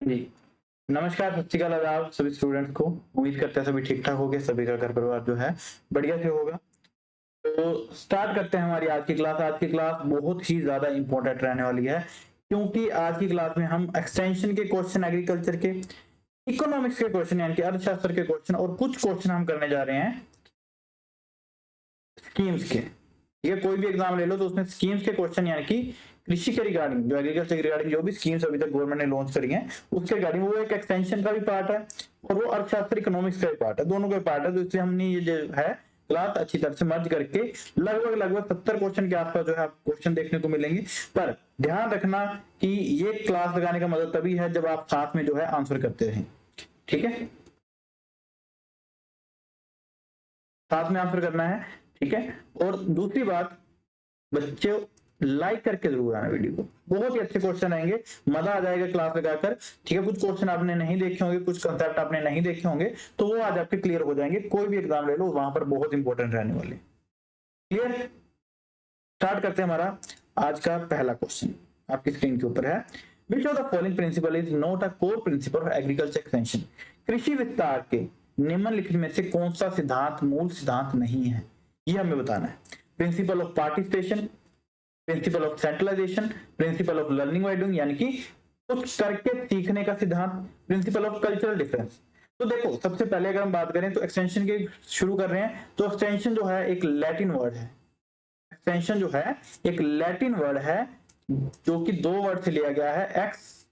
जी, नमस्कार, सत श्री अकाल, आदाब सभी स्टूडेंट्स को। उम्मीद करते हैं सभी ठीक-ठाक होंगे, सभी का घर परिवार जो है बढ़िया से होगा। तो स्टार्ट करते हैं हमारी आज की क्लास। आज की क्लास बहुत ही ज़्यादा इम्पोर्टेंट रहने वाली है, क्योंकि आज की क्लास में हम एक्सटेंशन के क्वेश्चन, एग्रीकल्चर के, इकोनॉमिक्स के क्वेश्चन यानी कि अर्थशास्त्र के क्वेश्चन और कुछ क्वेश्चन हम करने जा रहे हैं स्कीम्स के। ठीक है, कोई भी एग्जाम ले लो तो उसमें स्कीम्स के क्वेश्चन यानी कि कृषि के रिगार्डिंग, जो एग्रीकल्चर के रिगार्डिंग जो भी स्कीम्स अभी तक गवर्नमेंट ने लॉन्च करी हैं उसके रिगार्डिंग, वो एक एक्सटेंशन का भी पार्ट है और वो अर्थशास्त्र इकोनॉमिक्स का भी पार्ट है, दोनों का पार्ट है। तो इसलिए हमने ये जो है क्लास अच्छी तरह से मर्ज करके लगभग 70 क्वेश्चन के आसपास जो है आपको क्वेश्चन देखने को मिलेंगे। पर ध्यान रखना कि ये क्लास लगाने का मतलब तभी है जब आप साथ में जो है आंसर करते रहें। ठीक है, साथ में आंसर करना है। ठीक है, और दूसरी बात, बच्चों लाइक करके जरूर आना वीडियो को, बहुत ही अच्छे क्वेश्चन आएंगे, मजा आ जाएगा क्लास लगाकर। ठीक है, कुछ क्वेश्चन आपने नहीं देखे होंगे, कुछ कंसेप्ट आपने नहीं देखे होंगे, तो वो आज आपके क्लियर हो जाएंगे। कोई भी एग्जाम ले लो वहां पर बहुत इंपॉर्टेंट रहने वाले। क्लियर, स्टार्ट करते हैं हमारा आज का पहला क्वेश्चन। आपकी स्क्रीन के ऊपर है, which of the following principle is not a core principle of agriculture extension. कृषि विस्तार के निम्नलिखित में से कौन सा सिद्धांत मूल सिद्धांत नहीं है, ये हमें बताना है। Principle of participation, principle of centralization, principle of learning by doing यानी कि कुछ करके सीखने का सिद्धांत, प्रिंसिपल ऑफ कल्चरल डिफरेंस। तो देखो, सबसे पहले अगर हम बात करें तो एक्सटेंशन के शुरू कर रहे हैं, तो एक्सटेंशन जो है एक लैटिन वर्ड है। एक्सटेंशन जो है एक लैटिन वर्ड है जो कि दो वर्ड से लिया गया है, एक्स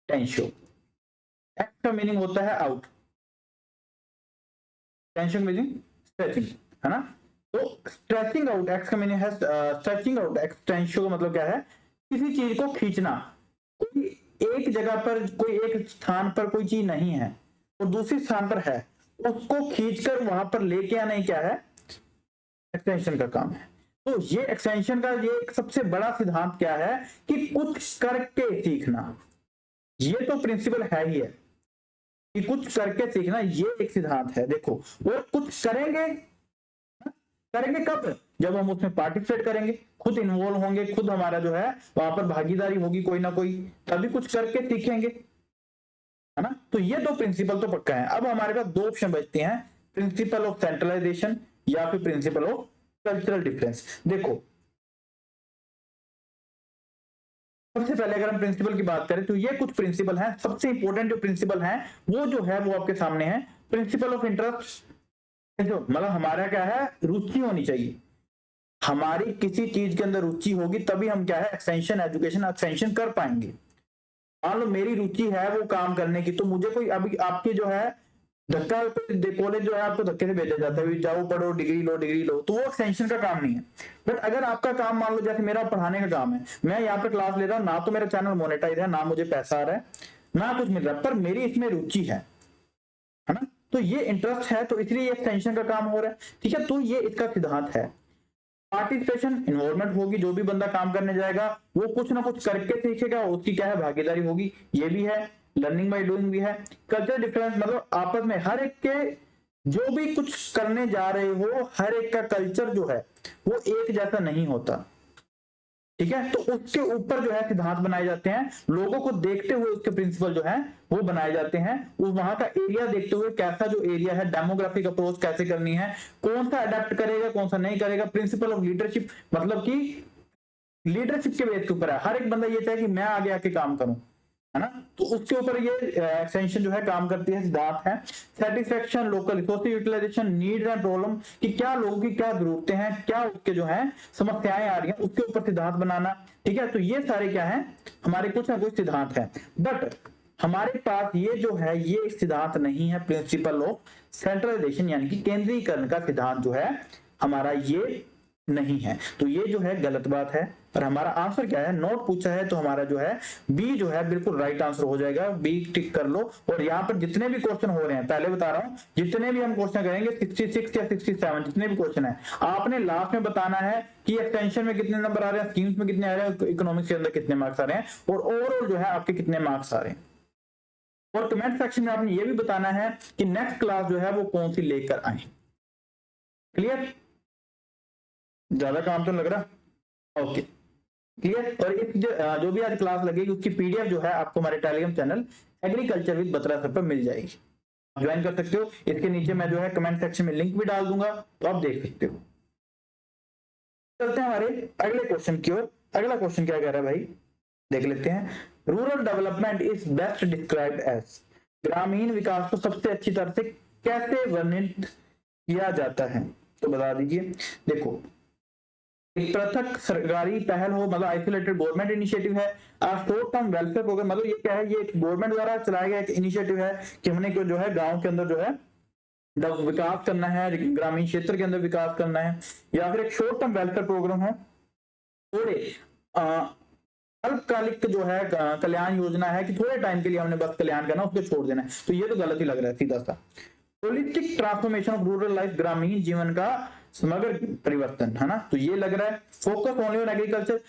टेंशो। एक्स का मीनिंग होता है आउट, टेंशन मीनिंग स्ट्रेचिंग, है ना। तो स्ट्रेचिंग आउट, एक्स का मीनिंग है स्ट्रेचिंग आउट, एक्सटेंशो का मतलब क्या है, किसी चीज को खींचना। कोई एक जगह पर, कोई एक स्थान पर कोई चीज नहीं है और दूसरी स्थान पर है, उसको खींचकर वहां पर लेके आना ही क्या है, एक्सटेंशन का काम है। तो ये एक्सटेंशन का ये एक सबसे बड़ा सिद्धांत क्या है कि कुछ करके सीखना। ये तो प्रिंसिपल है ही है कि कुछ करके सीखना, ये एक सिद्धांत है। देखो, और कुछ करेंगे, करेंगे कब, जब हम उसमें पार्टिसिपेट करेंगे, खुद इन्वॉल्व होंगे, खुद हमारा जो है वहां पर भागीदारी होगी कोई ना कोई, तभी कुछ करके सीखेंगे, है ना। तो ये दो प्रिंसिपल तो पक्का है। अब हमारे पास दो ऑप्शन बचते हैं, प्रिंसिपल ऑफ सेंट्रलाइजेशन या फिर प्रिंसिपल ऑफ कल्चरल डिफरेंस। देखो, सबसे पहले अगर हम प्रिंसिपल की बात करें तो ये कुछ प्रिंसिपल हैं, सबसे इंपॉर्टेंट जो प्रिंसिपल हैं वो जो है वो आपके सामने है। प्रिंसिपल ऑफ इंटरेस्ट, मतलब हमारा क्या है, रुचि होनी चाहिए। हमारी किसी चीज के अंदर रुचि होगी तभी हम क्या है, एक्सटेंशन एजुकेशन एक्सटेंशन कर पाएंगे। मान लो मेरी रुचि है वो काम करने की, तो मुझे कोई अभी आपके जो है धक्का, कॉलेज जो है आपको धक्के से भेजा जाता है, जाओ पढ़ो, डिग्री लो, तो वो एक्सटेंशन का काम नहीं है। बट अगर आपका काम, मान लो जैसे मेरा पढ़ाने का काम है, मैं यहाँ पे क्लास ले रहा हूँ, ना तो मेरा चैनल मोनेटाइज है, ना मुझे पैसा आ रहा है, ना कुछ मिल रहा है, पर मेरी इसमें रुचि है ना। तो ये इंटरेस्ट है, तो इसलिए एक्सटेंशन का काम हो रहा है। ठीक है, तो ये इसका सिद्धांत है। पार्टिसिपेशन, इन्वॉल्वमेंट होगी, जो भी बंदा काम करने जाएगा वो कुछ ना कुछ करके सीखेगा, उसकी क्या है, भागीदारी होगी, ये भी है। लर्निंग बाय डूइंग भी है। कल्चर डिफरेंस, मतलब आपस में हर एक के, जो भी कुछ करने जा रहे हो, हर एक का कल्चर जो है वो एक जैसा नहीं होता। ठीक है, तो उसके ऊपर जो है सिद्धांत बनाए जाते हैं, लोगों को देखते हुए उसके प्रिंसिपल जो है वो बनाए जाते हैं। उस वहां का एरिया देखते हुए, कैसा जो एरिया है, डेमोग्राफिक अप्रोच कैसे करनी है, कौन सा अडेप्ट करेगा कौन सा नहीं करेगा। प्रिंसिपल ऑफ लीडरशिप, मतलब कि लीडरशिप के बेस के ऊपर है, हर एक बंदा ये चाहे कि मैं आगे आके काम करूं, है ना। तो उसके ऊपर ये एक्सटेंशन जो है काम करती है, सिद्धांत है। Satisfaction, local resource utilization, needs and problem, कि क्या लोगों की क्या जरूरतें हैं, क्या उसके जो है समस्याएं आ रही हैं, उसके ऊपर सिद्धांत बनाना। ठीक है, तो ये सारे क्या है, हमारे कुछ ना कुछ सिद्धांत है। बट हमारे पास ये जो है ये सिद्धांत नहीं है, प्रिंसिपल ऑफ सेंट्रलाइजेशन यानी कि केंद्रीकरण का सिद्धांत जो है हमारा ये नहीं है। तो ये जो है गलत बात है। और हमारा आंसर क्या है, नोट पूछा है तो हमारा जो है बी जो है बिल्कुल राइट आंसर हो जाएगा। बी टिक कर लो। और यहाँ पर जितने भी क्वेश्चन हो रहे हैं, पहले बता रहा हूं, जितने भी हम क्वेश्चन करेंगे 66 या 67 जितने भी क्वेश्चन है, आपने लास्ट में बताना है कि एक्सटेंशन में कितने नंबर आ रहे हैं, स्कीम्स में कितने आ रहे हैं, इकोनॉमिक्स के अंदर कितने मार्क्स आ रहे हैं, और ओवरऑल जो है आपके कितने मार्क्स आ रहे हैं। और कमेंट सेक्शन में आपने ये भी बताना है कि नेक्स्ट क्लास जो है वो कौन सी लेकर आए। क्लियर, ज्यादा काम तो लग रहा, ओके। क्लियर। और इस जो भी आज क्लास लगेगी उसकी पीडीएफ जो है आपको हमारे Telegram channel agriculture with Batra sir पर मिल जाएगी, ज्वाइन कर सकते हो। इसके नीचे मैं जो है कमेंट सेक्शन में लिंक भी डाल दूंगा, तो आप देख सकते हो। चलते हैं हमारे अगले क्वेश्चन की ओर। अगला क्वेश्चन क्या कह रहा है भाई, देख लेते हैं। Rural development is best described as, ग्रामीण विकास को सबसे अच्छी तरह से कैसे वर्णित किया जाता है, तो बता दीजिए। देखो, एक पृथक सरकारी पहल हो, मतलब आइसोलेटेड गवर्नमेंट इनिशिएटिव है। शॉर्ट टर्म वेलफेयर प्रोग्राम, मतलब ये क्या है, ये गवर्नमेंट द्वारा चलाया गया एक इनिशिएटिव है कि हमने को जो है गांव के अंदर जो है विकास करना है, ग्रामीण क्षेत्र के अंदर विकास करना है। या फिर एक शॉर्ट टर्म वेलफेयर प्रोग्राम है, थोड़े अल्पकालिक जो है कल्याण योजना है कि थोड़े टाइम के लिए हमने बस कल्याण करना, उसको छोड़ देना है। तो ये तो गलत ही लग रहा है सीधा सा। Holistic transformation of rural life, ग्रामीण जीवन का समग्र परिवर्तन, है ना। तो ये लग रहा है focus only on agriculture,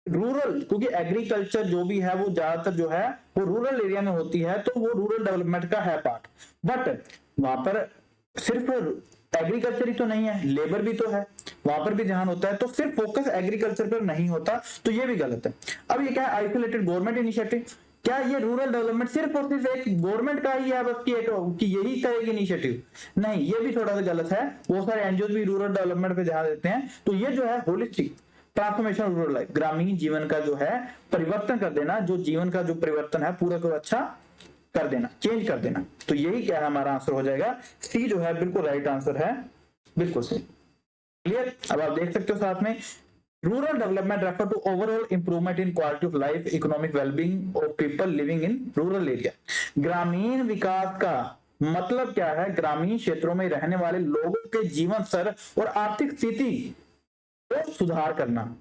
rural, क्योंकि एग्रीकल्चर जो भी है वो ज्यादातर जो है वो रूरल एरिया में होती है, तो वो रूरल डेवलपमेंट का है पार्ट। बट वहां पर सिर्फ एग्रीकल्चर ही तो नहीं है, लेबर भी तो है, वहां पर भी ध्यान होता है। तो सिर्फ फोकस एग्रीकल्चर पर नहीं होता, तो ये भी गलत है। अब ये क्या है, आइसोलेटेड गवर्नमेंट इनिशिएटिव, क्या ये रूरल डेवलपमेंट सिर्फ और सिर्फ एक गवर्नमेंट का ही है बस कि यही करेगी इनिशिएटिव? नहीं, ये भी थोड़ा सा गलत है। बहुत सारे एनजीओ भी रूरल डेवलपमेंट पे ध्यान देते हैं। तो ये जो है holistic transformation of rural life, ग्रामीण जीवन का जो है परिवर्तन कर देना, जो जीवन का जो परिवर्तन है पूरा को अच्छा कर देना, चेंज कर देना। तो यही क्या है, हमारा आंसर हो जाएगा सी जो है, बिल्कुल राइट आंसर है, बिल्कुल सही। क्लियर। अब आप देख सकते हो साथ में, rural development refer to overall improvement in quality of life, economic wellbeing of people living in rural area. ग्रामीण विकास का मतलब क्या है, ग्रामीण क्षेत्रों में रहने वाले लोगों के जीवन स्तर और आर्थिक स्थिति को सुधार करना।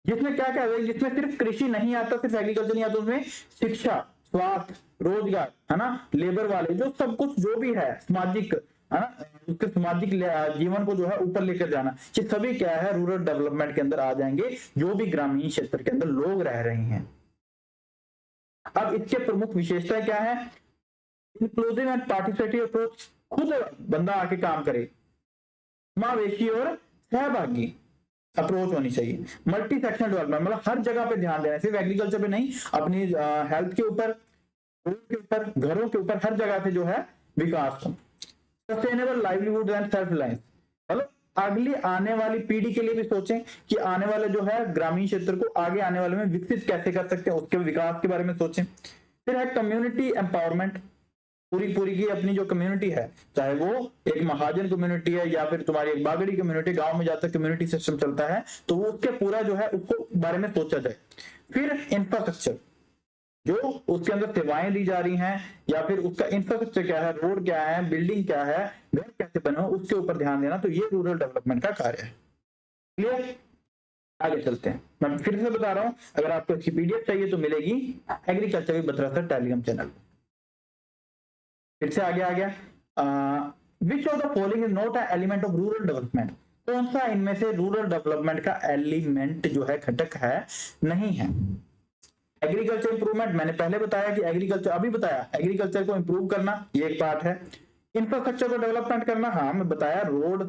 जिसमें क्या क्या है, जिसमें सिर्फ कृषि नहीं आता, सिर्फ एग्रीकल्चर नहीं आता, उसमें शिक्षा, स्वास्थ्य, रोजगार, है ना, लेबर वाले जो सब कुछ जो भी है, सामाजिक, है ना, उसके सामाजिक जीवन को जो है ऊपर लेकर जाना, ये सभी क्या है रूरल डेवलपमेंट के अंदर आ जाएंगे, जो भी ग्रामीण क्षेत्र के अंदर लोग रह रहे हैं। अब इसके प्रमुख विशेषताएं क्या है, इंक्लूसिव एंड पार्टिसिपेटिव अप्रोच, खुद बंदा आके काम करे, समावेशी और सहभागी अप्रोच होनी चाहिए। मल्टी सेक्शनल डेवलपमेंट, मतलब हर जगह पे ध्यान देना, सिर्फ एग्रीकल्चर पे नहीं, अपनी हेल्थ के ऊपर, रोड के ऊपर, घरों के ऊपर, हर जगह पे जो है विकास हो। Sustainable livelihood and self reliance, मतलब अगली आने वाली पीढ़ी के लिए भी सोचें कि आने वाले जो है ग्रामीण क्षेत्र को आगे आने वाले में विकसित कैसे कर सकते हैं, उसके विकास के बारे में सोचें। फिर है कम्युनिटी एम्पावरमेंट, पूरी पूरी की अपनी जो कम्युनिटी है, चाहे वो एक महाजन कम्युनिटी है या फिर तुम्हारी एक बागड़ी कम्युनिटी, गांव में जाकर कम्युनिटी सिस्टम चलता है, तो वो उसके पूरा जो है उसको बारे में सोचा जाए। फिर इंफ्रास्ट्रक्चर, जो उसके अंदर सेवाएं दी जा रही हैं, या फिर उसका इंफ्रास्ट्रक्चर क्या है, रोड क्या है, बिल्डिंग क्या है, घर कैसे बने हो, उसके ऊपर ध्यान देना। तो ये रूरल डेवलपमेंट का कार्य है। क्लियर। आगे चलते हैं, मैं फिर से बता रहा हूं, अगर आपको इसकी पीडीएफ चाहिए तो मिलेगी agriculture with Batra sir Telegram channel. फिर से आगे आ गया, विच of the following is not a element of rural development, कौन सा इनमें से रूरल डेवलपमेंट का एलिमेंट जो है, घटक है, नहीं है। एग्रीकल्चर इंप्रूवमेंट, मैंने पहले बताया कि एग्रीकल्चर, अभी बताया एग्रीकल्चर को इंप्रूव करना, ये एक पार्ट है। इंफ्रास्ट्रक्चर को डेवलपमेंट करना, हाँ मैं बताया, रोड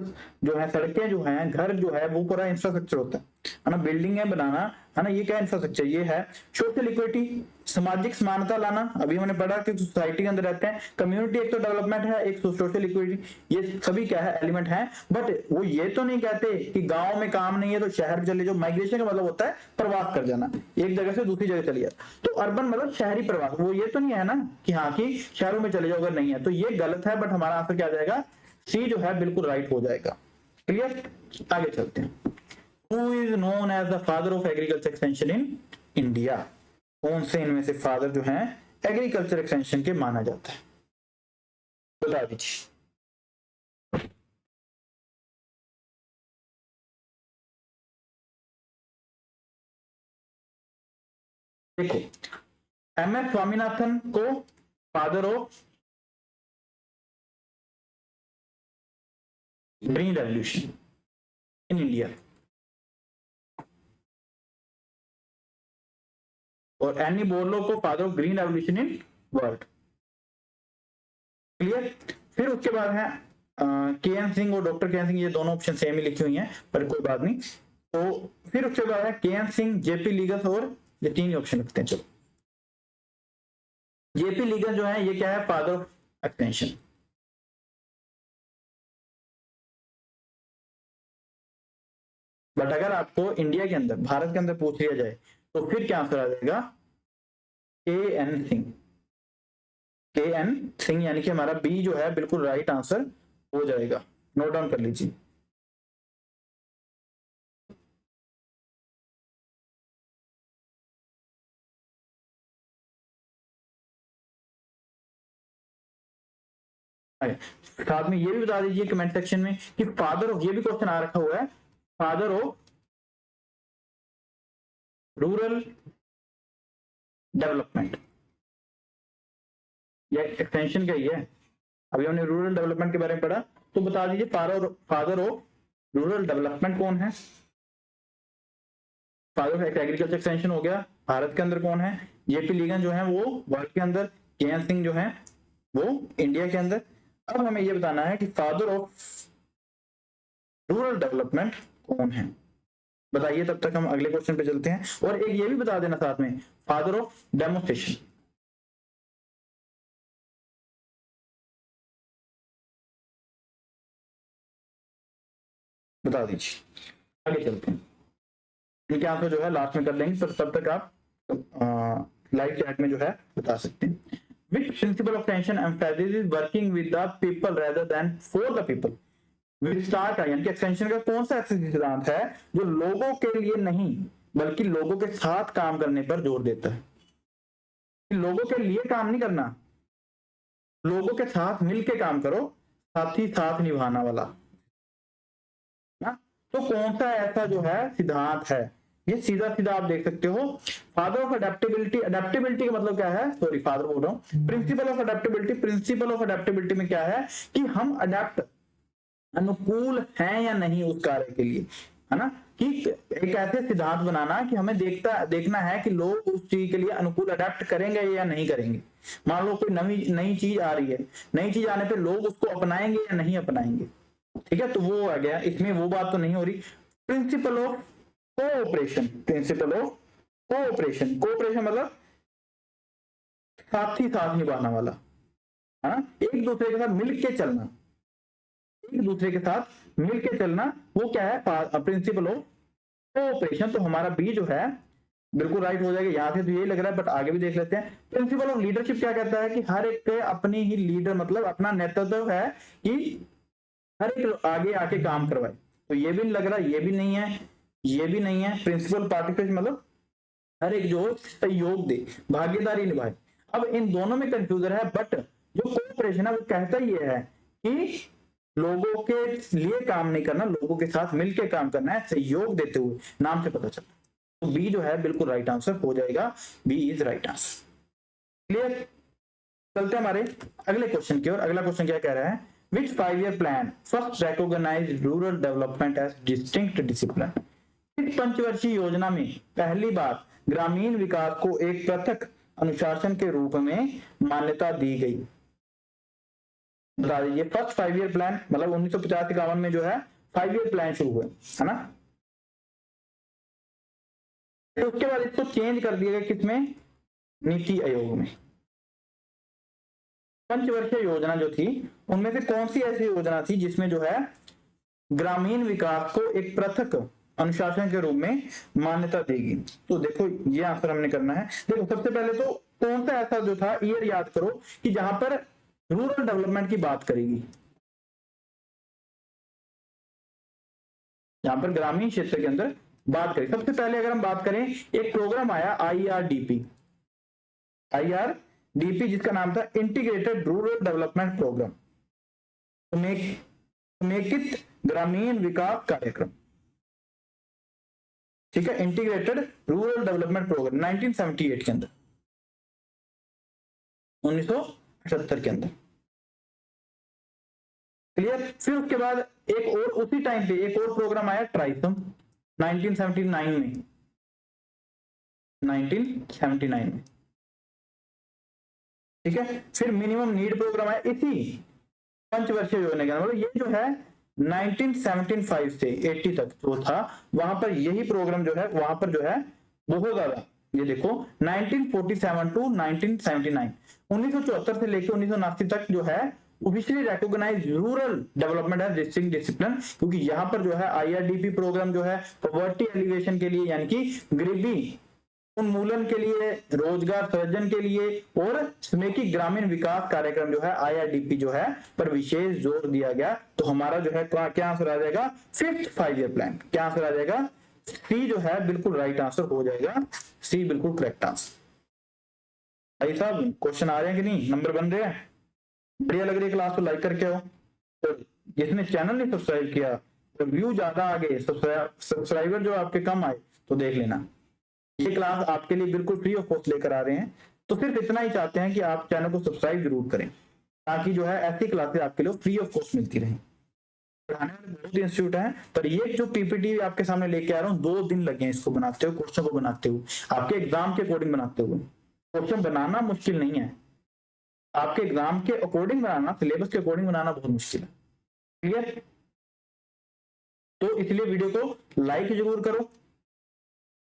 जो है, सड़कें जो हैं, घर जो है, वो पूरा इंफ्रास्ट्रक्चर होता है ना, बिल्डिंगें बनाना, है ना, ये क्या इंफ्रास्ट्रक्चर, ये है। सोशल इक्विटी, सामाजिक समानता लाना, अभी हमने पढ़ा कि सोसाइटी के अंदर रहते हैं, कम्युनिटी एक तो डेवलपमेंट है, एक सोशल इक्विटी, ये सभी क्या है एलिमेंट है। बट वो ये तो नहीं कहते कि गांव में काम नहीं है तो शहर चले जाओ। माइग्रेशन का मतलब होता है प्रवास कर जाना, एक जगह से दूसरी जगह चली जाए, तो अर्बन मतलब शहरी प्रवास, वो ये तो नहीं है ना कि हाँ कि शहरों में चले जाओ अगर नहीं है, तो ये गलत है। बट हमारा आंसर क्या जाएगा, सी जो है बिल्कुल राइट हो जाएगा। क्लियर। आगे चलते हैं। Who is known as the father of agriculture extension in India, कौन से इनमें से फादर जो है एग्रीकल्चर एक्सटेंशन के माना जाता है, बता दीजिए। देखो, एम एस स्वामीनाथन को father of green revolution in India, और एनी बोर्लो को father of green revolution in world. Clear. फिर उसके बाद है के एन सिंह और डॉक्टर के एन सिंह, ये दोनों ऑप्शन सेम ही लिखी हुई हैं, पर कोई बात नहीं। तो फिर उसके बाद है के.एन. सिंह, जेपी लीगस, और ये तीन ऑप्शन रखते हैं। चलो, जेपी लीगस जो है ये क्या है, फादर ऑफ एक्सटेंशन। बट अगर आपको इंडिया के अंदर, भारत के अंदर पूछ लिया जाए तो फिर क्या आंसर आ जाएगा, के.एन. सिंह। के.एन. सिंह यानी कि हमारा बी जो है बिल्कुल राइट आंसर हो जाएगा। नोट डाउन कर लीजिए। साथ में ये भी बता दीजिए कमेंट सेक्शन में कि फादर ऑफ, ये भी क्वेश्चन आ रखा हुआ है, फादर ऑफ रूरल डेवलपमेंट, ये एक्सटेंशन का ही है। अभी हमने रूरल डेवलपमेंट के बारे में पढ़ा, तो बता दीजिए फादर ऑफ रूरल डेवलपमेंट कौन है। फादर ऑफ एग्रीकल्चर एक्सटेंशन हो गया, भारत के अंदर कौन है, जेपी लीगन जो है वो वर्ल्ड के अंदर, के.एन. सिंह जो है वो इंडिया के अंदर। अब हमें ये बताना है कि फादर ऑफ रूरल डेवलपमेंट कौन है, बताइए। तब तक हम अगले क्वेश्चन पे चलते हैं। और एक ये भी बता देना साथ में, फादर ऑफ डेमोस्ट्रेशन। बता दीजिए, आगे चलते हैं। इनके आंसर जो है लास्ट में कर लेंगे, तो तब तक आप लाइव चैट में जो है बता सकते हैं। Which principle of attention emphasizes working with the people rather than for the people? विस्तार का यानी कि एक्सटेंशन का कौन सा ऐसा सिद्धांत है जो लोगों के लिए नहीं बल्कि लोगों के साथ काम करने पर जोर देता है। लोगों के लिए काम नहीं करना, लोगों के साथ मिलके काम करो, साथ ही साथ निभाना वाला ना। तो कौन सा ऐसा जो है सिद्धांत है, ये सीधा सीधा आप देख सकते हो, फादर ऑफ अडेप्टेबिलिटी। अडेप्टेबिलिटी का मतलब क्या है, सॉरी फादर बोल रहा हूं, principle of adaptability. Principle of adaptability में क्या है कि हम अडेप्ट, अनुकूल हैं या नहीं उस कार्य के लिए, है ना, कि एक ऐसे सिद्धांत बनाना कि हमें देखना है कि लोग उस चीज के लिए अनुकूल अडेप्ट करेंगे या नहीं करेंगे। मान लो कोई नई चीज आ रही है, नई चीज आने पे लोग उसको अपनाएंगे या नहीं अपनाएंगे, ठीक है, तो वो आ गया, इसमें वो बात तो नहीं हो रही। Principle of cooperation, principle of cooperation, cooperation मतलब साथ ही साथ निभाना वाला, है ना, एक दूसरे के साथ मिलके चलना, एक दूसरे के साथ मिलके चलना, वो क्या है, प्रिंसिपल ऑफ कोऑपरेशन। तो हमारा बी जो है बिल्कुल राइट हो जाएगा। यहां से तो यही लग रहा है, बट आगे भी देख लेते हैं। प्रिंसिपल ऑफ लीडरशिप क्या कहता है कि हर एक के अपनी ही लीडर, मतलब अपना नेतृत्व है कि हर एक आगे आके काम करवाए। तो ये भी लग रहा है, ये भी नहीं है, ये भी नहीं है। प्रिंसिपल पार्टिसिपेशन मतलब हर एक जो सहयोग दे, भागीदारी निभाए। अब इन दोनों में कंफ्यूजन है, बट जो कोऑपरेशन है वो कहता ही है कि लोगों के लिए काम नहीं करना, लोगों के साथ मिलकर काम करना है, सहयोग देते हुए, नाम से पता चलता है। तो बी जो है बिल्कुल राइट आंसर हो जाएगा, B is right answer. Clear, चलते हैं हमारे अगले क्वेश्चन की ओर। अगला क्वेश्चन क्या कह रहा है, which 5-year plan first recognize rural development as distinct discipline. इस पंचवर्षीय योजना में पहली बार ग्रामीण विकास को एक पृथक अनुशासन के रूप में मान्यता दी गई। बता दीजिए, फर्स्ट 5-year प्लान मतलब 1950-51 में जो है 5-year प्लान शुरू हुए, है ना। तो उसके बाद इसको चेंज कर दिया गया किसमें, नीति आयोग में। पंचवर्षीय योजना जो थी उनमें से कौन सी ऐसी योजना थी जिसमें जो है ग्रामीण विकास को एक पृथक अनुशासन के रूप में मान्यता देगी। तो देखो ये आंसर हमने करना है। देखो सबसे पहले तो कौन सा ऐसा जो था, ईयर याद करो कि जहां पर रूरल डेवलपमेंट की बात करेगी, जहां पर ग्रामीण क्षेत्र के अंदर बात करें। सबसे पहले अगर हम बात करें, एक प्रोग्राम आया IRDP, जिसका नाम था इंटीग्रेटेड रूरल डेवलपमेंट प्रोग्राम, समेकित ग्रामीण विकास कार्यक्रम, ठीक है, इंटीग्रेटेड रूरल डेवलपमेंट प्रोग्राम 1978 के अंदर, 1978 के अंदर। क्लियर। फिर उसके बाद एक और उसी टाइम पे एक और प्रोग्राम आया ट्राइसम 1979 में, 1979 में, ठीक है। फिर मिनिमम नीड प्रोग्राम आया इसी पंचवर्षीय योजना के अंदर। मतलब ये जो है 1975 से 80 तक जो था वहां पर यही प्रोग्राम जो है वहां पर जो है वो होगा। ये देखो 1947 टू 1979, 1974 से लेकर 1979 तक जो है officially recognize rural development and district discipline, क्योंकि यहाँ पर जो है IRDP प्रोग्राम जो है पॉवर्टी एलिवेशन के लिए यानी कि गरीबी उन्मूलन के लिए, रोजगार सृजन के लिए और समेकित ग्रामीण विकास कार्यक्रम जो है IRDP जो है पर विशेष जोर दिया गया। तो हमारा जो है क्या आंसर आ जाएगा, 5th 5 ईयर प्लान। क्या आंसर आ जाएगा, सी जो है बिल्कुल राइट आंसर हो जाएगा, सी बिल्कुल करेक्ट आंसर। भाई साहब क्वेश्चन आ रहे हैं कि नहीं, नंबर बन रहे हैं, बढ़िया लग रही है क्लास, तो लाइक करके आओ। तो जिसने चैनल नहीं सब्सक्राइब किया तो व्यू ज्यादा आ गए, सब्सक्राइबर जो आपके कम आए तो देख लेना। ये क्लास आपके लिए बिल्कुल फ्री ऑफ कॉस्ट लेकर आ रहे हैं, तो सिर्फ इतना ही चाहते हैं कि आप चैनल को सब्सक्राइब जरूर करें, ताकि जो है ऐसी क्लासेस आपके लिए फ्री ऑफ कॉस्ट मिलती रहे। पढ़ाने वाले बहुत इंस्टीट्यूट हैं, पर ये जो PPT आपके सामने लेके आ रहा हूँ 2 दिन लगे हैं इसको बनाते हुए, क्वेश्चन को बनाते हुए, आपके एग्जाम के अकॉर्डिंग बनाते हुए। क्वेश्चन बनाना मुश्किल नहीं है, आपके एग्जाम के अकॉर्डिंग बनाना, सिलेबस के अकॉर्डिंग बनाना बहुत मुश्किल है। क्लियर? तो इसलिए वीडियो को लाइक जरूर करो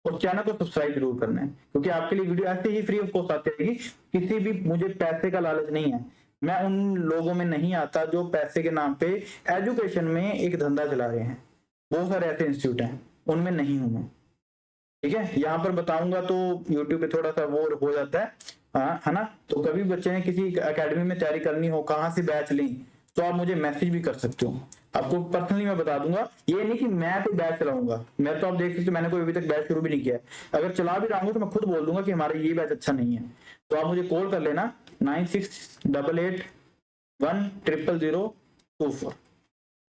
और चैनल को सब्सक्राइब जरूर करना है, क्योंकि आपके लिए वीडियो ऐसे ही फ्री ऑफ कॉस्ट आती रहेगी। किसी भी, मुझे पैसे का लालच नहीं है, मैं उन लोगों में नहीं आता जो पैसे के नाम पे एजुकेशन में एक धंधा चला रहे हैं। बहुत सारे ऐसे इंस्टीट्यूट हैं, उनमें नहीं हूं मैं। ठीक है, यहाँ पर बताऊंगा तो यूट्यूब पे थोड़ा सा वो हो जाता है, हाँ है ना। तो कभी बच्चे ने किसी एकेडमी में तैयारी करनी हो, कहाँ से बैच ली, तो आप मुझे मैसेज भी कर सकते हो, आपको पर्सनली मैं बता दूंगा। ये नहीं कि मैं कोई बैच चलाऊंगा, मैं तो आप देख सकते हो मैंने कोई अभी तक बैच शुरू भी नहीं किया है। अगर चला भी रहा हूँ तो मैं खुद बोल दूंगा कि हमारा ये बैच अच्छा नहीं है, तो आप मुझे कॉल कर लेना 9688100024।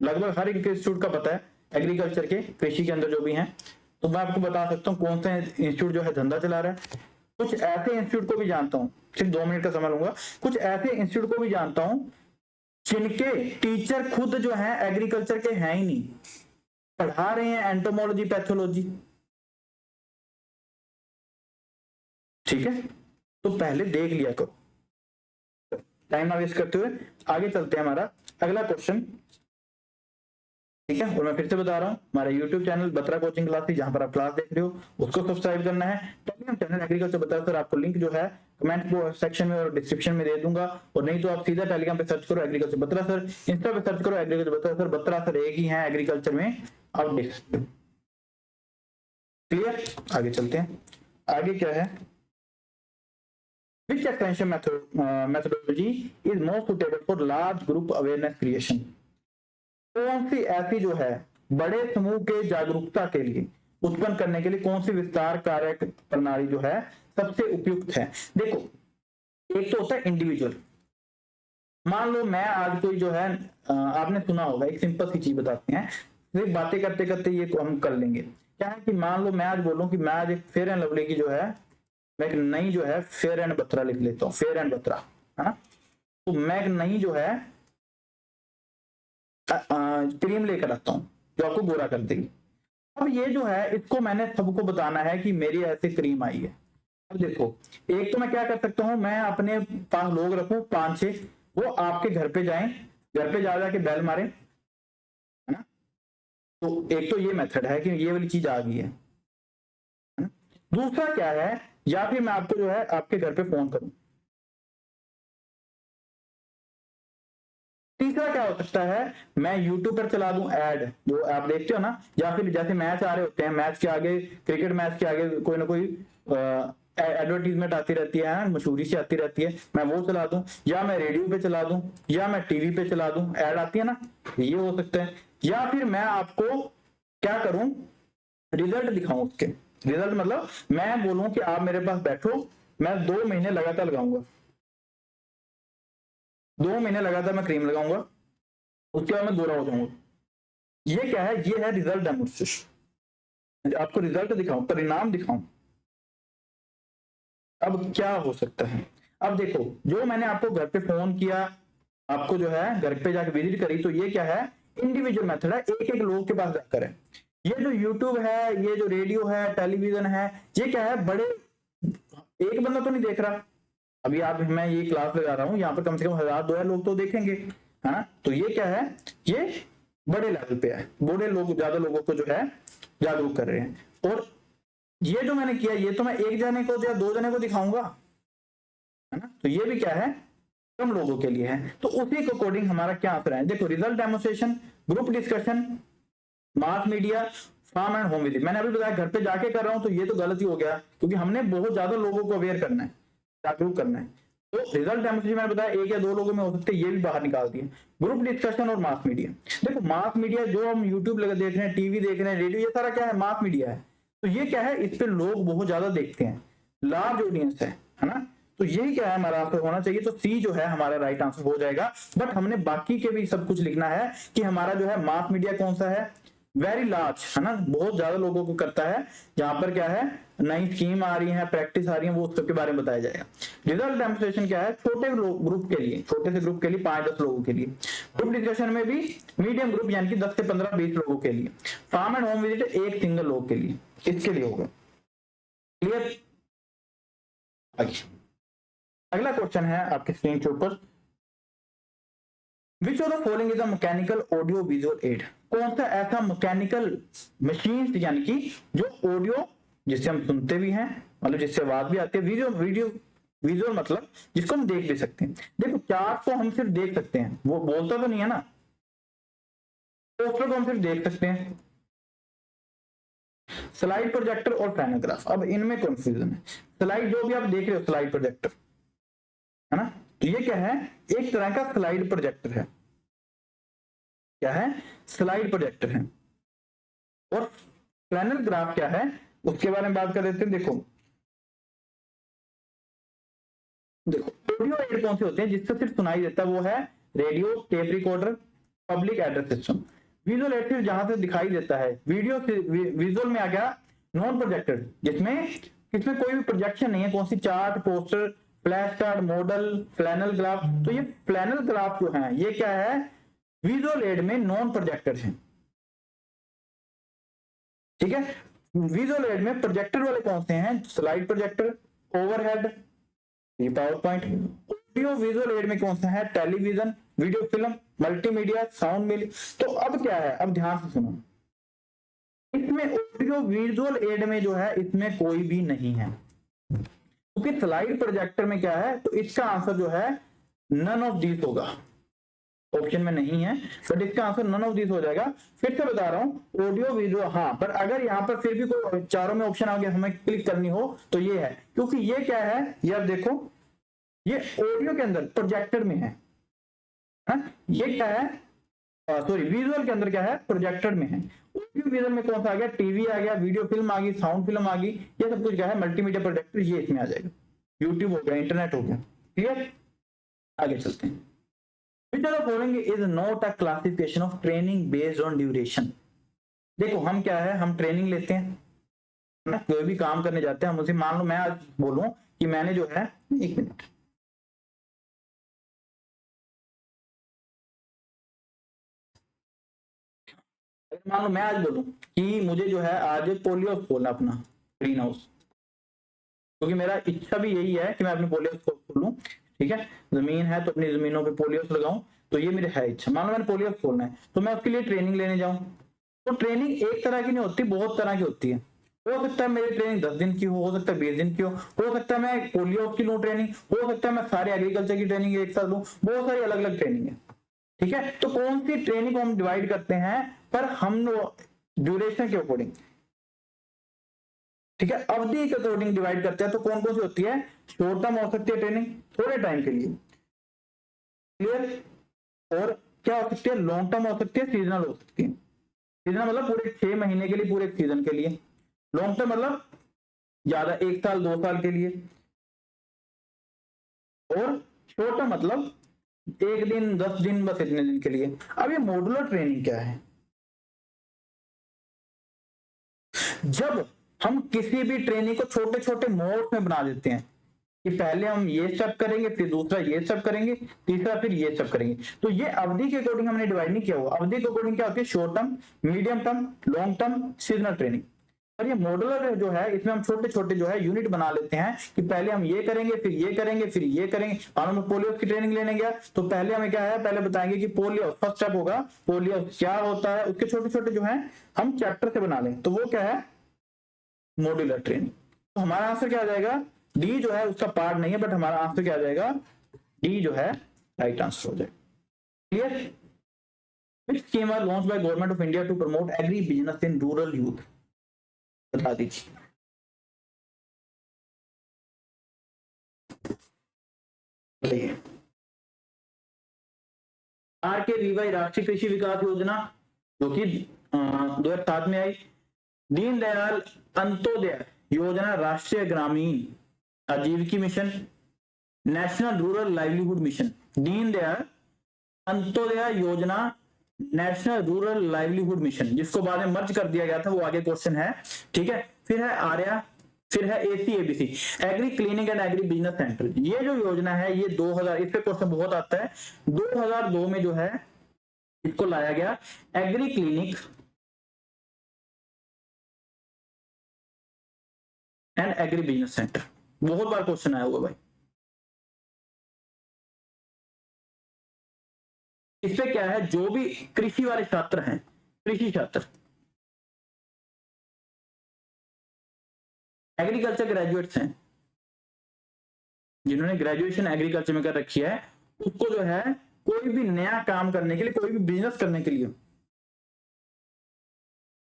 लगभग हर एक इंस्टीट्यूट का पता है, एग्रीकल्चर के, कृषि के अंदर जो भी हैं, तो मैं आपको बता सकता हूँ कौन सा इंस्टीट्यूट जो है धंधा चला रहा है। कुछ ऐसे इंस्टीट्यूट को भी जानता हूँ, सिर्फ 2 मिनट का समय लूंगा, कुछ ऐसे इंस्टीट्यूट को भी जानता हूँ जिनके टीचर खुद जो है एग्रीकल्चर के हैं ही नहीं, पढ़ा रहे हैं एंटोमोलॉजी, पैथोलॉजी। ठीक है, तो पहले देख लिया करो, टाइम ना वेस्ट करते हुए आगे चलते हैं। हमारा अगला क्वेश्चन, ठीक है, और मैं फिर से बता रहा हूँ, हमारा YouTube channel Batra coaching classes, जहां पर आप क्लास देख रहे हो उसको सब्सक्राइब करना है। Telegram channel agriculture Batra sir, आपको लिंक जो है कमेंट सेक्शन में और डिस्क्रिप्शन में दे दूंगा, और नहीं तो आप सीधा टेलीग्राम पे सर्च करो एग्रीकल्चर बत्रा सर, इंस्टा पे सर्च करो agriculture Batra sir, Batra sir एक ही है एग्रीकल्चर में, आप देख सकते हो। क्लियर? आगे चलते हैं, आगे क्या है, which expansion methodology is most suitable for large group awareness creation? कौन सी ऐसी जो है बड़े समूह के जागरूकता के लिए उत्पन्न करने के लिए कौन सी विस्तार कार्य प्रणाली जो है सबसे उपयुक्त है? देखो, एक तो होता है इंडिविजुअल। मान लो मैं आज कोई जो है, आपने सुना होगा, एक सिंपल सी चीज बताते हैं, सिर्फ बातें करते करते ये हम कर लेंगे। क्या है कि मान लो मैं आज बोलूं कि मैं आज एक फेयर एंड लवली की जो है, मैं एक नई जो है फेयर एंड बत्रा लिख लेता हूँ, फेयर एंड बत्रा, है ना। तो मैं एक नई जो है क्रीम लेकर आता हूँ जो आपको गोरा कर देगी। अब ये जो है, इसको मैंने सबको बताना है कि मेरी ऐसे क्रीम आई है। अब देखो, एक तो मैं क्या कर सकता हूँ, मैं अपने पास लोग रखूं 5-6, वो आपके घर पे जाएं, घर पे जा जाके बेल मारे, है ना। तो एक तो ये मेथड है कि ये वाली चीज आ गई है ना? दूसरा क्या है, या फिर मैं आपको जो है आपके घर पे फोन करूं। तीसरा क्या हो सकता है, मैं यूट्यूब पर चला दूं ऐड, जो आप देखते हो ना, या फिर जैसे मैच आ रहे होते हैं, मैच के आगे, क्रिकेट मैच के आगे कोई ना कोई एडवर्टीजमेंट आती रहती है, मशहूरी से आती रहती है, मैं वो चला दूं, या मैं रेडियो पे चला दूं, या मैं टीवी पे चला दूं, ऐड आती है ना, ये हो सकता है। या फिर मैं आपको क्या करूं, रिजल्ट दिखाऊं उसके। रिजल्ट मतलब मैं बोलूं कि आप मेरे पास बैठो, मैं 2 महीने लगातार लगाऊंगा, 2 महीने लगातार मैं क्रीम लगाऊंगा, उसके बाद मैं गोरा हो जाऊंगा। ये क्या है, ये है रिजल्ट डेमोन्स्ट्रेशन, आपको रिजल्ट दिखाऊं, परिणाम दिखाऊं। अब क्या हो सकता है, अब देखो, जो मैंने आपको घर पे फोन किया, आपको जो है घर पे जाकर विजिट करी, तो ये क्या है, इंडिविजुअल मेथड है, एक एक लोग के पास जाकर है। ये जो यूट्यूब है, ये जो रेडियो है, टेलीविजन है, ये क्या है, बड़े एक बंदा तो नहीं देख रहा। अभी आप, मैं ये क्लास लगा रहा हूँ, यहाँ पर कम से कम 1000-2000 लोग तो देखेंगे, है ना। तो ये क्या है, ये बड़े लेवल पे है, बड़े लोग ज्यादा लोगों को जो है जागरूक कर रहे हैं। और ये जो मैंने किया ये तो मैं एक जने को या 2 जने को दिखाऊंगा, है ना, तो ये भी क्या है, कम लोगों के लिए है। तो उसी के अकॉर्डिंग हमारा क्या आंसर है, देखो result demonstration, group discussion, mass media, farm and home visit. मैंने अभी बताया घर पे जाके कर रहा हूं, तो ये तो गलत ही हो गया, क्योंकि हमने बहुत ज्यादा लोगों को अवेयर करना है, जागरूक करना है। तो रिजल्ट डेमोस्ट्रेशन मैंने बताया 1 या 2 लोगों में हो सकते हैं, ये भी बाहर निकाल दिए। ग्रुप डिस्कशन और मास मीडिया, देखो मास मीडिया जो हम यूट्यूब देख रहे हैं, टीवी देख रहे हैं, रेडियो, ये सारा क्या है, मास मीडिया है। तो ये क्या है, इस पे लोग बहुत ज्यादा देखते हैं, लार्ज ऑडियंस है ना। तो यही क्या है हमारा आंसर होना चाहिए। तो सी जो है हमारा राइट आंसर हो जाएगा। बट हमने बाकी के भी सब कुछ लिखना है कि हमारा जो है मास मीडिया कौन सा है, वेरी लार्ज, है ना, बहुत ज्यादा लोगों को करता है, जहां पर क्या है नई स्कीम आ रही है, प्रैक्टिस आ रही है, वो उसके बारे में बताया जाएगा। रिजल्ट डेमोस्ट्रेशन क्या है, छोटे ग्रुप के लिए, छोटे से ग्रुप के लिए 5-10 लोगों के लिए। ग्रुप डिस्कशन में भी मीडियम ग्रुप यानी कि 10 से 15-20 लोगों के लिए। फार्म एंड होम विजिट एक सिंगल लोग के लिए, इसके लिए होगा। क्लियर। अगला क्वेश्चन है आपके स्क्रीन के ऊपर, विच of the following is a mechanical audio visual add. कौन सा ऐसा मैकेनिकल मशीन यानी कि जो ऑडियो जिससे हम सुनते भी हैं, मतलब जिससे आवाज भी आती है, वीडियो विजुअल मतलब जिसको हम देख भी सकते हैं। देखो चार्ट को हम सिर्फ देख सकते हैं, वो बोलता तो नहीं है ना, पोस्टर को हम सिर्फ देख सकते हैं। स्लाइड प्रोजेक्टर और पैनोग्राफ, अब इनमें कंफ्यूजन है। स्लाइड जो भी आप देख रहे हो स्लाइड प्रोजेक्टर, है ना, तो ये क्या है, एक तरह का स्लाइड प्रोजेक्टर है। क्या है, स्लाइड प्रोजेक्टर है। और पैनल ग्राफ क्या है, उसके बारे में बात कर लेते हैं। देखो ऑडियो एड कौन से होते हैं जिससे सिर्फ सुनाई देता है, वो है radio, tape recorder, public address system. Visual add सिर्फ जहां से दिखाई देता है, वीडियो विजुअल में आ गया नॉन प्रोजेक्टेड, जिसमें कोई भी प्रोजेक्शन नहीं है। कौन सी, chart, poster, flash card, model, flannel graph. तो ये फ्लैनल ग्राफ जो है ये क्या है, विजुअल एड में नॉन प्रोजेक्टर है। ठीक है, विजुअल एड में प्रोजेक्टर वाले कौन से हैं, स्लाइड प्रोजेक्टर, ओवरहेड, ये power point. Audio visual aid में कौन सा है, television, video film, multimedia, sound मिली। तो अब क्या है, अब ध्यान से सुनो, इसमें ऑडियो विजुअल एड में जो है इसमें कोई भी नहीं है, क्योंकि स्लाइड प्रोजेक्टर में क्या है, तो इसका आंसर जो है नन ऑफ दिस होगा, ऑप्शन में नहीं है, बट इसका आंसर नन ऑफ दिस हो जाएगा। फिर से बता रहा हूं, ऑडियो वीडियो, हाँ, पर अगर यहाँ पर फिर भी कोई चारों में ऑप्शन आ गया हमें क्लिक करनी हो तो ये है, क्योंकि ये क्या है, ये आप देखो, ये ऑडियो के अंदर प्रोजेक्टर में है, ये क्या है, सॉरी विजुअल के अंदर क्या है, प्रोजेक्टर में है। ऑडियो विजुअल में कौन सा आ गया, टीवी आ गया, वीडियो फिल्म आ गई, साउंड फिल्म आ गई, ये सब कुछ क्या है, मल्टीमीडिया प्रोजेक्टर, ये इसमें आ जाएगा। यूट्यूब हो गया, इंटरनेट हो गया। क्लियर, आगे चलते हैं। Which of the following is not a classification of training based on duration? देखो हम क्या है, हम ट्रेनिंग लेते हैं ना, कोई भी काम करने जाते हैं, हम उसे, मान लो मैं आज बोलूं कि मैंने जो है, एक मिनट, मान लो मैं आज बोलूं कि मुझे जो है आज पोलियो खोलना अपना ग्रीन हाउस, क्योंकि मेरा इच्छा भी यही है कि मैं अपनी पोलियो खोलूं। ठीक है, जमीन है तो अपनी जमीनों पे पोलियोस लगाऊं, तो ये मेरी है इच्छा। मान लो मैंने पोलियोस खोलना है, तो मैं उसके लिए ट्रेनिंग लेने जाऊं। तो ट्रेनिंग एक तरह की नहीं होती, बहुत तरह की होती है। हो सकता है मेरी ट्रेनिंग 10 दिन की हो सकता है 20 दिन की हो सकता है मैं पोलियो की लूं ट्रेनिंग, हो सकता है मैं सारे एग्रीकल्चर की ट्रेनिंग एक साथ लूं, बहुत सारी अलग अलग ट्रेनिंग है। ठीक है, तो कौन सी ट्रेनिंग को हम डिवाइड करते हैं, पर हम ड्यूरेशन के अकॉर्डिंग, ठीक है, अवधि के अकॉर्डिंग डिवाइड करते हैं। तो कौन कौन सी होती है, शॉर्ट टर्म हो सकती है ट्रेनिंग, थोड़े टाइम के लिए, क्लियर, और क्या हो सकती है, लॉन्ग टर्म हो सकती है, सीजनल हो सकती है। सीजनल मतलब पूरे 6 महीने के लिए, पूरे सीजन के लिए। लॉन्ग टर्म मतलब ज्यादा 1 साल 2 साल के लिए। और शॉर्ट टर्म मतलब 1 दिन 10 दिन, बस इतने दिन के लिए। अब ये मॉड्यूलर ट्रेनिंग क्या है, जब हम किसी भी ट्रेनिंग को छोटे छोटे मोड्स में बना देते हैं, कि पहले हम ये स्टेप करेंगे, फिर दूसरा ये स्टेप करेंगे, तीसरा फिर ये स्टेप करेंगे। तो ये अवधि के अकॉर्डिंग हमने डिवाइड नहीं किया हुआ। अवधि के अकॉर्डिंग क्या होती है, short term, medium term, long term, seasonal training. और ये मॉडुलर जो है इसमें हम छोटे छोटे जो है यूनिट बना लेते हैं कि पहले हम ये करेंगे, फिर ये करेंगे, फिर ये करेंगे। और मैं पोलियो की ट्रेनिंग लेने गया तो पहले हमें क्या है, पहले बताएंगे कि पोलियो फर्स्ट स्टेप होगा, पोलियो क्या होता है, उसके छोटे छोटे जो है हम चैप्टर से बना लेंगे, तो वो क्या है, मॉड्यूलर ट्रेनिंग। तो हमारा आंसर क्या आ जाएगा, डी जो है उसका पार्ट नहीं है, बट हमारा आंसर क्या आ जाएगा, डी जो है राइट आंसर हो जाएगा। Clear. Which scheme are launched by government of India to promote agri business in rural youth? बता दीजिए। आर के वीवाई राष्ट्रीय कृषि विकास योजना जो कि 2007 में आई। दीनदयाल अंत्योदय योजना राष्ट्रीय ग्रामीण आजीविका mission, national rural livelihood mission. Deendayal Antyodaya योजना, नेशनल रूरल लाइवलीहुड मिशन, जिसको बाद में मर्ज कर दिया गया था, वो आगे क्वेश्चन है। ठीक है, फिर है आर्या, फिर है ACABC agri clinic and agri business centre. ये जो योजना है ये 2000, इस पे क्वेश्चन बहुत आता है, 2002 में जो है इसको लाया गया, agree clinic and agri business centre. बहुत बार क्वेश्चन आया हुआ भाई। इस पे क्या है, जो भी कृषि वाले छात्र हैं, कृषि छात्र, एग्रीकल्चर ग्रेजुएट्स हैं, जिन्होंने ग्रेजुएशन एग्रीकल्चर में कर रखी है, उसको जो है कोई भी नया काम करने के लिए, कोई भी बिजनेस करने के लिए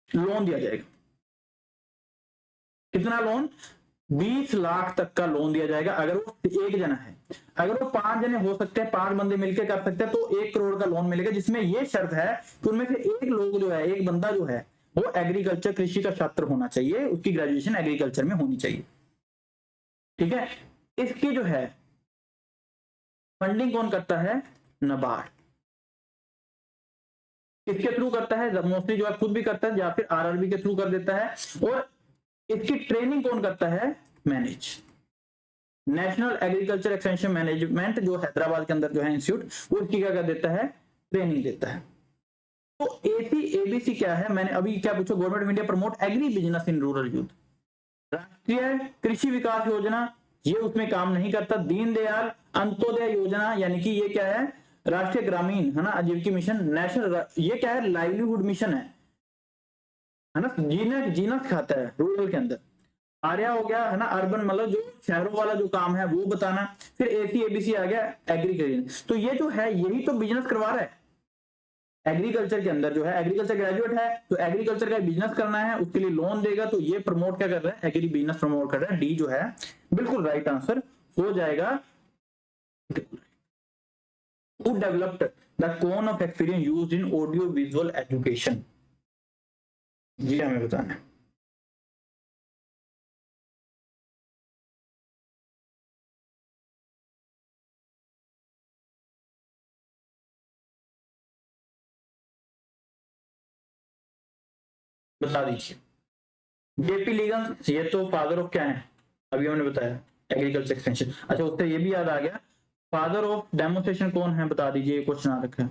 लोन दिया जाएगा। कितना लोन, 20 लाख तक का लोन दिया जाएगा। अगर वो एक जना है, अगर वो 5 जने हो सकते हैं, 5 बंदे मिलकर कर सकते हैं, तो 1 करोड़ का लोन मिलेगा, जिसमें ये शर्त है कि उनमें से एक लोग जो है, एक बंदा जो है वो एग्रीकल्चर कृषि का छात्र होना चाहिए, उसकी ग्रेजुएशन एग्रीकल्चर में होनी चाहिए। ठीक है, इसकी जो है फंडिंग कौन करता है, नाबार्ड। किसके थ्रू करता है, मोस्टली जो है खुद भी करता है या फिर आरआरबी के थ्रू कर देता है। और इसकी ट्रेनिंग कौन करता है, manage, national agriculture extension management, जो हैदराबाद के अंदर जो है इंस्टीट्यूट, वो इसकी क्या कर देता है, ट्रेनिंग देता है। तो एसी एबीसी क्या है, मैंने अभी क्या पूछा, government of India promote agri business in rural youth. राष्ट्रीय कृषि विकास योजना, ये उसमें काम नहीं करता। दीनदयाल अंत्योदय योजना, यानी कि ये क्या है, राष्ट्रीय ग्रामीण है ना आजीविका मिशन। नेशनल, ये क्या है, लाइवलीहुड मिशन है ना, जीना जीना सिखाता है रूरल के अंदर। आर्या हो गया है ना, अर्बन, मतलब जो शहरों वाला जो काम है वो बताना। फिर एसी एबीसी आ गया, एग्रीकल्चर। तो ये जो है यही तो बिजनेस करवा रहा है एग्रीकल्चर के अंदर, जो है एग्रीकल्चर ग्रेजुएट है तो एग्रीकल्चर का बिजनेस करना है, उसके लिए लोन देगा, तो ये प्रमोट क्या कर रहा है, एग्री बिजनेस प्रमोट कर रहा है। डी जो है बिल्कुल राइट आंसर हो जाएगा। Who developed the cone of experience used in audio visual education? ये हमें बताना है। बता दीजिए। जेपी लीगन, ये तो फादर ऑफ क्या है, अभी हमने बताया एग्रीकल्चर एक्सटेंशन। अच्छा, उससे ये भी याद आ गया, फादर ऑफ डेमोन्स्ट्रेशन कौन है, बता दीजिए, क्वेश्चन आ रखा है।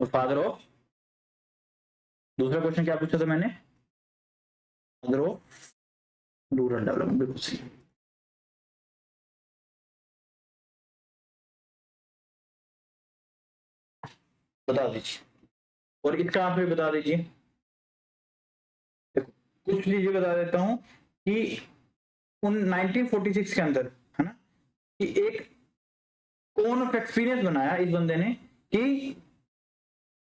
और फादर ऑफ, दूसरा क्वेश्चन क्या पूछा था मैंने, फादर ऑफ रूरल डेवलपमेंट, बिल्कुल सही। बता दीजिए, और इसका आंसर भी बता दीजिए। देखो, कुछ चीजें बता देता हूं कि उन 1946 के अंदर है ना, कि एक कोन ऑफ एक्सपीरियंस बनाया इस बंदे ने, कि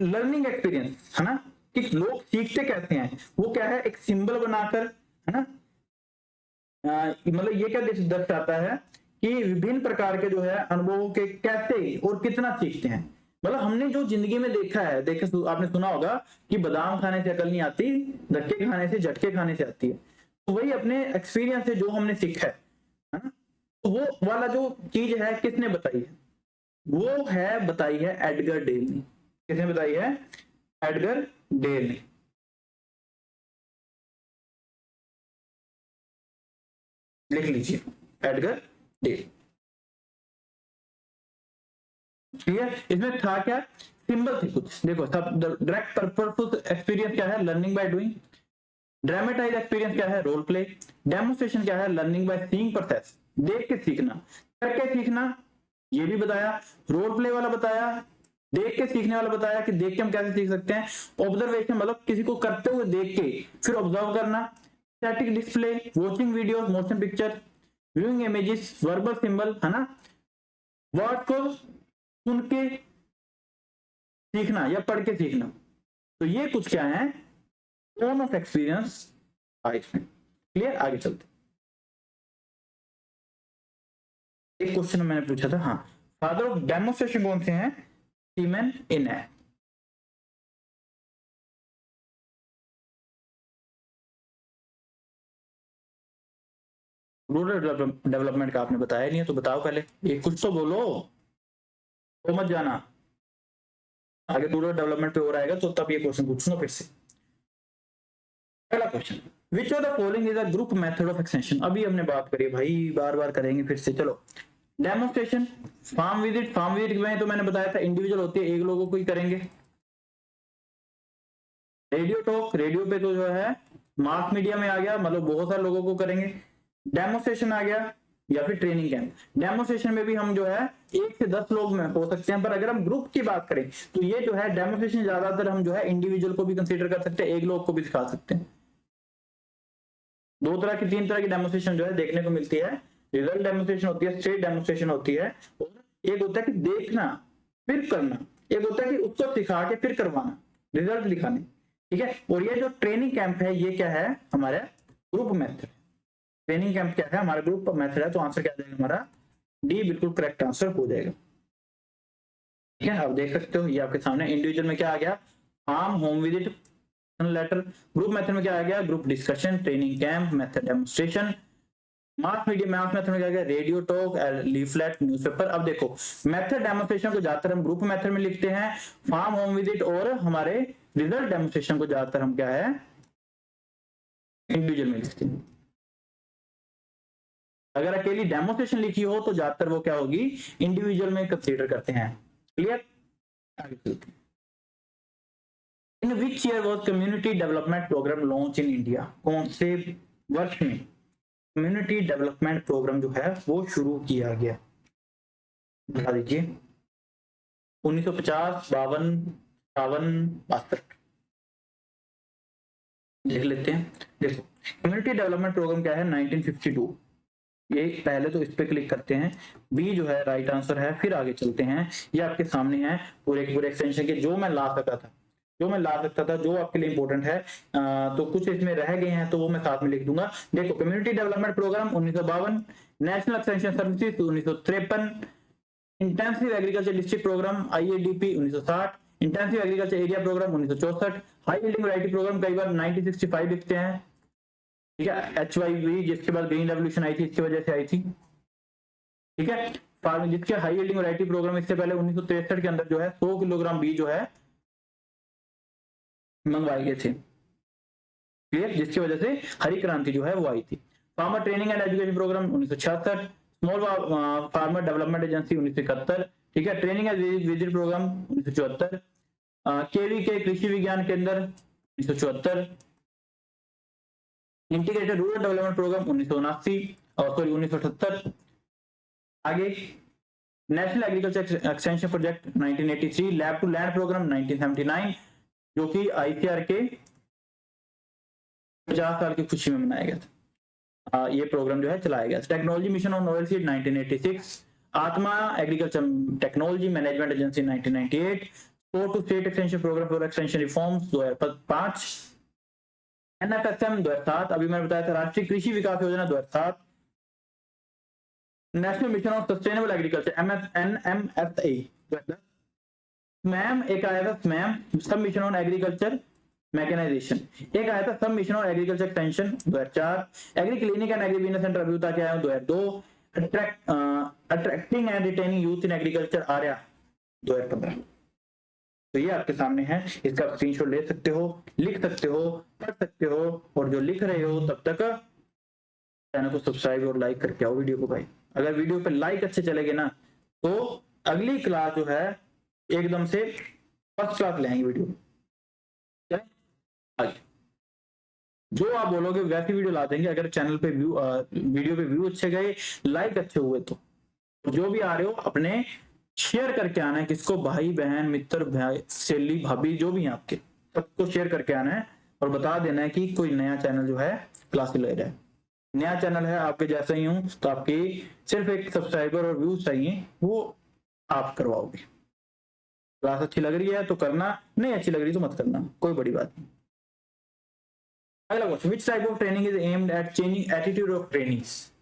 लर्निंग एक्सपीरियंस है ना, कि लोग सीखते कैसे हैं, वो क्या है, एक सिंबल बनाकर, है ना, मतलब ये क्या दर्शाता है कि विभिन्न प्रकार के जो है अनुभवों के कैसे और कितना सीखते हैं। मतलब हमने जो जिंदगी में देखा है, देखे आपने सुना होगा कि बादाम खाने से अकल नहीं आती, धक्के खाने से, झटके खाने से आती है। तो वही अपने एक्सपीरियंस से जो हमने सीखा है ना, तो वो वाला जो चीज है किसने बताई है, वो है बताई है एडगर डेल ने। किसने बताई है, एडगर डेल ने। लिख लीजिए, एडगर डेल। ठीक है, इसमें था क्या, सिंबल थे कुछ, देखो सब डायरेक्ट पर्पस एक्सपीरियंस क्या है, learning by doing, dramatise experience क्या है, रोल प्ले, डेमोन्स्ट्रेशन क्या है, लर्निंग बाय सीइंग प्रोसेस, देख के सीखना, करके सीखना, ये भी बताया, रोल प्ले वाला बताया, देख के सीखने वाला बताया कि देख के हम कैसे सीख सकते हैं, ऑब्जर्वेशन मतलब किसी को करते हुए देख के फिर ऑब्जर्व करना, static display, watching videos, motion picture, viewing images, verbal symbol, है ना, वर्ड को सुन के सीखना या पढ़ के सीखना। तो ये कुछ क्या है, टोन ऑफ एक्सपीरियंस इसमें। क्लियर, आगे चलते। एक क्वेश्चन मैंने पूछा था, हाँ, फादर ऑफ डेमोन्स्ट्रेशन कौन से हैं, सीमेन इन है। रूरल डेवलपमेंट का आपने बताया नहीं है, तो बताओ पहले, ये कुछ तो बोलो, तो मत जाना, आगे रूरल डेवलपमेंट पे और आएगा तो तब ये क्वेश्चन पूछूंगा फिर से। पहला question, which of the following is a group method of extension, अभी हमने बात करी भाई, बार बार करेंगे फिर से, चलो। डेमोन्स्ट्रेशन, फार्म विजिट में तो मैंने बताया था इंडिविजुअल होती है, एक लोगों को ही करेंगे। रेडियो टॉक, रेडियो पे तो जो है मास मीडिया में आ गया, मतलब बहुत सारे लोगों को करेंगे। डेमोन्स्ट्रेशन आ गया, या फिर ट्रेनिंग कैंप। डेमोन्स्ट्रेशन में भी हम जो है 1 से 10 लोग में हो सकते हैं, पर अगर हम ग्रुप की बात करें तो ये जो है डेमोन्स्ट्रेशन ज्यादातर हम जो है इंडिविजुअल को भी कंसीडर कर सकते हैं, एक लोग को भी सिखा सकते हैं। 2 तरह की 3 तरह की डेमोन्स्ट्रेशन जो है देखने को मिलती है, रिजल्ट डेमोन्स्ट्रेशन होती है, स्टेट डेमोन्स्ट्रेशन होती है, और एक होता है कि देखना फिर करना, एक होता है कि उसको सिखा के फिर करवाना, रिजल्ट दिखाने, ठीक है। और ये जो ट्रेनिंग कैंप है ये क्या है, हमारा ग्रुप मेथड। ट्रेनिंग कैंप क्या है, हमारा ग्रुप मेथड है, तो आंसर क्या जाएगा हमारा, डी बिल्कुल करेक्ट आंसर हो जाएगा। ठीक है, आप देख सकते हो ये आपके सामने, इंडिविजुअल में क्या आ गया, farm, home visit, letter, group method में क्या आ गया, group discussion, training camp, method demonstration, mass media, mass method में क्या गया, रेडियो टॉक, लीफलेट, न्यूज़पेपर। अब देखो मेथड डेमोन्स्ट्रेशन को ज्यादातर हम ग्रुप मेथड में लिखते हैं, फार्म, होम विजिट और हमारे रिजल्ट डेमोन्स्ट्रेशन को ज्यादातर हम क्या है, इंडिविजुअल में लिखते हैं। अगर अकेली डेमोन्स्ट्रेशन लिखी हो तो ज्यादातर वो क्या होगी, इंडिविजुअल में कंसीडर करते हैं। क्लियर, आगे चलते हैं। In which year was community development programme launch in India, कौन से वर्ष में कम्युनिटी डेवलपमेंट प्रोग्राम जो है वो शुरू किया गया, बता दीजिए। 1950, 52, 57, 62, देख लेते हैं। देखो कम्युनिटी डेवलपमेंट प्रोग्राम क्या है, 1952, ये पहले तो इस पे क्लिक करते हैं, बी जो है राइट आंसर है। फिर आगे चलते हैं, ये आपके सामने है पूरे एक्सटेंशन के जो मैं ला सकता था, जो आपके लिए इंपॉर्टेंट है। तो कुछ इसमें रह गए हैं तो वो मैं साथ में लिख दूंगा। देखो community development programme 1952, national extension services 1953, intensive agriculture district programme IADP 1960, intensive agriculture area programme 1964, high yielding variety programme कई बार 1965 लिखते हैं, ठीक है। HYV जिसके बाद ग्रीन रेवोल्यूशन आई थी इसकी वजह से आई थी, ठीक है। फार्म जिसके हाई यील्डिंग वैरायटी प्रोग्राम इससे पहले 1963 के अंदर जो है 100 किलोग्राम बीज जो है मंगवाए गए थे, क्लियर, जिसकी वजह से हरी क्रांति जो है वो आई थी। Farmer training and education programme 1966, small farmer development agency 1971, ठीक है। Training and visit programme 1974, KVK कृषि विज्ञान केंद्र 1974, इंटीग्रेटेड रूरल डेवलपमेंट प्रोग्राम 1978, आगे national agriculture extension project 1983, lab to land programme 1979 जो कि ICR के 50 साल की खुशी में मनाया गया था। ये प्रोग्राम जो है चलाया गया। Technology mission on oil seed 1986, ATMA agriculture technology management agency 1998, support to state extension programme for extension reforms 2005, NFSM 2007, अभी मैंने बताया था राष्ट्रीय कृषि विकास योजना 2007, national mission of sustainable agriculture NMSA 2010, SMAM एक आया था, SMAM सब मिशन ऑन एग्रीकल्चर मैकेनाइजेशन, एक आया था सब mission on agriculture extension 2004, agree clinic and agri business centre अभी के आया 2002, attracting and retaining youth in agriculture Arya 2015। तो ये आपके सामने है, इसका स्क्रीनशॉट ले सकते हो, लिख सकते हो, पढ़ सकते हो, और जो लिख रहे हो तब तक चैनल को सब्सक्राइब और लाइक करके आओ वीडियो को भाई। अगर वीडियो पे लाइक अच्छे चलेंगे ना तो अगली क्लास जो है एकदम से फर्स्ट क्लास ले आएंगे वीडियो। चले आगे, जो आप बोलोगे वैसी वीडियो ला देंगे। अगर चैनल पे व्यू वीडियो पे व्यू अच्छे गए, लाइक अच्छे हुए, तो जो भी आ रहे हो अपने शेयर करके आना है। किसको? भाई बहन मित्र भाई सहेली भाभी जो भी है आपके, सबको शेयर करके आना है और बता देना है कि कोई नया चैनल जो है क्लासेस ले रहा है। नया चैनल है, आपके जैसा ही हूं, तो आपकी सिर्फ एक सब्सक्राइबर और व्यूज चाहिए, वो आप करवाओगे। क्लास अच्छी लग रही है तो करना, नहीं अच्छी लग रही तो मत करना, कोई बड़ी बात नहीं। अगला question, which type of training is aimed at changing attitude of trainings?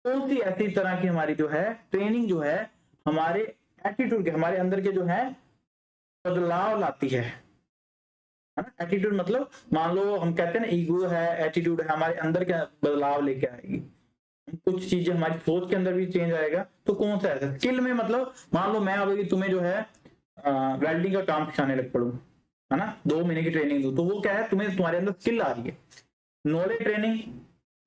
कौन सी ऐसी तरह की हमारी जो है ट्रेनिंग जो है हमारे एटीट्यूड के, हमारे अंदर के जो है बदलाव लाती है ना? एटीट्यूड मतलब मान लो हम कहते हैं ना ईगो है, एटीट्यूड है, हमारे अंदर क्या बदलाव लेके आएगी। कुछ चीजें हमारी सोच के अंदर भी चेंज आएगा। तो कौन सा है? स्किल में मतलब मान लो मैं अभी तुम्हें जो है वेल्डिंग का काम सिखाने लग पड़ू, है ना, 2 महीने की ट्रेनिंग दो, तो वो क्या है, तुम्हें तुम्हारे अंदर स्किल आ रही है। नॉलेज ट्रेनिंग,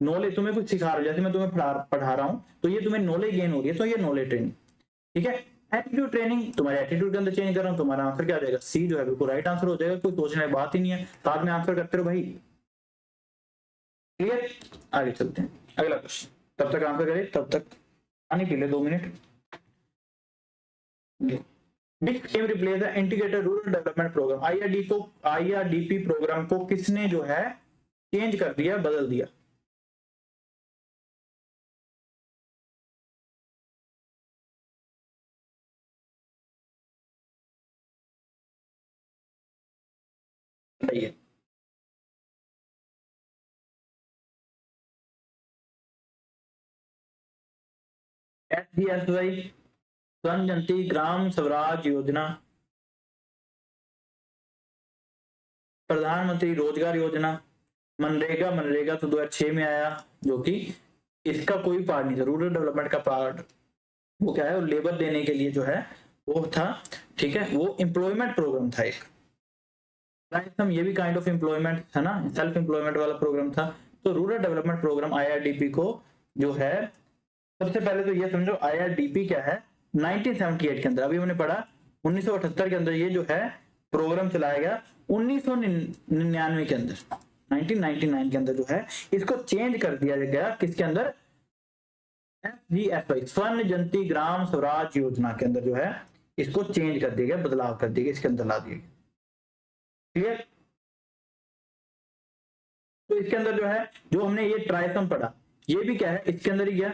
नॉलेज तुम्हें कुछ सिखा रहा हूं, जैसे मैं तुम्हें पढ़ा रहा हूं तो ये तुम्हें नॉलेज गेन हो रही है, तो ये नॉलेज ट्रेनिंग। ठीक है। एटीट्यूड ट्रेनिंग, तुम्हारे एटीट्यूड के अंदर चेंज कर रहा हूं, तुम्हारा आंसर क्या आ जाएगा? सी जो है बिल्कुल राइट आंसर हो जाएगा, कोई सोचने की बात ही नहीं है, साथ में आंसर करते रहो भाई। क्लियर? आगे चलते हैं, अगला क्वेश्चन। तब तक आंसर करें, तब तक पानी पी ले 2 मिनट। Which came replace the integrated rural development program? IRDP programme को किसने जो है चेंज कर दिया, बदल दिया? बताइए। SGSY, स्वर्ण जयंती ग्राम स्वराज योजना, प्रधानमंत्री रोजगार योजना, मनरेगा। मनरेगा तो 2006 में आया, जो कि इसका कोई पार्ट नहीं था, रूरल डेवलपमेंट का पार्ट। वो क्या है, वो लेबर देने के लिए जो है वो था। ठीक है, वो एम्प्लॉयमेंट प्रोग्राम था एक, ये भी काइंड ऑफ एम्प्लॉयमेंट था ना, सेल्फ एम्प्लॉयमेंट वाला प्रोग्राम था। तो रूरल डेवलपमेंट प्रोग्राम IRDP को जो है, सबसे पहले तो ये समझो IRDP क्या है। 1978 के अंदर, अभी हमने पढ़ा 1978 के अंदर ये जो है प्रोग्राम चलाया गया। 1999 के अंदर, 1999 के अंदर जो है इसको चेंज कर दिया गया, किसके अंदर? SGSY, स्वर्ण जयंती ग्राम स्वराज योजना के अंदर जो है इसको चेंज कर दिया गया, बदलाव कर दिया गया, इसके अंदर ला दिया गया। क्लियर? तो इसके अंदर जो है, जो हमने ये ट्राइसम पढ़ा, ये भी क्या है, इसके अंदर ही गया।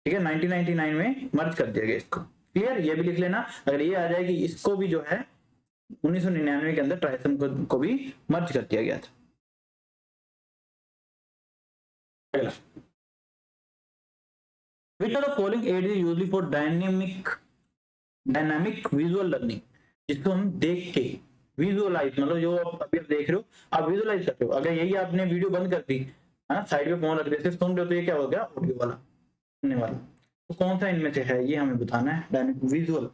ठीक है, 1999 में मर्ज कर दिया गया इसको। क्लियर? ये भी लिख लेना, अगर ये आ जाएगी, इसको भी जो है 1999 के अंदर ट्राइसम को भी मर्ज कर दिया गया था। अगला, which of the following aid is usually for dynamic visual learning? जिसको हम देख के विजुअलाइज, मतलब जो अभी आप देख रहे हो, आप विजुअलाइज करते हो। अगर यही आपने वीडियो बंद कर दी, है ना, साइड में फोन रख देते, सुन रहे हो, तो ये क्या हो गया? ऑडियो वाला, सुनने वाला। तो कौन सा इनमें से है, ये हमें बताना है। डायनामिक विजुअल,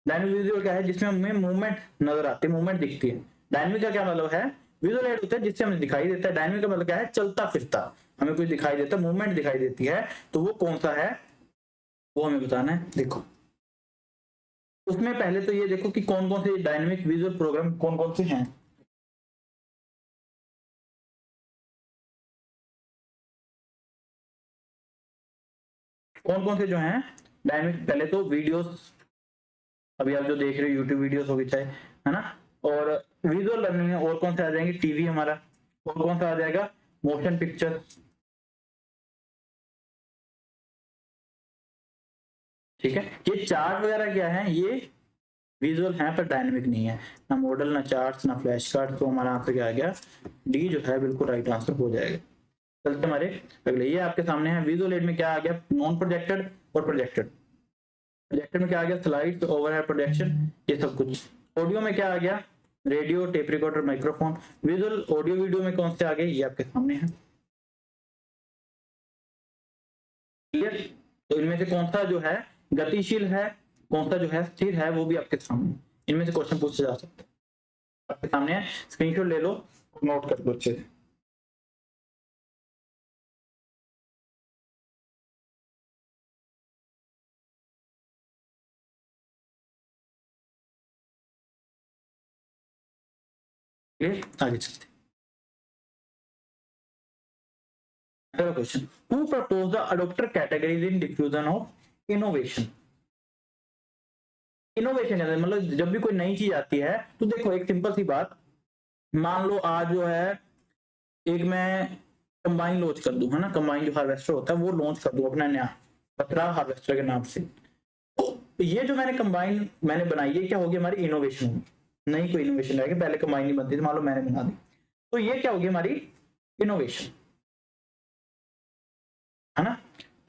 डायनामिक विजुअल क्या है? जिसमें हमें मूवमेंट नजर आती है, मूवमेंट दिखती है। डायनामिक का क्या मतलब है? विजुअल एड होता है जिससे हमें दिखाई देता है। डायनामिक का मतलब क्या है? चलता फिरता, हमें कुछ दिखाई देता है, मूवमेंट दिखाई देती है। तो वो कौन सा है, वो हमें बताना है। देखो, उसमें पहले तो ये देखो कि कौन कौन से डायनेमिक विजुअल प्रोग्राम कौन कौन से हैं। कौन कौन से जो हैं डायनेमिक, पहले तो वीडियोस, अभी आप जो देख रहे हो यूट्यूब वीडियोस होगी चाहे, है ना। और विजुअल लर्निंग में और कौन सा आ जाएंगे? टीवी हमारा। और कौन सा आ जाएगा? Motion picture. ठीक है, ये चार्ट वगैरह क्या है, ये विजुअल है पर डायनेमिक नहीं है, ना मॉडल, ना चार्ट्स, ना फ्लैश कार्ड। तो हमारा आंसर क्या आ गया? डी जो है बिल्कुल राइट आंसर हो जाएगा। चलते हमारे अगले, ये आपके सामने है। विजुअल एड में क्या आ गया? नॉन प्रोजेक्टेड और प्रोजेक्टेड। प्रोजेक्टर में क्या आ गया? स्लाइड, ओवरहेड प्रोजेक्शन, ये सब कुछ। ऑडियो में क्या आ गया? Radio, tape recorder, microphone. Visual audio video में कौन से आ गए? ये आपके सामने है। क्लियर? तो इनमें से कौन सा जो है गतिशील है, कौन सा जो है स्थिर है, वो भी आपके सामने। इनमें से क्वेश्चन पूछे जा सकते हैं, आपके सामने है। स्क्रीनशॉट ले लो, नोट कर लो अच्छे से। आगे चलते हैं। Question, who propose the adopter categories in diffusion of innovation. Innovation मतलब जब भी कोई नई चीज आती है तो देखो एक सिंपल सी बात, मान लो आज जो है एक मैं कंबाइन लॉन्च कर दूं, है ना, कंबाइन जो हार्वेस्टर होता है वो लॉन्च कर दूं अपना नया पत्रा हार्वेस्टर के नाम से। तो ये जो मैंने कंबाइन मैंने बनाई है क्या होगी, हमारी इनोवेशन होगी। नई कोई इनोवेशन रहेगी, पहले कंबाइन नहीं बनती थी, मान लो मैंने बना दी, तो ये क्या होगी हमारी इनोवेशन, है ना।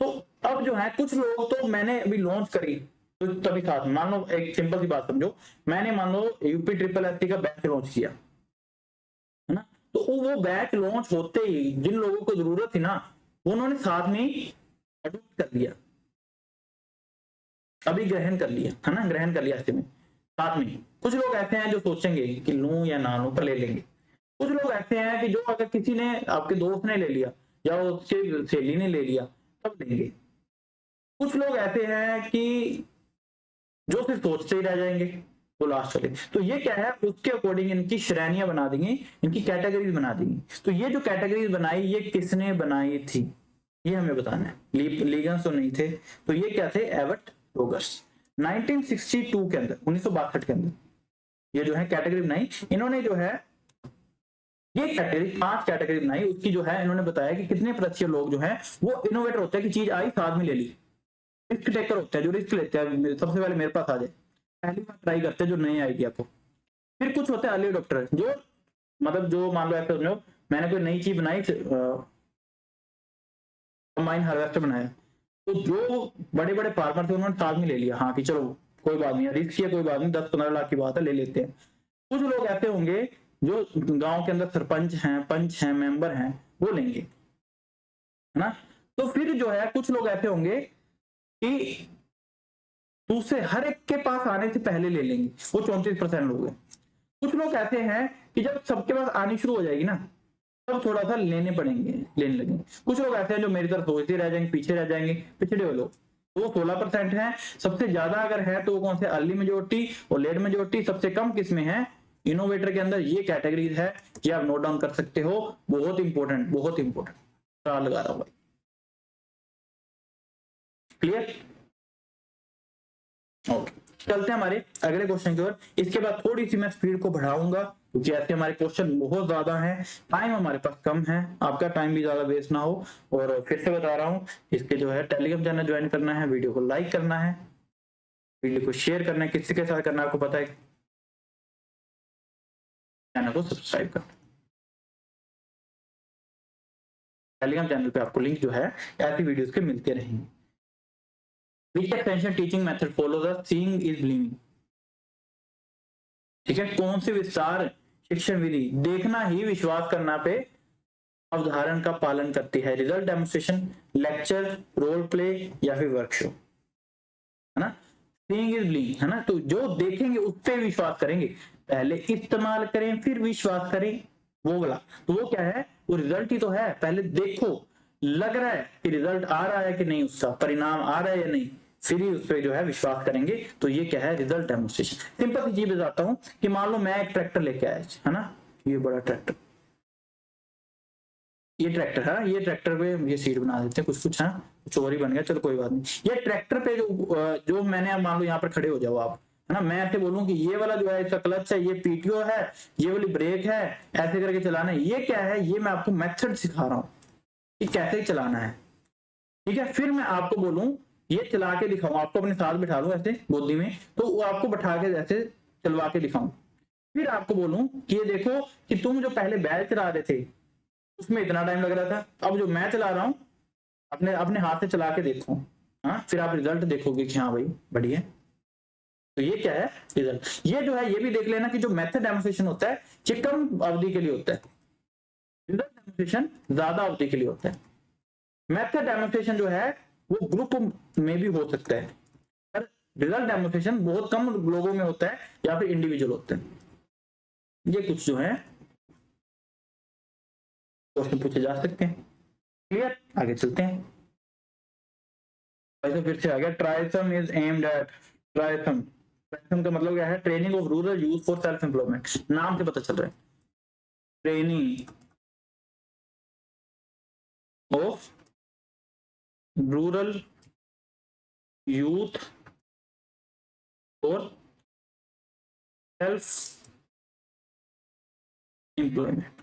तो अब जो है कुछ लोग तो मैंने अभी लॉन्च करी तो तभी साथ, मान लो एक सिंपल सी बात समझो, मैंने मान लो यूपी ट्रिपल एसटी का बैच लॉन्च किया, है ना, तो वो बैच लॉन्च होते ही जिन लोगों को जरूरत थी ना उन्होंने साथ में अडॉप्ट कर लिया, अभी ग्रहण कर लिया, है ना, ग्रहण कर लिया ऐसे में साथ में। कुछ लोग ऐसे हैं जो सोचेंगे कि लूं या ना लूं पर ले लेंगे। कुछ लोग ऐसे हैं कि जो अगर किसी ने आपके दोस्त ने ले लिया या उसके सहेली ने ले लिया तब लेंगे। कुछ लोग ऐसे हैं कि जो सिर्फ सोचते ही रह जाएंगे, वो लास्ट वाले। तो ये क्या है, उसके अकॉर्डिंग इनकी श्रेणियां बना देंगे, इनकी कैटेगरीज बना देंगी। तो ये जो कैटेगरीज बनाई ये किसने बनाई थी ये हमें बताना है, लीगन्स तो नहीं थे। तो ये क्या थे, एबट रोगर्स। 1962 के अंदर, 1962 के अंदर ये जो है कैटेगरी बनाई इन्होंने, जो है ये कैटेगरी 5 कैटेगरी बनाई। उसकी जो है इन्होंने बताया कि कितने प्रतिशत लोग जो है वो इनोवेटर होते हैं कि चीज आई साथ में ले ली, रिस्क टेकर होते हैं जो रिस्क लेते हैं, सबसे पहले मेरे पास आ जाए, पहली बार ट्राई करते हैं जो नए आइडिया को। फिर कुछ होते हैं अर्ली अडॉप्टर, जो मतलब जो मान लो ऐसे समझो मैंने कोई नई चीज बनाई, कंबाइन हार्वेस्टर बनाया, तो जो बड़े बड़े फार्मर थे उन्होंने साथ में ले लिया, हाँ कि चलो कोई बात नहीं, रिस्क किया कोई बात नहीं, 10-15 लाख की बात है, ले लेते हैं। कुछ लोग ऐसे होंगे जो गांव के अंदर सरपंच हैं, पंच हैं, मेंबर हैं, वो लेंगे, है ना। तो फिर जो है कुछ लोग ऐसे होंगे कि दूसरे हर एक के पास आने से पहले ले लेंगे, वो 34% लोग हैं। कुछ लोग ऐसे हैं कि जब सबके पास आनी शुरू हो जाएगी ना तब थोड़ा सा लेने पड़ेंगे, लेने लगेंगे। कुछ लोग ऐसे हैं जो मेरी तरफ सोचते रह जाएंगे, पीछे रह जाएंगे, पिछड़े हुए लोग, तो वो 16% है। सबसे ज्यादा अगर है तो वो कौन से, अर्ली मेजोरिटी और लेट मेजोरिटी। सबसे कम किसमें है, इनोवेटर के अंदर। ये कैटेगरीज है, ये आप नोट डाउन कर सकते हो, बहुत इंपॉर्टेंट, बहुत इंपॉर्टेंट लगा रहा हूं भाई। क्लियर, ओके, चलते हैं हमारे अगले क्वेश्चन की ओर। इसके बाद थोड़ी सी मैं स्पीड को बढ़ाऊंगा क्योंकि ऐसे हमारे क्वेश्चन बहुत ज्यादा हैं, टाइम हमारे पास कम है, आपका टाइम भी ज्यादा वेस्ट ना हो। और फिर से बता रहा हूँ, इसके जो है टेलीग्राम चैनल ज्वाइन करना है, वीडियो को लाइक करना है, वीडियो को शेयर करना है, किसी के साथ करना है आपको पता है, चैनल को सब्सक्राइब करना। टेलीग्राम चैनल पे आपको लिंक जो है ऐसी वीडियोस के मिलते रहेंगे। Which extension teaching method follows the seeing is believing? ठीक है, कौन सी विस्तार शिक्षण विधि देखना ही विश्वास करना पे अवधारण का पालन करती है? Result, demonstration, lecture, role play या फिर वर्कशॉप, है ना। सीइंग इज बिलीविंग, है ना। तो जो देखेंगे उस पर विश्वास करेंगे, पहले इस्तेमाल करें फिर विश्वास करें, वो वाला। तो वो क्या है, वो रिजल्ट ही तो है, पहले देखो लग रहा है कि रिजल्ट आ रहा है कि नहीं, उसका परिणाम आ रहा है या नहीं, फिर ही उस पर जो है विश्वास करेंगे। तो ये क्या है, रिजल्ट डेमोन्स्ट्रेशन। सिंपल सी चीज बताता हूं कि मान लो मैं एक ट्रैक्टर लेके आया, है ना, ये बड़ा ट्रैक्टर, ये ट्रैक्टर है, ये ट्रैक्टर पे ये सीट बना देते हैं कुछ कुछ, है कुछ और ही बन गया, चलो कोई बात नहीं। ये ट्रैक्टर पे जो मैंने, मान लो यहाँ पर खड़े हो जाओ आप, है ना, मैं ऐसे बोलूं कि ये वाला जो है इसका क्लच है, ये पीटीओ है, ये वाली ब्रेक है, ऐसे करके चलाना है। ये क्या है, ये मैं आपको मेथड सिखा रहा हूँ कि कैसे चलाना है, ठीक है। फिर मैं आपको बोलूं ये चला के दिखाऊं, आपको अपने साथ बिठा लूं ऐसे गोदी में, तो वो आपको बैठा के ऐसे चलवा के दिखाऊं। फिर आपको बोलूं कि ये देखो कि तुम जो पहले बैल चला रहे थे उसमें इतना टाइम लग रहा था, अब जो मैं चला रहा हूं अपने अपने हाथ से चला के देखो, हाँ, फिर आप रिजल्ट देखोगे कि हाँ भाई बढ़िया। तो ये क्या है, रिजल्ट। ये जो है ये भी देख लेना कि जो मेथड डेमोन्स्ट्रेशन होता है ये कम अवधि के लिए होता है, रिजल्ट डेमोन्स्ट्रेशन ज्यादा अवधि के लिए होता है। मेथड डेमोन्स्ट्रेशन जो है वो ग्रुप में भी हो सकता है, पर रिजल्ट डेमोन्स्ट्रेशन बहुत कम लोगों में होता है या फिर इंडिविजुअल होता है। ये कुछ जो है क्वेश्चन पूछे जा सकते हैं। क्लियर, आगे चलते हैं। वैसे फिर से आ गया, TRYSEM is aimed at, TRYSEM, TRYSEM का मतलब क्या है, training of rural youth for self employment, नाम से पता चल रहा है। ट्रेनिंग ऑफ रूरल यूथ और सेल्फ एम्प्लॉयमेंट।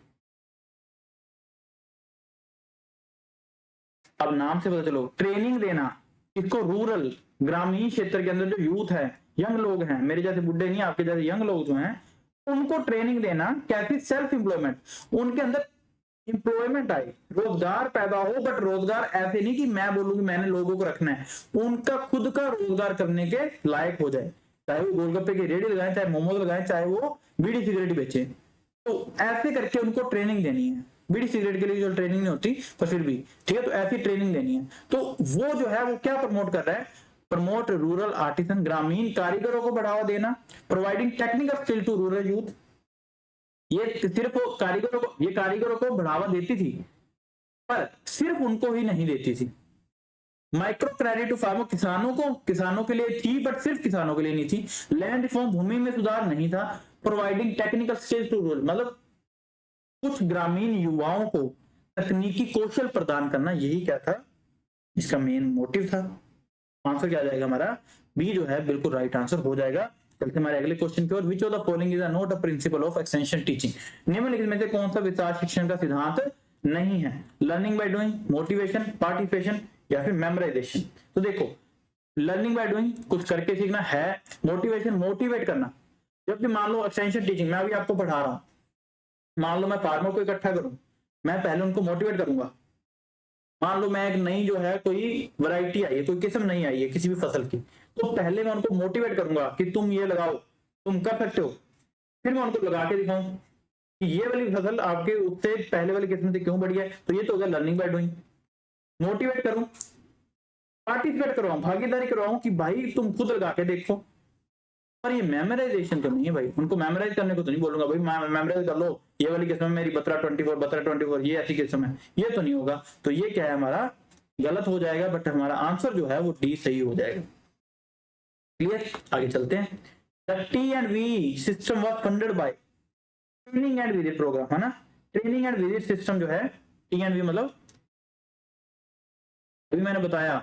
अब नाम से पता चलो, ट्रेनिंग देना इसको रूरल ग्रामीण क्षेत्र के अंदर जो यूथ है, यंग लोग हैं, मेरे जैसे बुढ़े नहीं, आपके जैसे यंग लोग जो हैं, उनको ट्रेनिंग देना कैसी, सेल्फ एम्प्लॉयमेंट, उनके अंदर एम्प्लॉयमेंट आए, रोजगार पैदा हो, बट रोजगार ऐसे नहीं कि मैं बोलूं कि मैंने लोगों को रखना है, उनका खुद का रोजगार करने के लायक हो जाए, चाहे वो गोलगप्पे की रेडी लगाए, चाहे मोमोज लगाए, चाहे वो बीड़ी सिगरेट बेचे, तो ऐसे करके उनको ट्रेनिंग देनी है। बीड़ी सिगरेट के लिए जो ट्रेनिंग नहीं होती पर फिर भी ठीक है, तो ऐसी ट्रेनिंग देनी है। तो वो जो है वो क्या प्रमोट कर रहा है, प्रमोट रूरल आर्टिसन, ग्रामीण कारीगरों को बढ़ावा देना, providing technical skill to rural youth. ये सिर्फ कारीगरों को, ये कारीगरों को बढ़ावा देती थी, पर सिर्फ उनको ही नहीं देती थी। माइक्रो क्रेडिट टू फार्मर, किसानों के लिए थी, बट सिर्फ किसानों के लिए नहीं थी। लैंड रिफॉर्म, भूमि में सुधार नहीं था। Providing technical skills to rural, मतलब कुछ ग्रामीण युवाओं को तकनीकी कौशल प्रदान करना, यही क्या था, इसका मेन मोटिव था। आंसर क्या आ जाएगा हमारा, बी जो है बिल्कुल राइट आंसर हो जाएगा। चलते हमारे अगले क्वेश्चन की ओर। Which of the following is not a principle of extension teaching, निम्नलिखित में से कौन सा विस्तार शिक्षण का सिद्धांत नहीं है। Learning by doing, motivation, participation या फिर मेमोराइजेशन। तो देखो, लर्निंग बाय डूइंग कुछ करके सीखना है, मोटिवेशन मोटिवेट करना, जबकि मान लो एक्सटेंशन टीचिंग, मैं अभी आपको पढ़ा रहा हूं, मान लो मैं फार्मर को इकट्ठा करूं, मैं पहले उनको मोटिवेट करूंगा। मान लो मैं एक नई जो है कोई वैरायटी आई है, कोई किस्म नहीं आई है किसी भी फसल की, तो पहले मैं उनको मोटिवेट करूंगा कि तुम ये लगाओ, तुम कर सकते हो। फिर मैं उनको लगा के दिखाऊं कि ये वाली फसल आपके उससे पहले वाली किस्म से क्यों बढ़ी है, तो ये तो हो गया लर्निंग बाय डूइंग। मोटिवेट करूं, पार्टिसिपेट करवाऊं, भागीदारी करवाऊं कि भाई तुम खुद लगा के देखो। पर ये मेमोराइजेशन तो नहीं है भाई, उनको मेमोराइज करने को तो नहीं बोलूंगा भाई मेमोराइज कर लो, ये वाली किस्म मेरी 12-24 ये ऐसी किस्म है, ये तो नहीं होगा। तो ये क्या है हमारा, गलत हो जाएगा, बट हमारा आंसर जो है वो डी सही हो जाएगा। क्लियर, आगे चलते हैं। The T&V system was funded by training and visit programme, है ना। ट्रेनिंग एंड विजिट सिस्टम जो है, T&V मतलब अभी मैंने बताया,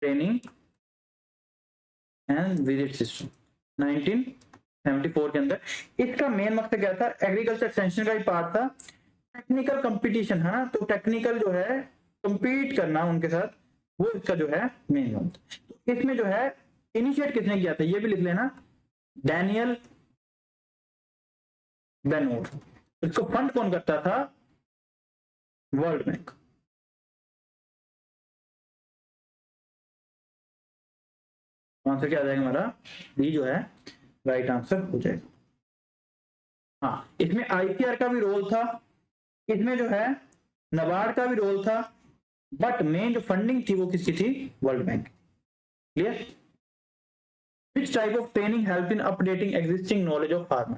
ट्रेनिंग एंड विजिट सिस्टम 1974 के अंदर। इसका मेन मकसद क्या था, एग्रीकल्चर एक्सटेंशन का ही पार्ट था, टेक्निकल कंपटीशन, है ना, तो टेक्निकल जो है कंपीट करना उनके साथ, वो इसका जो है मेन रोल। तो इसमें जो है इनिशिएट किसने किया था, ये भी लिख लेना, डैनियल बेनोट। इसको फंड कौन करता था, वर्ल्ड बैंक। आंसर क्या आ जाएगा हमारा, डी जो है राइट आंसर हो जाएगा। हाँ, इसमें आईसीआर का भी रोल था, इसमें जो है नबार्ड का भी रोल था, बट मेन जो फंडिंग थी वो किसकी थी, world bank. Clear. Which type of training help in updating existing knowledge of farmer,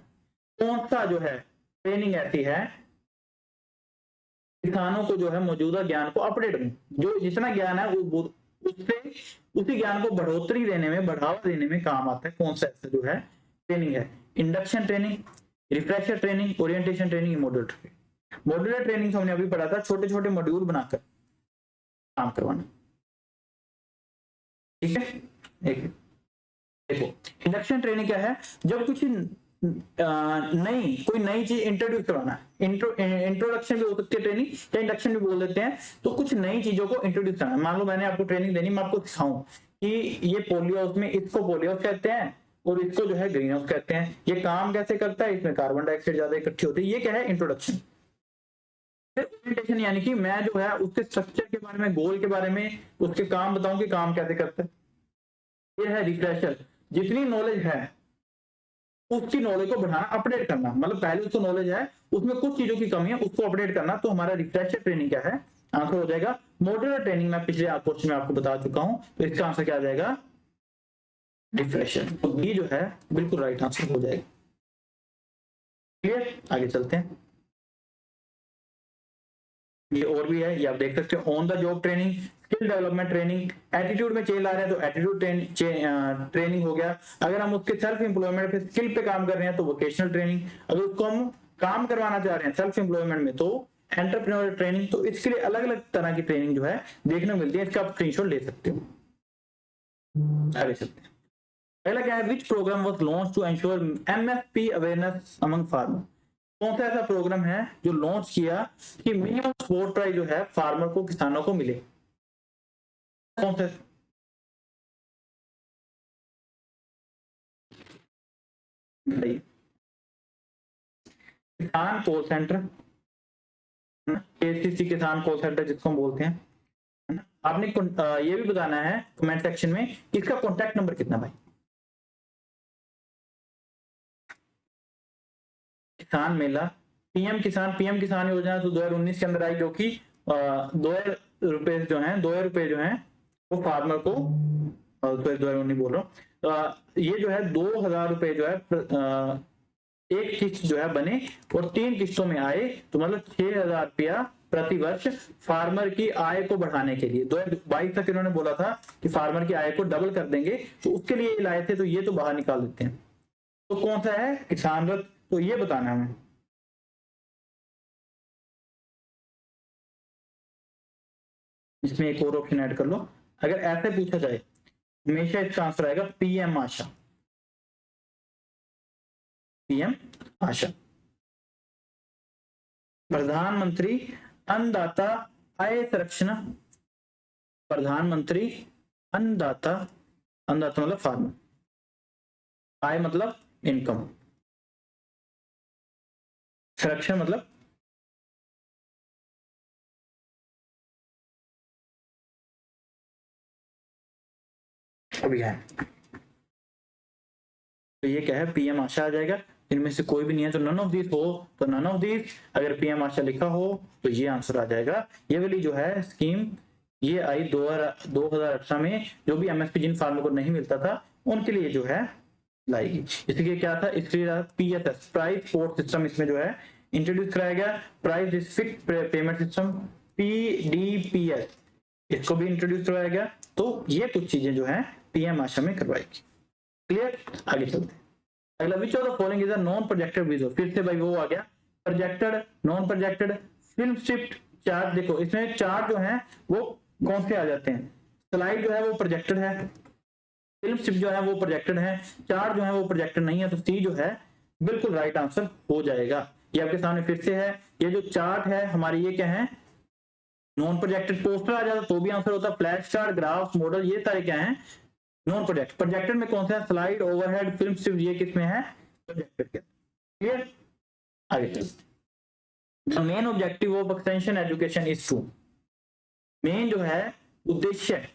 कौन सा जो है ट्रेनिंग ऐसी है किसानों को जो है मौजूदा ज्ञान को अपडेट में, जो जितना ज्ञान है वो उससे उसी ज्ञान को बढ़ोतरी देने में, बढ़ावा देने में काम आता है, कौन सा ऐसा जो है ट्रेनिंग है। Induction training, refresher training, orientation training, modular training. Modular training हमने अभी पढ़ा था, छोटे छोटे मॉड्यूल बनाकर काम करवाना, ठीक है। देखो, इंडक्शन ट्रेनिंग क्या है, जब कुछ कोई नई चीज इंट्रोड्यूस करवाना है, इंट्रोडक्शन भी हो सकती है ट्रेनिंग, या इंडक्शन भी बोल देते हैं, तो कुछ नई चीजों को इंट्रोड्यूस करना है। मान लो मैंने आपको ट्रेनिंग देनी, मैं आपको सिखाऊं कि ये पोलियोस में इसको पोलियोस कहते हैं और इसको जो है ग्रीन हाउस कहते हैं, ये काम कैसे करता है, इसमें कार्बन डाइऑक्साइड ज्यादा इकट्ठी होती है, ये क्या है इंट्रोडक्शन। फिर ओरिएंटेशन, यानी कि मैं जो है उसके स्ट्रक्चर के बारे में, गोल के बारे में, उसके काम बताऊं कि काम कैसे करते हैं। ये है रिफ्रेशर, जितनी नॉलेज है उसकी नॉलेज को बढ़ाना, अपडेट करना, मतलब पहले उसको नॉलेज है उसमें कुछ चीजों की कमी है, उसको अपडेट करना, तो हमारा रिफ्रेशर ट्रेनिंग क्या है, आंसर हो जाएगा मॉड्यूलर ट्रेनिंग। मैं पिछले क्वेश्चन में आपको बता चुका हूं, तो इसका आंसर क्या आ जाएगा, रिफ्रेशर। तो बी जो है बिल्कुल राइट आंसर हो जाएगा। क्लियर, आगे चलते हैं। ये और भी है, ये आप देख सकते हो। On the job training, skill development training, attitude में चेंज ला रहे हैं तो एटीट्यूड ट्रेनिंग हो गया। अगर हम उसके सेल्फ एम्प्लॉयमेंट पे स्किल पे काम कर रहे हैं तो वोकेशनल ट्रेनिंग। अगर उसको हम काम करवाना चाह रहे हैं सेल्फ एम्प्लॉयमेंट में तो एंटरप्रेन्योर ट्रेनिंग। तो इसके लिए अलग अलग तरह की ट्रेनिंग जो है देखने को मिलती है, इसका आप स्क्रीनशॉट ले सकते हो। आगे चलते हैं। पहला क्या है, which programme was launched to ensure MSP awareness among farmer. कौन सा ऐसा प्रोग्राम है जो लॉन्च किया कि मिनिमम सपोर्ट प्राइस जो है फार्मर को, किसानों को मिले। कौन सा? किसान कॉल सेंटर, केसीसी किसान कॉल सेंटर जिसको हम बोलते हैं। आपने ये भी बताना है कमेंट सेक्शन में इसका कॉन्टैक्ट नंबर कितना भाई। किसान मेला, पीएम किसान योजना तो 2019 के अंदर आई, जो कि 2,000 रुपए जो है, 2,000 रुपए जो है वो फार्मर को, 2019 बोल रहा हूँ, ये जो है 2,000 रुपए जो है एक किस्त जो है बने और 3 किस्तों में आए, तो मतलब 6,000 रुपया प्रति वर्ष फार्मर की आय को बढ़ाने के लिए। 2022 तक इन्होंने बोला था कि फार्मर की आय को डबल कर देंगे, तो उसके लिए लाए थे। तो ये तो बाहर निकाल देते हैं। तो कौन सा है किसान रथ, तो ये बताना है हमें। इसमें एक और ऑप्शन ऐड कर लो। अगर ऐसे पूछा जाए हमेशा इसका आंसर आएगा पीएम आशा। पीएम आशा, प्रधानमंत्री अन्नदाता आय संरक्षण। प्रधानमंत्री अन्नदाता, अन्नदाता मतलब फार्मर, आय मतलब इनकम, संरक्षण मतलब अभियान। तो ये क्या है, पीएम आशा आ जाएगा। इनमें से कोई भी नहीं है तो नन ऑफ दिस हो, तो नन ऑफ दिस। अगर पीएम आशा लिखा हो तो ये आंसर आ जाएगा। ये वाली जो है स्कीम ये आई 2018 में, जो भी एमएसपी जिन फार्मर को नहीं मिलता था उनके लिए जो है लाएगी। इसलिए क्या था, इसलिए पीएसएस, प्राइस सपोर्ट सिस्टम, इसमें जो है इंट्रोड्यूस कराया गया। प्राइस डिस्ट्रिक्ट पेमेंट सिस्टम, पीडीपीएस, इसको भी इंट्रोड्यूस करवाया गया। तो ये कुछ चीजें जो है पीएम आशा में करवाएगी। क्लियर, आगे चलते हैं। अगला, विच of the following is a non projected visual. फिर से भाई वो आ गया, projected, non projected, film स्ट्रिप्ट, chart. देखो इसमें चार्ट जो है वो कौन से आ जाते हैं, स्लाइड जो है वो प्रोजेक्टेड है, फिल्म स्ट्रिप जो है वो प्रोजेक्टेड है, चार्ट जो है वो प्रोजेक्टेड नहीं है। तो सी जो है बिल्कुल राइट आंसर हो जाएगा। ये आपके सामने फिर से है, ये जो चार्ट है हमारी ये क्या है, नॉन प्रोजेक्टेड। पोस्टर आ जाता तो भी आंसर होता, फ्लैश चार्ट, ग्राफ, मॉडल, ये सारे क्या है नॉन प्रोजेक्ट। प्रोजेक्टेड में कौन सा है, स्लाइड, ओवरहेड, फिल्म स्ट्रिप, ये किसमें है, प्रोजेक्टेड के। क्लियर, आगे चलते। The main objective of extension education is to, main जो है उद्देश्य,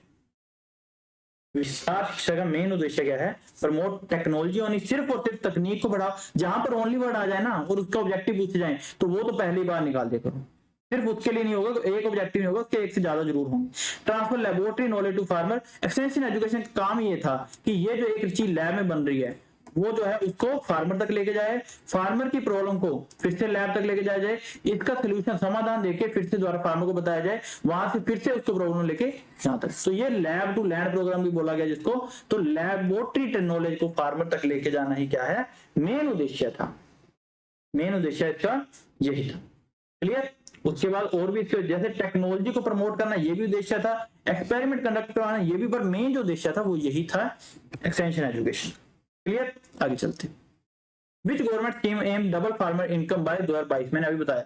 विस्तार शिक्षा का मेन उद्देश्य क्या है, प्रमोट टेक्नोलॉजी होनी, सिर्फ और सिर्फ तकनीक को बढ़ाओ। जहां पर ओनली वर्ड आ जाए ना और उसका ऑब्जेक्टिव पूछे जाए तो वो तो पहली बार निकाल दे करो। सिर्फ उसके लिए नहीं होगा, तो एक ऑब्जेक्टिव नहीं होगा, उसके एक से ज्यादा जरूर होंगे। Transfer laboratory knowledge to farmer, extension education का काम ये था कि ये जो एक चीज लैब में बन रही है वो जो है उसको फार्मर तक लेके जाए, फार्मर की प्रॉब्लम को फिर से लैब तक लेके जाया जाए, इसका सोल्यूशन समाधान देके फिर से द्वारा फार्मर को बताया जाए, वहां से फिर से उसको प्रॉब्लम लेके यहाँ तक। तो ये लैब टू लैंड प्रोग्राम भी बोला गया जिसको। तो लैबोरेटरी नॉलेज को फार्मर तक लेके जाना ही क्या है, मेन उद्देश्य था। मेन उद्देश्य इसका यही था। क्लियर। उसके बाद और भी इसके जैसे टेक्नोलॉजी को प्रमोट करना ये भी उद्देश्य था, एक्सपेरिमेंट कंडक्ट करवाना ये भी, पर मेन जो उद्देश्य था वो यही था, एक्सटेंशन एजुकेशन। क्लियर, आगे चलते। Which government scheme aim double farmer income by 2022, मैंने अभी बताया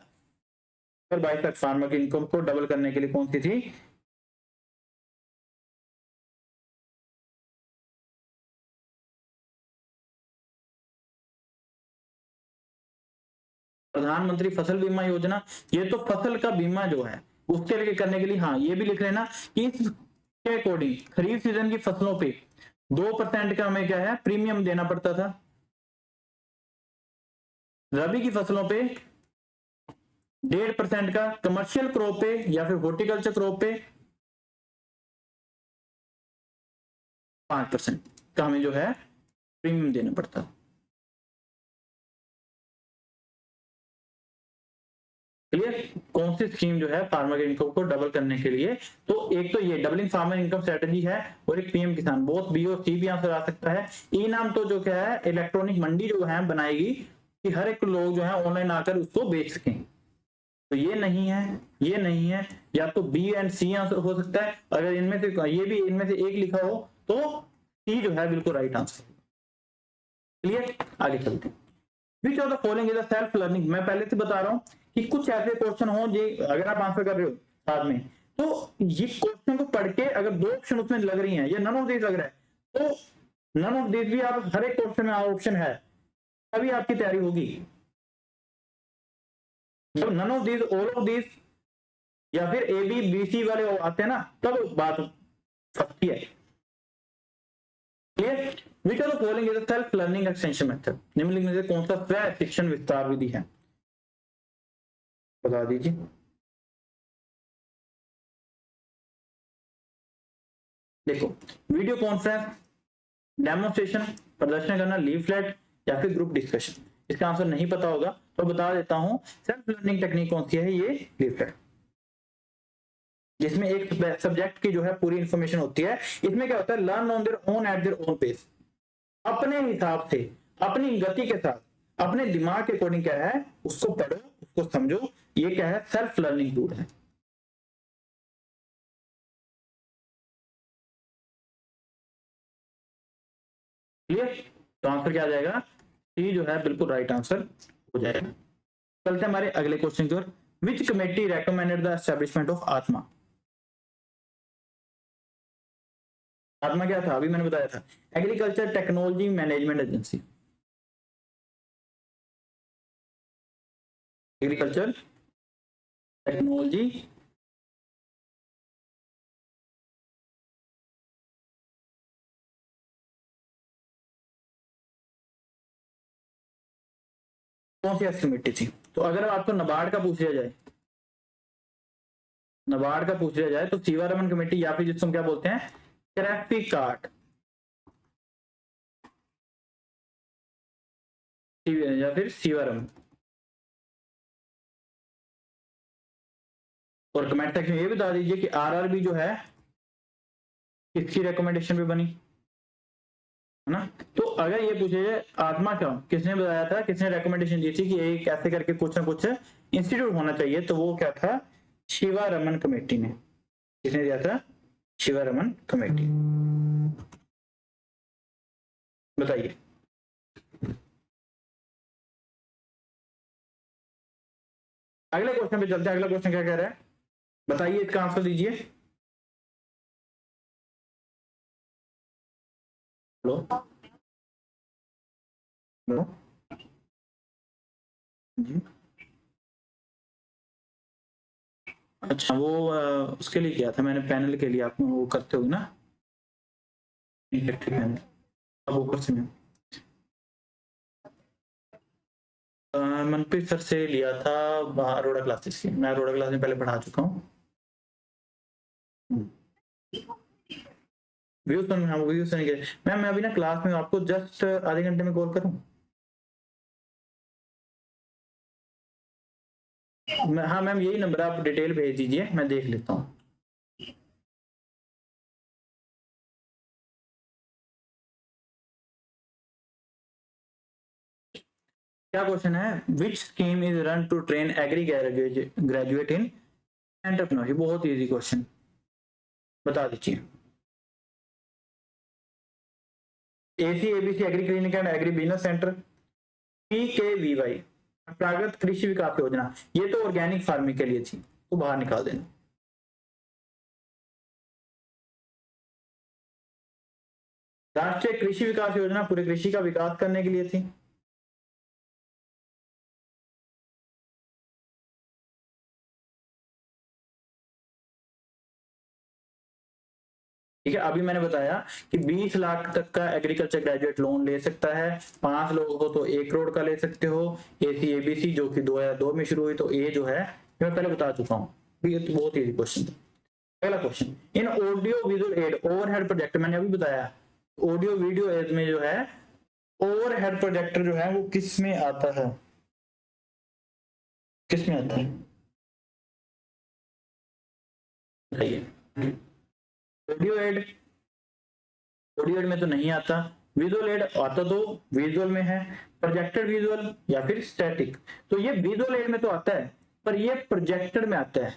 2022 तक फार्मर की इनकम को डबल करने के लिए कौन सी थी, प्रधानमंत्री फसल बीमा योजना। ये तो फसल का बीमा जो है उसके लिए करने के लिए, हाँ ये भी लिख लेना कि इसके अकॉर्डिंग खरीफ सीजन की फसलों पे 2% का हमें क्या है प्रीमियम देना पड़ता था, रबी की फसलों पे 1.5% का, कमर्शियल क्रॉप पे या फिर हॉर्टिकल्चर क्रॉप पे 5% का हमें जो है प्रीमियम देना पड़ता। क्लियर। कौन सी स्कीम जो है फार्मर इनकम को डबल करने के लिए, तो एक तो ये डबलिंग फार्मर इनकम स्ट्रेटजी है और एक पीएम किसान, बोथ बी और सी भी आंसर आ सकता है। ई नाम तो जो क्या है इलेक्ट्रॉनिक मंडी जो है बनाएगी कि हर एक लोग जो है ऑनलाइन आकर उसको बेच सकें, तो ये नहीं है, ये नहीं है, या तो बी एंड सी आंसर हो सकता है। अगर इनमें से ये भी इनमें से एक लिखा हो तो सी जो है बिल्कुल राइट आंसर। क्लियर, आगे चलते हैं। विच of the following is a self learning, मैं पहले से बता रहा हूं कि कुछ ऐसे क्वेश्चन हो जो अगर आप आंसर कर रहे हो साथ में, तो ये क्वेश्चन को पढ़ के अगर दो ऑप्शन उसमें लग रही हैं या नन ऑफ दिस लग रहा है, तो नन ऑफ दिस भी आप हर एक क्वेश्चन में ऑप्शन है तभी आपकी तैयारी होगी। जब none of this, all of this या फिर ए बी बी सी वाले आते हैं ना, तब बात फंसती है। Clear. Which of the following is a self learning extension method, निम्नलिखित में से कौन सा स्व शिक्षण विस्तार विधि है, बता दीजिए। देखो, वीडियो कॉन्फ्रेंस, डेमोन्स्ट्रेशन, प्रदर्शन करना, लीफलेट या फिर ग्रुप डिस्कशन। इसका आंसर नहीं पता होगा तो बता देता हूं, सेल्फ लर्निंग टेक्निक कौन सी है, ये लीफलेट, जिसमें एक सब्जेक्ट की जो है पूरी इंफॉर्मेशन होती है। इसमें क्या होता है, learn on their own at their own pace, अपने हिसाब से, अपनी गति के साथ, अपने दिमाग के अकॉर्डिंग क्या है उसको पढ़ो, उसको समझो, ये क्या है सेल्फ लर्निंग टूल है। क्लियर, तो आंसर क्या आ जाएगा, सी जो है बिल्कुल राइट आंसर हो जाएगा। चलते हैं हमारे अगले क्वेश्चन की ओर। Which committee recommended the establishment of ATMA, ATMA क्या था अभी मैंने बताया था, agriculture technology management agency, agriculture technology कौन सी कमेटी थी। तो अगर आपको नबार्ड का पूछ लिया जाए, नबार्ड का पूछ लिया जाए तो सीवारमन कमेटी, या फिर जिसको हम क्या बोलते हैं क्रेफी कार्ट, या फिर सीवारमन। और कमेंट सेक्शन में ये बता दीजिए कि आरआरबी जो है किसकी रिकमेंडेशन पे बनी, है ना। तो अगर ये पूछे जाए आत्मा क्या, किसने बताया था, किसने रिकमेंडेशन दी थी कि एक ऐसे करके कुछ ना कुछ इंस्टीट्यूट होना चाहिए, तो वो क्या था, शिवारमन कमेटी ने, किसने दिया था, शिवारमन कमेटी। बताइए, अगले क्वेश्चन पे चलते हैं। अगला क्वेश्चन क्या कह रहा है, बताइए, इसका आंसर दीजिए। हेलो हेलो जी, अच्छा वो उसके लिए किया था मैंने, पैनल के लिए आप वो करते हो ना, इलेक्ट्रिक पैनल, अब ऊपर से मैं मनप्रीत सर से लिया था अरोड़ा क्लासेस की, मैं अरोड़ा क्लास में पहले पढ़ा चुका हूँ। व्यूज पर, हाँ व्यूज नहीं गए मैम, मैं अभी ना क्लास में, आपको जस्ट आधे घंटे में कॉल करूँ। हाँ मैम यही नंबर, आप डिटेल भेज दीजिए, मैं देख लेता हूँ। क्या क्वेश्चन है, which scheme is run to train agri graduate in entrepreneurship, बहुत इजी क्वेश्चन, बता दीजिए। AC ABC agri clinic and agri business centre, PKVY प्राकृत कृषि विकास योजना, ये तो ऑर्गेनिक फार्मिंग के लिए थी, तो बाहर निकाल देना। राष्ट्रीय कृषि विकास योजना पूरे कृषि का विकास करने के लिए थी। ठीक है, अभी मैंने बताया कि 20 लाख तक का एग्रीकल्चर ग्रेजुएट लोन ले सकता है, 5 लोग हो तो 1 करोड़ का ले सकते हो। एसी एबीसी जो कि 2002 में शुरू हुई, तो ए जो है मैं पहले बता चुका हूँ, ये तो बहुत इजी क्वेश्चन था। पहला क्वेश्चन, इन audio visual add overhead projector, मैंने अभी बताया ऑडियो वीडियो एड में जो है ओवरहेड प्रोजेक्टर जो है वो किस में आता है, किस में आता है, ऑडियो एड, ऑडियो एड में तो नहीं आता। विजुअल एड आता तो विजुअल में है, प्रोजेक्टेड विजुअल या फिर स्टैटिक। तो ये विजुअल एड में तो आता है, पर ये प्रोजेक्टेड में आता है।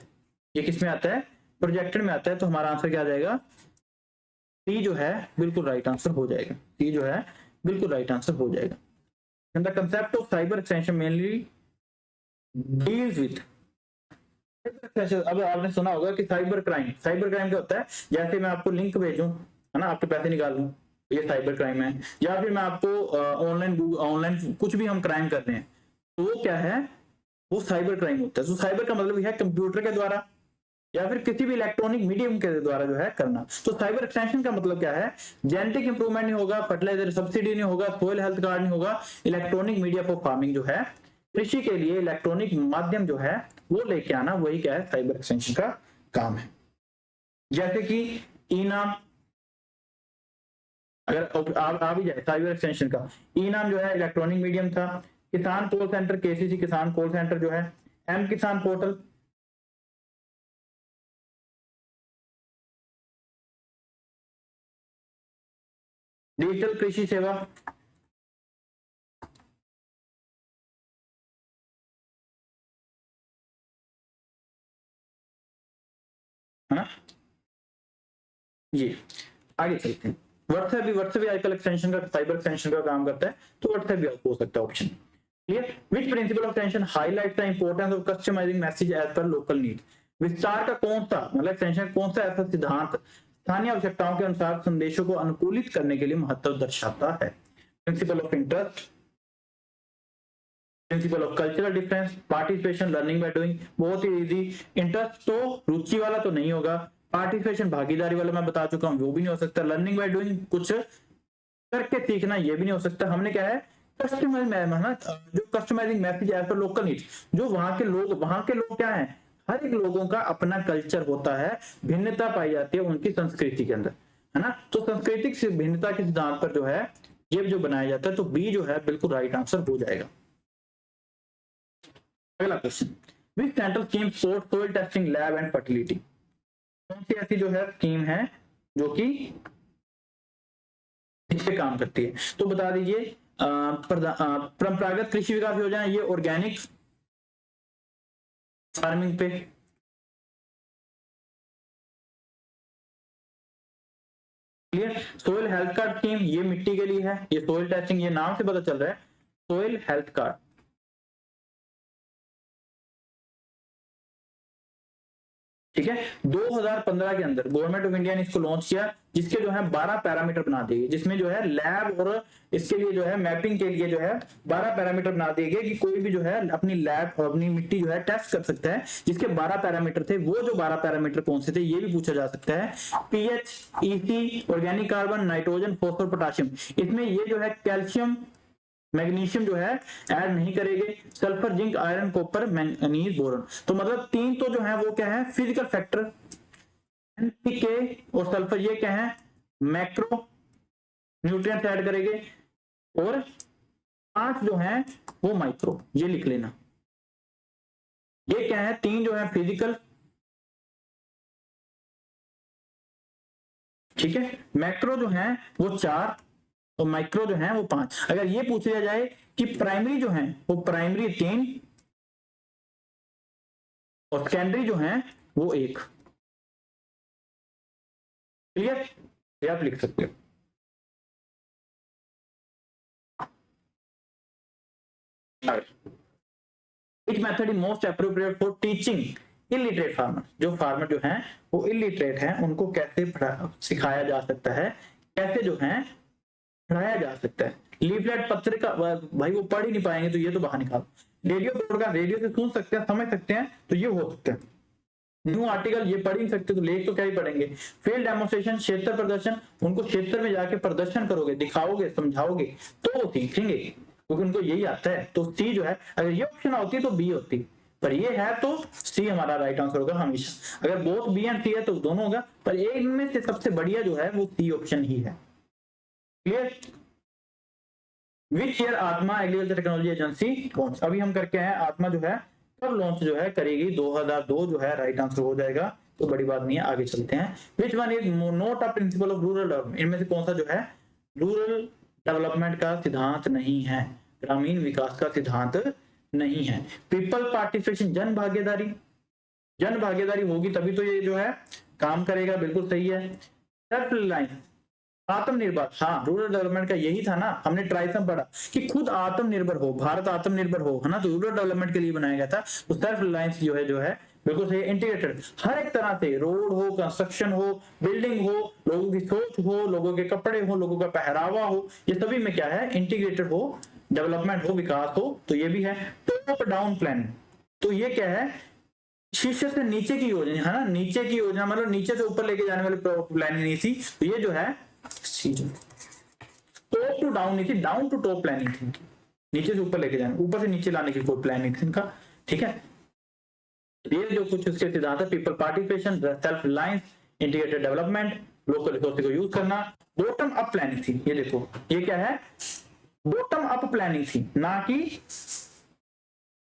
ये किस में आता है? प्रोजेक्टेड में आता है। तो हमारा आंसर क्या आ जाएगा? सी जो है बिल्कुल राइट आंसर हो जाएगा। सी जो है बिल्कुल राइट आंसर हो जाएगा। And the concept of cyber extension mainly deals with, अब आपने सुना होगा कि साइबर क्राइम, साइबर क्राइम क्या होता है? जैसे मैं आपको लिंक भेजूं, है ना, आपके पैसे निकाल लूं, ये साइबर क्राइम है। या फिर मैं आपको ऑनलाइन कुछ भी हम क्राइम कर रहे हैं, तो वो क्या है? वो साइबर क्राइम होता है। तो साइबर का मतलब है कंप्यूटर के द्वारा या फिर किसी भी इलेक्ट्रॉनिक मीडियम के द्वारा जो है करना। तो साइबर एक्सटेंशन का मतलब क्या है? जेनेटिक इंप्रूवमेंट नहीं होगा, फर्टिलाइजर सब्सिडी नहीं होगा, सोयल हेल्थ कार्ड नहीं होगा, इलेक्ट्रॉनिक मीडिया फॉर फार्मिंग जो है, कृषि के लिए इलेक्ट्रॉनिक माध्यम जो है वो लेके आना, वही क्या है? साइबर एक्सटेंशन का काम है। जैसे कि ई नाम, अगर आप आ भी जाए साइबर एक्सटेंशन का, ई नाम जो है इलेक्ट्रॉनिक मीडियम था। किसान कॉल सेंटर, केसीसी किसान कॉल सेंटर जो है, एम किसान पोर्टल, डिजिटल कृषि सेवा, है ना। ये आगे चलते हैं। व्हाट्सएप भी आजकल एक्सटेंशन का, साइबर एक्सटेंशन का काम करता है। तो व्हाट्सएप भी हो सकता है option. Clear? Which principle of extension highlight the importance of customizing message as per local need? विस्तार का कौन सा मतलब एक्सटेंशन कौन सा ऐसा सिद्धांत स्थानीय आवश्यकताओं के अनुसार संदेशों को अनुकूलित करने के लिए महत्व दर्शाता है? Principle of interest, principle of cultural difference, participation, learning by doing. बहुत ही इजी। इंटरेस्ट तो रुचि वाला तो नहीं होगा, पार्टिसिपेशन भागीदारी वाला मैं बता चुका हूं, वो भी नहीं हो सकता, लर्निंग बाय डूइंग कुछ करके सीखना, ये भी नहीं हो सकता। हमने क्या है? जो customizing message as per local need, जो वहां के लोग क्या है? हर एक लोगों का अपना कल्चर होता है, भिन्नता पाई जाती है उनकी संस्कृति के अंदर, है ना। तो सांस्कृतिक भिन्नता के सिद्धांत पर जो है ये जो बनाया जाता है, तो बी जो है बिल्कुल राइट आंसर हो जाएगा। अगला question, which central scheme support soil testing lab and fertility? कौन सी ऐसी जो है स्कीम है जो कि इस पे काम करती है? तो बता दीजिए। परंपरागत कृषि विकास योजना, ये ऑर्गेनिक फार्मिंग पे, clear. Soil health card scheme, ये मिट्टी के लिए है। ये सोइल टेस्टिंग, ये नाम से पता चल रहा है, सोइल हेल्थ कार्ड, ठीक है। 2015 के अंदर गवर्नमेंट ऑफ इंडिया ने इसको लॉन्च किया, जिसके जो है 12 पैरामीटर बना दिए, जिसमें जो है लैब और इसके लिए जो है मैपिंग के लिए जो है 12 पैरामीटर बना दिए गए कि कोई भी जो है अपनी लैब और अपनी मिट्टी जो है टेस्ट कर सकता है। जिसके 12 पैरामीटर थे, वो जो 12 पैरामीटर कौन से थे ये भी पूछा जा सकता है। PH, EC, organic carbon, nitrogen, phosphor, potassium. इसमें ये जो है कैल्शियम मैग्नीशियम जो है ऐड नहीं करेंगे, sulphur, zinc, iron, copper, manganese, boron. तो मतलब तीन तो जो है वो क्या है? फिजिकल फैक्टर, एनपीके और सल्फर, ये क्या है? मैक्रो न्यूट्रिएंट्स ऐड करेंगे। और 5 जो है वो माइक्रो, ये लिख लेना। ये क्या है? 3 जो है फिजिकल, ठीक है। मैक्रो जो है वो 4 और माइक्रो जो है वो 5। अगर ये पूछ लिया जाए कि प्राइमरी जो है वो प्राइमरी 3 और सेकेंडरी जो है वो 1, क्लियर? ये आप लिख सकते हो। Which method is most appropriate for teaching illiterate farmer? जो फार्मर जो हैं वो इलिटरेट हैं, उनको कैसे सिखाया जा सकता है, कैसे जो है पढ़ाया जा सकता है? लीफलेट, पत्रिका, भाई वो पढ़ ही नहीं पाएंगे तो ये तो बाहर निकालो। रेडियो प्रोग्राम, रेडियो से सुन सकते हैं, समझ सकते हैं, तो ये हो सकता है। न्यू आर्टिकल, ये पढ़ ही नहीं सकते तो लेख तो क्या ही पढ़ेंगे। फील्ड डेमोस्ट्रेशन, क्षेत्र प्रदर्शन, उनको क्षेत्र में जाके प्रदर्शन करोगे, दिखाओगे, समझाओगे तो वो सीखेंगे, क्योंकि उनको यही आता है। तो सी जो है, अगर ये ऑप्शन होती तो बी होती, पर ये है तो सी हमारा राइट आंसर होगा हमेशा। अगर बोथ बी एंड सी है तो दोनों होगा, पर एक में से सबसे बढ़िया जो है वो सी ऑप्शन ही है, क्लियर। विच ईयर आत्मा एग्रीकल्चर टेक्नोलॉजी एजेंसी लॉन्च? अभी हम करके आए, आत्मा जो है कब लॉन्च जो है करेगी? 2002 जो है राइट आंसर हो जाएगा। तो बड़ी बात नहीं है, आगे चलते हैं। Which one is not a principle of rural development, इनमें से कौन सा जो है रूरल डेवलपमेंट का सिद्धांत नहीं है, ग्रामीण विकास का सिद्धांत नहीं है। पीपल पार्टिसिपेशन, जन भागीदारी, जन भागीदारी होगी तभी तो ये जो है काम करेगा, बिल्कुल सही है। सेल्फ रिलायंस, आत्मनिर्भर, हाँ रूरल डेवलपमेंट का यही था ना, हमने ट्राइसम पढ़ा कि खुद आत्मनिर्भर हो, भारत आत्मनिर्भर हो, है ना, तो रूरल डेवलपमेंट के लिए बनाया गया था। तो सेल्फ रिलायंस जो है बिल्कुल सही, इंटीग्रेटेड, हर एक तरह से, रोड हो, कंस्ट्रक्शन हो, बिल्डिंग हो, लोगों की सोच हो, लोगों के कपड़े हो, लोगों का पहरावा हो, ये सभी में क्या है, इंटीग्रेटेड हो, डेवलपमेंट हो, विकास हो, तो ये भी है। टॉप डाउन प्लान, तो ये क्या है, शीर्ष से नीचे की योजना, है ना, नीचे की योजना मतलब नीचे से ऊपर लेके जाने वाली प्लानिंग नहीं थी, तो ये जो है टॉप टू डाउन नहीं थी, डाउन टू टॉप प्लानिंग थी, नीचे से ऊपर लेके जाने, ऊपर से नीचे लाने की कोई प्लान नहीं थी इनका, ठीक है। ये जो कुछ उसके सिद्धांत है, people participation, self reliance, integrated development, local resource को यूज करना, बॉटम अप प्लानिंग थी। ये देखो ये क्या है, बॉटम अप प्लानिंग थी, ना कि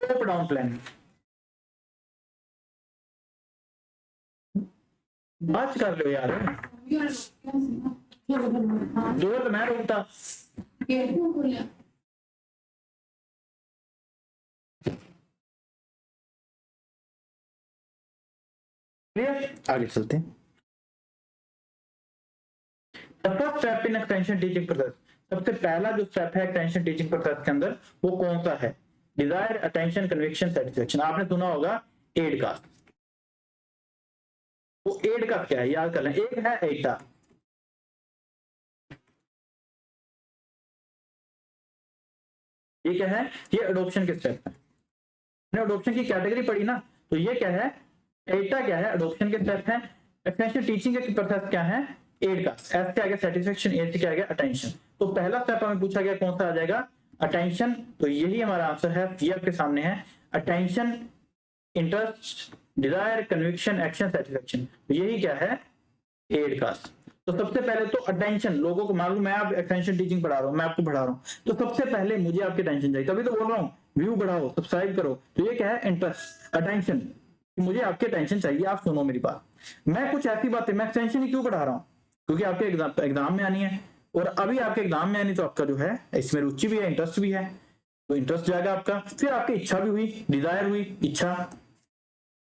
टॉप डाउन प्लानिंग। बात कर लो यार, दो तो मैं रोकता। आगे चलते हैं। First step in extension teaching process, सबसे पहला जो स्टेप है एक्सटेंशन टीचिंग प्रोसेस के अंदर वो कौन सा है, डिजायर, अटेंशन, कन्विक्शन, सेटिस्फेक्शन। आपने सुना होगा एड का, वो एड का क्या है याद कर लें, एक है एटा, ये क्या है, ये अडोप्शन के स्टेप है, हमने अडोप्शन की कैटेगरी पढ़ी ना, तो ये क्या है, एटा क्या है, अडोप्शन के स्टेप है। एक्सटेंशन टीचिंग के प्रोसेस क्या है, एड का, एस से आ गया सेटिस्फेक्शन, ए से क्या आ गया अटेंशन। तो पहला स्टेप हमें पूछा गया कौन सा आ जाएगा, अटेंशन, तो यही हमारा आंसर है, ये आपके सामने है, attention, interest, desire, conviction, action, satisfaction, तो यही क्या है, एड का। तो सबसे पहले तो अटेंशन, लोगों को मालूम, मैं आप एक्सटेंशन टीचिंग पढ़ा रहा हूं, मैं आपको पढ़ा रहा हूं, तो सबसे पहले मुझे आपकी अटेंशन चाहिए, तभी तो बोल रहा हूं व्यू बढ़ाओ, सब्सक्राइब करो। तो ये क्या है, इंटरेस्ट, अटेंशन, मुझे आपकी अटेंशन चाहिए, आप सुनो मेरी बात। मैं कुछ ऐसी बातें, मैं एक्सटेंशन ही क्यों पढ़ा रहा हूं, क्योंकि आपके एग्जाम में आनी है, और अभी आपके एग्जाम में आनी, तो आपका जो है इसमें रुचि भी है, इंटरेस्ट भी है, तो इंटरेस्ट जाएगा आपका, फिर आपकी इच्छा भी हुई, डिजायर हुई, इच्छा,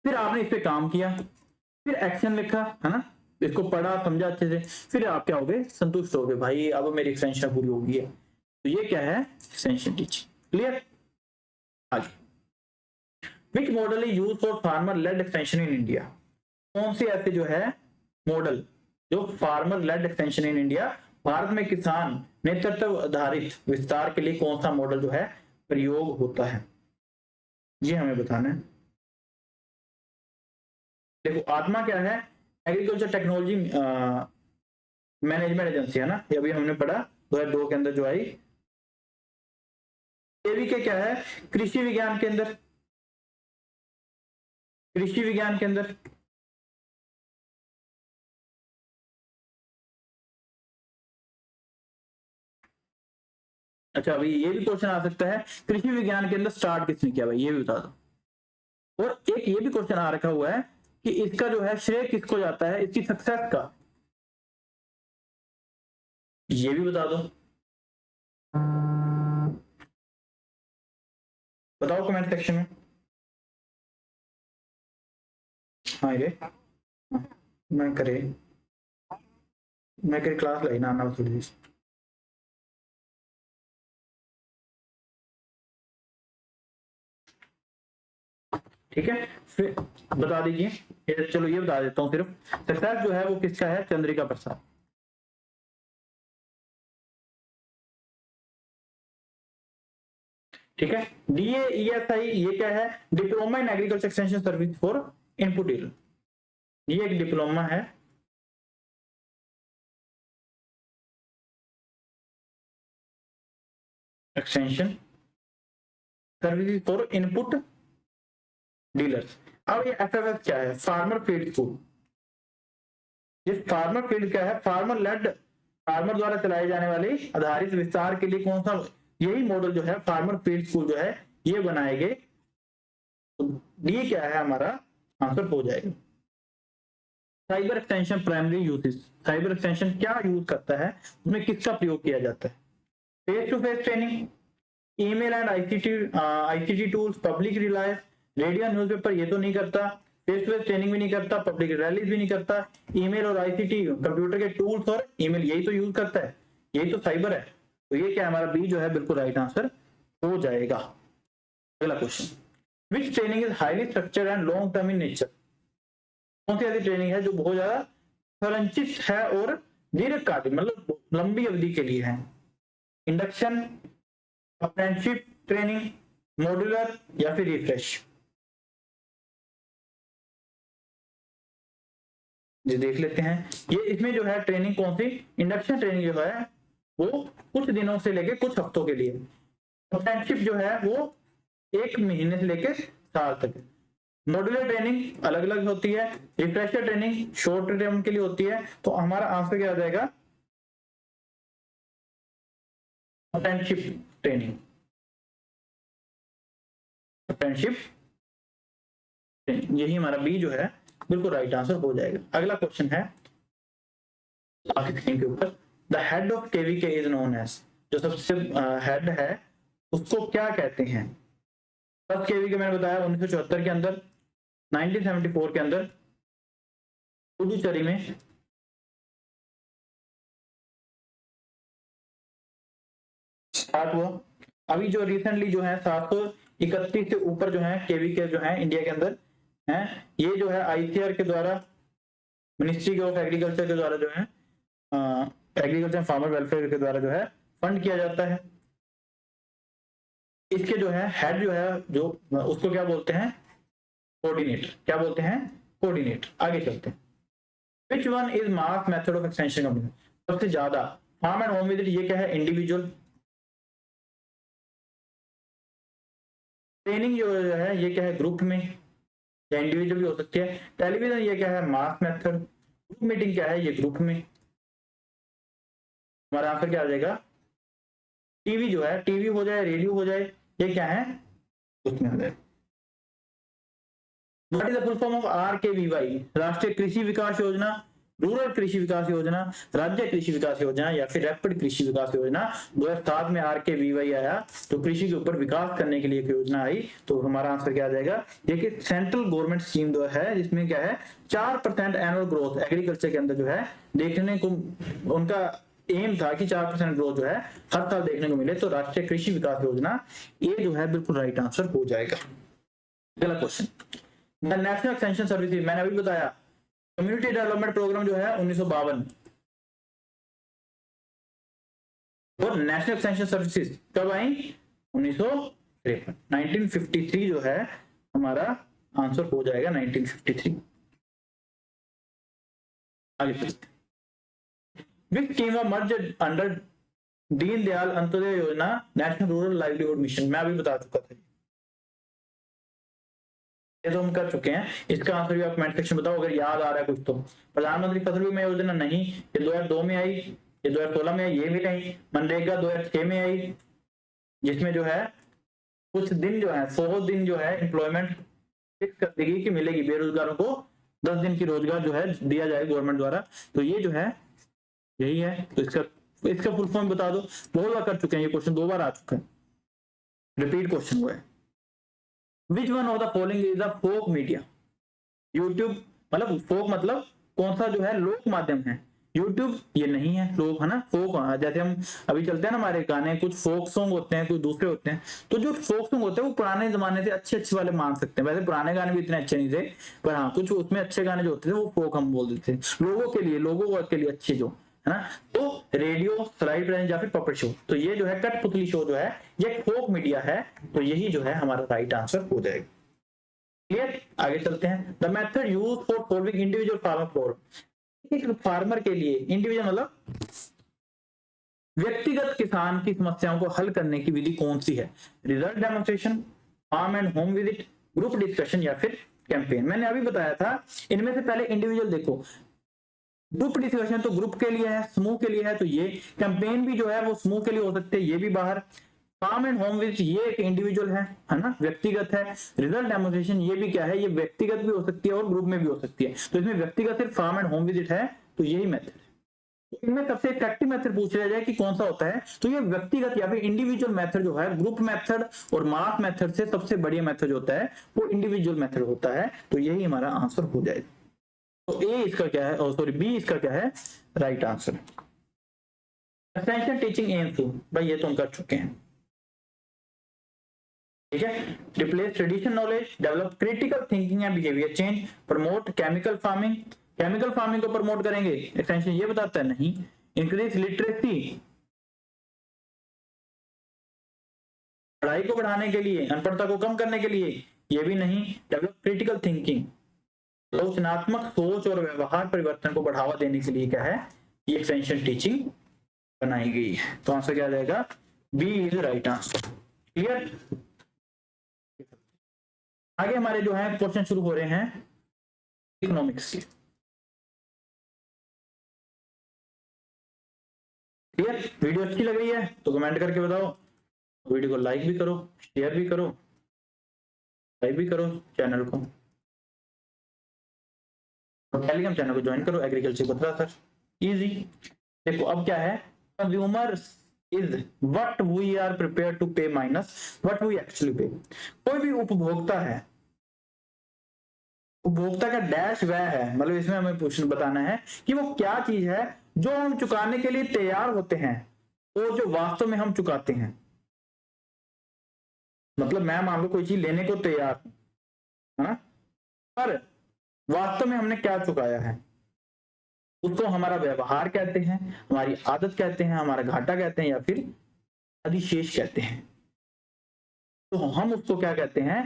फिर आपने इस पे काम किया, फिर एक्शन लिखा, है ना, इसको पढ़ा समझा अच्छे से, फिर आप क्या हो गए, संतुष्ट हो गए, भाई अब मेरी एक्सटेंशन पूरी हो गई है। तो ये क्या है, एक्सटेंशन टीचिंग, क्लियर। आगे, which model is use for farmer led extension in India, कौन से ऐसे जो है मॉडल जो farmer led extension in India, Bharat में किसान नेतृत्व आधारित विस्तार के लिए कौन सा मॉडल जो है प्रयोग होता है, ये हमें बताना है। देखो आत्मा क्या है, एग्रीकल्चर टेक्नोलॉजी मैनेजमेंट एजेंसी है ना, ये अभी हमने पढ़ा 2002 के अंदर जो आई। के क्या है, कृषि विज्ञान के अंदर, कृषि विज्ञान के अंदर, अच्छा अभी ये भी क्वेश्चन आ सकता है, कृषि विज्ञान के अंदर स्टार्ट किसने किया, भाई ये भी बता दो। और एक ये भी क्वेश्चन आ रखा हुआ है कि इसका जो है श्रेय किसको जाता है, इसकी सक्सेस का, ये भी बता दो, बताओ कमेंट सेक्शन में। हाँ रे, मैं करे क्लास लाई ना थोड़ी देर, ठीक है, फिर बता दीजिए, चलो ये बता देता हूँ सिर्फ, सक्सेस जो है वो किसका है, चंद्रिका प्रसाद, ठीक है। DAESI ये क्या है, diploma in agriculture extension service for input dealer, ये एक डिप्लोमा है, extension service for input dealers. अब ये FFS क्या है, फार्मर फील्ड स्कूल, ये फार्मर फील्ड क्या है, फार्मर लेड, फार्मर द्वारा चलाए जाने वाले आधारित विस्तार के लिए कौन सा, यही मॉडल जो है फार्मर फील्ड स्कूल जो है ये बनाए गए, तो डी क्या है हमारा आंसर हो जाएगा। Cyber extension primary uses, cyber extension क्या यूज करता है, उसमें किसका प्रयोग किया जाता है? Face to face training, email and ICT tools, public reliance, radio newspaper ये तो नहीं करता, फेस टू फेस ट्रेनिंग भी नहीं करता, पब्लिक रैलीज भी नहीं करता, ईमेल और आईसीटी कंप्यूटर के टूल्स और ईमेल यही तो यूज करता है, यही तो साइबर है। तो ये क्या हमारा बी जो है बिल्कुल राइट आंसर हो जाएगा। अगला question, which training is highly structured and long term in nature? कौन सी ऐसी ट्रेनिंग है जो बहुत ज्यादा संरचित है और दीर्घकालिक मतलब लंबी अवधि के लिए है? इंडक्शन, अप्रेंटिसशिप ट्रेनिंग, मॉड्यूलर या फिर रिफ्रेश? जो देख लेते हैं ये इसमें जो है ट्रेनिंग कौन सी, इंडक्शन ट्रेनिंग जो है वो कुछ दिनों से लेके कुछ हफ्तों के लिए, अप्रेंटिसशिप जो है वो 1 महीने से लेकर साल तक, मॉड्यूलर ट्रेनिंग अलग अलग होती है, रिफ्रेशर ट्रेनिंग शॉर्ट टर्म के लिए होती है। तो हमारा आंसर क्या आ जाएगा? अप्रेंटिसशिप ट्रेनिंग, अप्रेंटिसशिप ट्रेनिंग, यही हमारा बी जो है बिल्कुल राइट आंसर हो जाएगा। अगला क्वेश्चन है आपकी स्क्रीन के ऊपर, the head of KVK is known as, जो सबसे हेड है उसको क्या कहते हैं? फर्स्ट केवीके मैंने बताया 1974 के अंदर, 1974 के अंदर पुडुचेरी में स्टार्ट हुआ। अभी जो रिसेंटली जो है 731 से ऊपर जो है केवीके जो है इंडिया के अंदर हैं, ये जो है आईसीआर के द्वारा, मिनिस्ट्री ऑफ एग्रीकल्चर के द्वारा जो है एग्रीकल्चर फार्मर वेलफेयर के द्वारा जो है फंड किया जाता है। इसके जो है हेड जो है जो उसको क्या बोलते हैं? कोऑर्डिनेटर, क्या बोलते हैं? कोऑर्डिनेटर। आगे चलते हैं, which one is mass method of extension company? सबसे ज्यादा फार्म एंड होम विजिट ये क्या है? इंडिविजुअल ट्रेनिंग जो है ये क्या है? ग्रुप में या इंडिविजुअल भी हो सकती है। टेलीविजन ये क्या है? मास मेथड। ग्रुप मीटिंग क्या है? ये ग्रुप में। हमारा आंसर क्या आ जाएगा? टीवी जो है, टीवी हो जाए, रेडियो हो जाए, ये क्या है? उसमें आ जाए। What is the full form of RKVY? राष्ट्रीय कृषि विकास योजना, रूरल कृषि विकास योजना, राज्य कृषि विकास योजना या फिर रैपिड कृषि विकास योजना। 2007 में RKVY आया तो कृषि के ऊपर विकास करने के लिए एक योजना आई। तो हमारा आंसर क्या आ जाएगा? ये कि सेंट्रल गवर्नमेंट स्कीम जो है जिसमें क्या है 4% एनुअल ग्रोथ एग्रीकल्चर के अंदर जो है देखने को, उनका एम था कि 4% ग्रोथ जो है हर साल देखने को मिले। तो राष्ट्रीय कृषि विकास योजना ये जो है बिल्कुल राइट आंसर हो जाएगा। अगला question, the national extension services, मैंने अभी बताया कम्युनिटी डेवलपमेंट प्रोग्राम जो है 1952, और नेशनल एक्सटेंशन सर्विसेज कब आई? 1953। 1953 जो है हमारा आंसर हो जाएगा 1953। आगे चलते, विच scheme of merge under Deen Dayal Antyodaya योजना नेशनल रूरल लाइवलीहुड मिशन? मैं अभी बता चुका था, ये तो हम कर चुके हैं। इसका आंसर भी आप कमेंट सेक्शन बताओ अगर याद आ रहा है कुछ तो। प्रधानमंत्री फसल बीमा योजना नहीं, ये 2002 में आई, ये 2016 में आई, ये भी नहीं। मनरेगा 2006 में आई, जिसमें जो है कुछ दिन जो है 100 दिन जो है एम्प्लॉयमेंट फिक्स कर देगी कि मिलेगी बेरोजगारों को 10 दिन की रोजगार जो है दिया जाए गवर्नमेंट द्वारा। तो ये जो है यही है। तो इसका फुल फॉर्म बता दो। बहुत बार कर चुके हैं ये क्वेश्चन, 2 बार आ चुका है, रिपीट क्वेश्चन हुआ है। Which one of the following is the folk media? YouTube, मतलब फोक मतलब कौन सा जो है लोक माध्यम है? यूट्यूब ये नहीं है, लोग है ना फोक। जैसे हम अभी चलते हैं ना हमारे गाने, कुछ फोक सॉन्ग होते हैं, कुछ दूसरे होते हैं। तो जो फोक सॉन्ग होते हैं वो पुराने जमाने से अच्छे वाले मान सकते हैं। वैसे पुराने गाने भी इतने अच्छे नहीं थे, पर हाँ कुछ उसमें अच्छे गाने जो होते थे वो फोक हम बोल देते थे, लोगों के लिए अच्छे जो है ना। तो रेडियो, स्लाइड रेंज या फिर पपेट शो, तो ये जो है कठपुतली शो जो है ये फोक मीडिया है। तो यही जो है हमारा राइट आंसर हो जाएगा। क्लियर? आगे चलते हैं, the method use for solving individual farmer problem. एक फार्मर के लिए, इंडिविजुअल मतलब व्यक्तिगत किसान की समस्याओं को हल करने की विधि कौन सी है? Result demonstration, farm and home visit, group discussion या फिर कैंपेन। मैंने अभी बताया था इनमें से पहले इंडिविजुअल देखो, ग्रुप डिस्कशन तो ग्रुप के लिए है, समूह के लिए है, तो ये कैंपेन भी जो है वो समूह के लिए हो सकते हैं, ये भी बाहर। फार्म एंड होम विजिट ये एक इंडिविजुअल है ना, व्यक्तिगत है। रिजल्ट डेमोन्स्ट्रेशन ये भी क्या है, ये व्यक्तिगत भी हो सकती है और ग्रुप में भी हो सकती है। तो इसमें व्यक्तिगत सिर्फ फार्म एंड होम विजिट है, तो यही मेथड है। इनमें सबसे इफेक्टिव मेथड पूछ लिया जाए कि कौन सा होता है, तो ये व्यक्तिगत या फिर इंडिविजुअल मेथड जो है, ग्रुप मेथड और मास मेथड से सबसे बढ़िया मेथड जो होता है वो इंडिविजुअल मेथड होता है। तो यही हमारा आंसर हो जाएगा। तो ए इसका क्या है, और सॉरी बी इसका क्या है, right answer. Essential teaching aims to, भाई ये तो हम कर चुके हैं, ठीक है। Replace traditional knowledge, develop critical thinking and behaviour change, promote chemical farming. Chemical farming को प्रमोट करेंगे, एक्सटेंशन ये बताता है नहीं। इंक्रीज लिटरेसी, पढ़ाई को बढ़ाने के लिए, अनपढ़ता को कम करने के लिए, ये भी नहीं। डेवलप क्रिटिकल थिंकिंग, आलोचनात्मक सोच और व्यवहार परिवर्तन को बढ़ावा देने के लिए क्या है, ये एक्सटेंशन टीचिंग बनाई गई है। तो आंसर क्या आ जाएगा, B is right answer. Clear. आगे हमारे जो है क्वेश्चन शुरू हो रहे हैं इकोनॉमिक्स के। क्लियर। वीडियो अच्छी लग रही है तो कमेंट करके बताओ, वीडियो को लाइक भी करो, शेयर भी करो, सब्सक्राइब भी करो चैनल को, टेलीग्राम चैनल को ज्वाइन करो, एग्रीकल्चर बता सर इजी। देखो अब क्या है, consumer is what we are prepared to pay minus what we actually pay. कोई भी उपभोक्ता है, उपभोक्ता का डैश वह है, मतलब इसमें हमें क्वेश्चन बताना है कि वो क्या चीज है जो हम चुकाने के लिए तैयार होते हैं और जो वास्तव में हम चुकाते हैं। मतलब मैं मान लो कोई चीज लेने को तैयार हूं, है ना, पर वास्तव में हमने क्या चुकाया है, उसको हमारा व्यवहार कहते हैं, हमारी आदत कहते हैं, हमारा घाटा कहते हैं, या फिर अधिशेष कहते हैं। तो हम उसको क्या कहते हैं,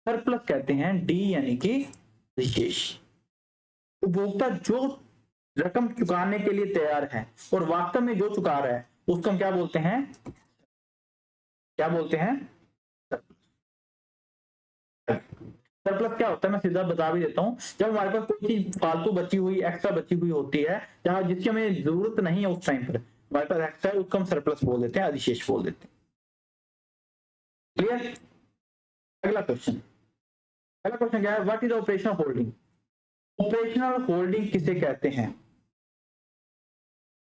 सरप्लस कहते हैं, डी यानी कि अधिशेष। उपभोक्ता जो रकम चुकाने के लिए तैयार है और वास्तव में जो चुका रहा है उसको हम क्या बोलते हैं, क्या बोलते हैं, सरप्लस क्या होता है मैं सीधा बता भी देता हूं। जब हमारे पास कोई चीज फालतू बची हुई, एक्स्ट्रा बची हुई होती है, जहां जिसकी हमें जरूरत नहीं है उस टाइम पर, हमारे पास एक्स्ट्रा है, उसको हम सरप्लस बोल देते हैं, अधिशेष बोल देते हैं। क्लियर। अगला क्वेश्चन, अगला क्वेश्चन क्या है, what is operational holding. Operational holding किसे कहते हैं,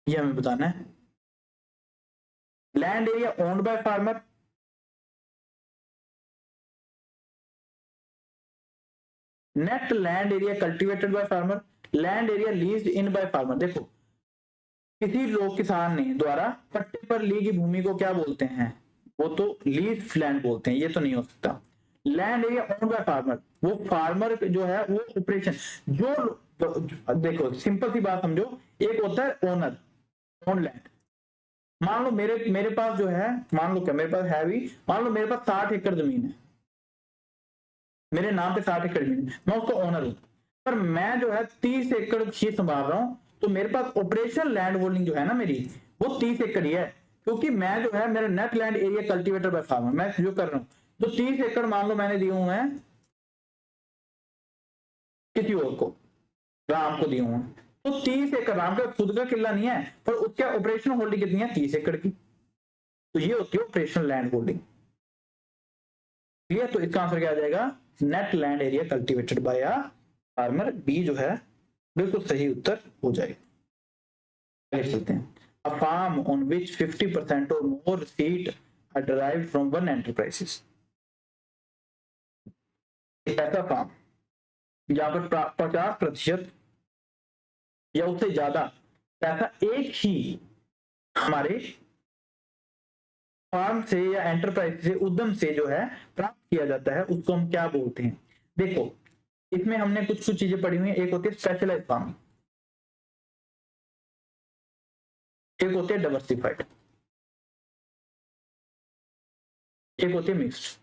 ये हमें बताना है। Land area owned by farmer, net land area cultivated by farmer, land area leased in by farmer. देखो किसी लोग किसान ने द्वारा पट्टे पर ली गई भूमि को क्या बोलते हैं, वो तो लीज लैंड बोलते हैं, ये तो नहीं हो सकता। Land area owned by farmer, वो फार्मर जो है वो ऑपरेशन जो, देखो सिंपल सी बात समझो, एक होता है ओनर, ओन लैंड। मान लो मेरे मेरे पास जो है, मान लो क्या मेरे पास है भी, मान लो मेरे पास 60 एकड़ जमीन है, मेरे नाम पे 60 एकड़ जमीन है, मैं उसको ओनर हूं, पर मैं जो है 30 एकड़ खेत संभाल रहा हूं, तो मेरे पास ऑपरेशनल लैंड होल्डिंग जो है ना मेरी, वो 30 एकड़ ही है, क्योंकि मैं जो है मेरा net land area cultivator by farmer, मैं जो कर रहा हूं, तो 30 एकड़ मान लो मैंने दिए हुए हैं किसी और को, राम को दिए हुए हैं, तो 30 एकड़ राम का खुद का किला नहीं है, पर उसके ऑपरेशनल होल्डिंग कितनी है, 30 एकड़ की। तो ये होती है ऑपरेशनल लैंड होल्डिंग। क्लियर। तो इसका आंसर क्या आ जाएगा, net land area cultivated by a farmer, B जो है बिल्कुल सही उत्तर हो जाएगा। चलते हैं, अ फार्म ऑन विच 50% और more seat are derived from one enterprises. ऐसा फार्म जहां पर 50% या उससे ज्यादा पैसा एक ही हमारे फार्म से या एंटरप्राइज से, उद्यम से जो है प्राप्त किया जाता है, उसको हम क्या बोलते हैं। देखो इसमें हमने कुछ कुछ चीजें पढ़ी हुई है, एक होती है स्पेशलाइज फार्मिंग, एक होती है डाइवर्सिफाइड, एक होती है मिक्स्ड।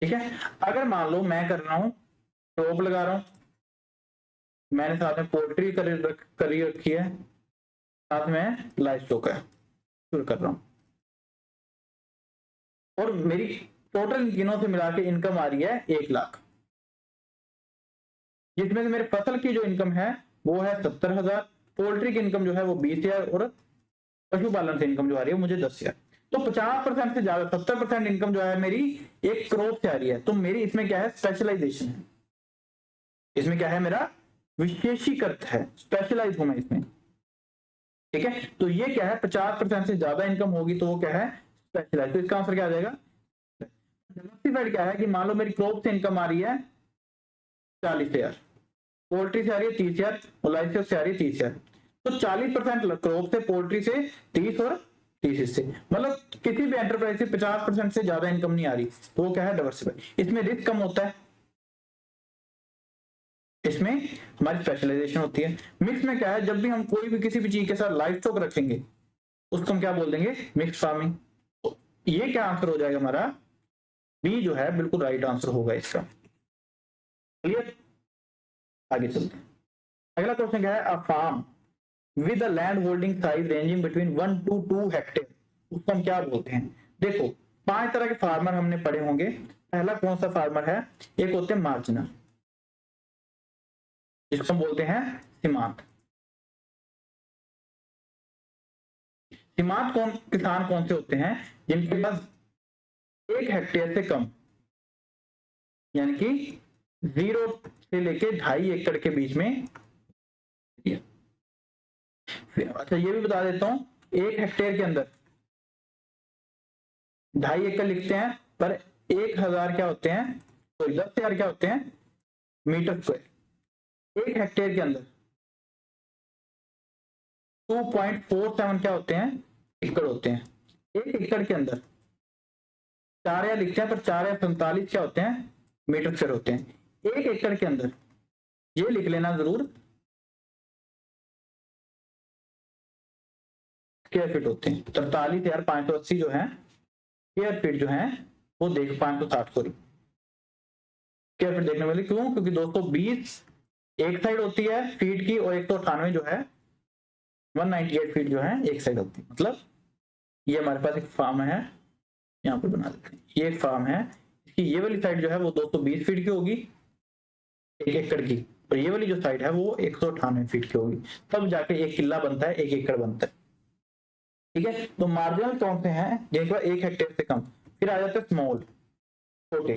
ठीक है। अगर मान लो मैं कर रहा हूं, क्रॉप लगा रहा हूं, मैंने साथ में पोल्ट्री करी रखी है, साथ में लाइव स्टॉक है, शुरू कर रहा हूं, और मेरी टोटल तीनों से मिला के इनकम आ रही है 1 लाख, जिसमें से मेरे फसल की जो इनकम है वो है 70,000, पोल्ट्री की इनकम जो है वो 20,000, और पशुपालन से इनकम जो आ रही है मुझे 10,000। तो 50% से ज्यादा 70% इनकम जो है मेरी एक क्रॉप से आ रही है, तो मेरी इसमें क्या है, स्पेशलाइजेशन है। इसमें क्या है, मेरा विशेषीकृत है, स्पेशलाइज हूं मैं इसमें। ठीक है, तो ये क्या है, 50% से ज्यादा इनकम होगी तो वो क्या है, स्पेशलाइज। तो इसका आंसर क्या आ जाएगा, डाइवर्सिफाइड क्या है कि मान लो मेरी क्रॉप से इनकम आ रही है 40,000, पोल्ट्री से आ रही है 30,000 और लाइफ से आ रही है 30,000, तो 40% क्रॉप से, पोल्ट्री से 30 और 30 से, मतलब किसी भी एंटरप्राइज से 50% से ज्यादा इनकम नहीं आ रही, तो वो क्या है, डाइवर्सिफाइड। इसमें रिस्क कम होता है, इसमें हमारी स्पेशलाइजेशन होती है। मिक्स में क्या है, जब भी हम कोई भी किसी भी चीज के साथ लाइफ स्टॉक रखेंगे उसको हम क्या बोल देंगे, मिक्स फार्मिंग। तो ये क्या आंसर हो जाएगा हमारा, बी जो है बिल्कुल राइट आंसर होगा इसका। क्लियर, आगे चलते हैं। अगला क्वेश्चन क्या है, a farm with a land holding size ranging between 1 to 2 hectare, उसको हम क्या बोलते हैं। देखो 5 तरह के फार्मर हमने पढ़े होंगे। पहला कौन सा फार्मर है, एक होते हैं मार्जिनल, जिसको हम बोलते हैं सीमांत। सीमांत किसान कौन से होते हैं, जिनके पास 1 हेक्टेयर से कम, यानी कि 0 से लेके 2.5 एकड़ के बीच में। अच्छा ये भी बता देता हूं, 1 हेक्टेयर के अंदर 2.5 एकड़ लिखते हैं, पर 1,000 क्या होते हैं, सॉरी 10,000 क्या होते हैं, मीटर स्क्वायर। 1 हेक्टेयर के अंदर 2.47 क्या होते हैं, एकड़ होते हैं। 1 एकड़ के अंदर 4 या लिखते हैं, पर 4 या 47 क्या होते हैं, मीटर स्क्वायर होते हैं। 1 एकड़ के अंदर ये लिख लेना जरूर, स्क्वायर फीट होते हैं। 43,580 जो है स्क्वायर फीट जो है, वो देख 560 सॉरी स्क्वायर फीट देखने वाले, क्यों, क्योंकि 220 एक साइड होती है फीट की, और 198 जो है 198 फीट जो है एक साइड होती है। मतलब ये हमारे पास एक फार्म है, यहाँ पर बना देते हैं, ये एक फार्म है, इसकी ये वाली साइड जो है वो 220 फीट की होगी 1 एकड़ की, और ये वाली जो साइड है वो 198 फीट की होगी, तब जाके 1 किला बनता है, 1 एकड़ बनता है। ठीक है, तो मार्जिनल कौन से हैं, जिनके पास 1 हेक्टेयर से कम। फिर आ जाते हैं स्मॉल, छोटे,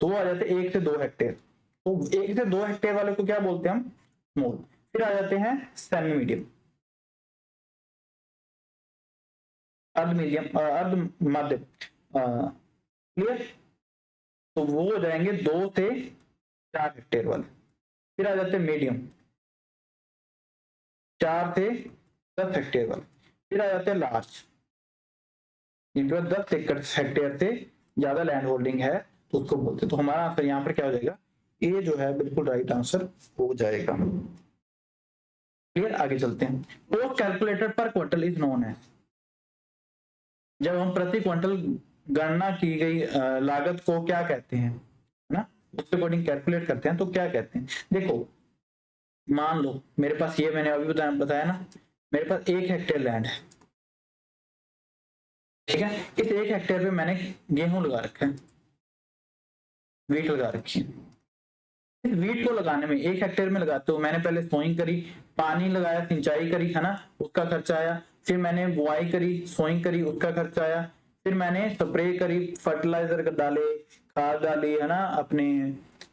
तो वो आ जाते हैं 1 से 2 हेक्टेयर। तो 1 से 2 हेक्टेयर वाले को क्या बोलते हैं हम, स्मॉल। फिर आ जाते हैं सेमी मीडियम, अर्ध मीडियम, अर्ध मध्य, क्लियर, तो वो हो जाएंगे 2 से 4 हेक्टेयर वाले। फिर आ जाते हैं मीडियम, 4 से 10 हेक्टेयर वाले। फिर आ जाते हैं लार्ज, जिनके पास 10 हेक्टेयर से ज्यादा लैंड होल्डिंग है, तो उसको बोलते हैं। तो हमारा आंसर यहाँ पर क्या हो जाएगा, ए जो है बिल्कुल राइट आंसर हो जाएगा। क्लियर, आगे चलते हैं। कॉस्ट कैलकुलेटेड पर क्विंटल इज नोन है, जब हम प्रति क्विंटल गणना की गई लागत को क्या कहते हैं, है ना, उसके अकॉर्डिंग कैलकुलेट करते हैं, तो क्या कहते हैं। देखो मान लो मेरे पास, ये मैंने अभी बताया ना, मेरे पास 1 हेक्टेयर लैंड है, ठीक है। इस 1 हेक्टेयर पे मैंने गेहूं लगा रखा है, वीट लगा रखी है। इस वीट को लगाने में 1 हेक्टेयर में लगाते हो, मैंने पहले सोइंग करी, पानी लगाया, सिंचाई करी, है ना, उसका खर्चा आया। फिर मैंने बुआई करी, सोइंग करी, उसका खर्चा आया। फिर मैंने स्प्रे करी, फर्टिलाइजर डाले, खाद डाली, है ना, अपने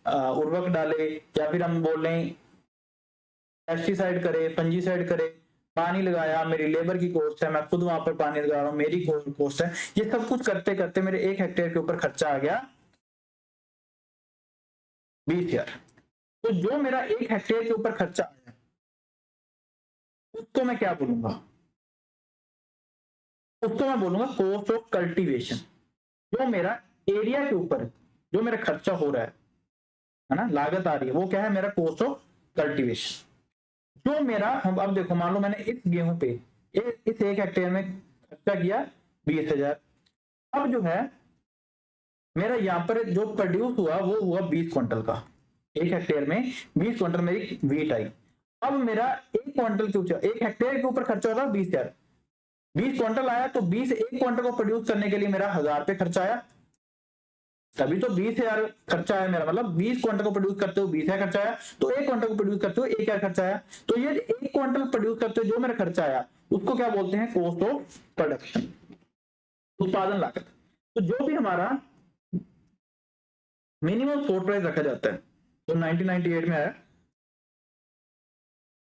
उर्वरक डाले, या फिर हम बोल रहे पेस्टिसाइड करे, फंजीसाइड करे, पानी लगाया, मेरी लेबर की कॉस्ट है, मैं खुद वहां पर पानी लगा रहा हूँ, मेरी कॉस्ट है। ये सब कुछ करते करते मेरे 1 हेक्टेयर के ऊपर खर्चा आ गया 20,000। तो जो मेरा 1 हेक्टेयर के ऊपर खर्चा आया, उसको मैं क्या बोलूंगा, उसको मैं बोलूंगा कॉस्ट ऑफ कल्टीवेशन। जो मेरा एरिया के ऊपर जो मेरा खर्चा हो रहा है ना, लागत आ रही है, वो क्या है, मेरा कॉस्ट ऑफ कल्टीवेशन। जो मेरा, हम अब देखो मान लो मैंने इस गेहूं पे इस 1 हेक्टेयर में खर्चा किया 20,000। अब जो है मेरा यहाँ पर जो प्रोड्यूस हुआ वो हुआ 20 क्विंटल का, 1 हेक्टेयर में 20 क्विंटल मेरी वीट आई। अब मेरा 1 क्विंटल के ऊपर, 1 हेक्टेयर के ऊपर खर्चा होता 20,000, 20 क्विंटल आया, तो 1 क्विंटल को प्रोड्यूस करने के लिए मेरा 1,000 रुपये खर्चा आया, तभी तो 20,000 खर्चा आया मेरा। मतलब 20 क्विंटल को प्रोड्यूस करते हुए 20,000 खर्चा आया, तो 1 क्विंटल को प्रोड्यूस करते हुए 1,000 खर्चा आया। तो ये 1 क्विंटल प्रोड्यूस करते हुए जो मेरा खर्चा आया, उसको क्या बोलते हैं, कॉस्ट ऑफ प्रोडक्शन, उत्पादन लागत। तो जो भी हमारा मिनिमम सपोर्ट प्राइस रखा जाता है जो 1998 में आया,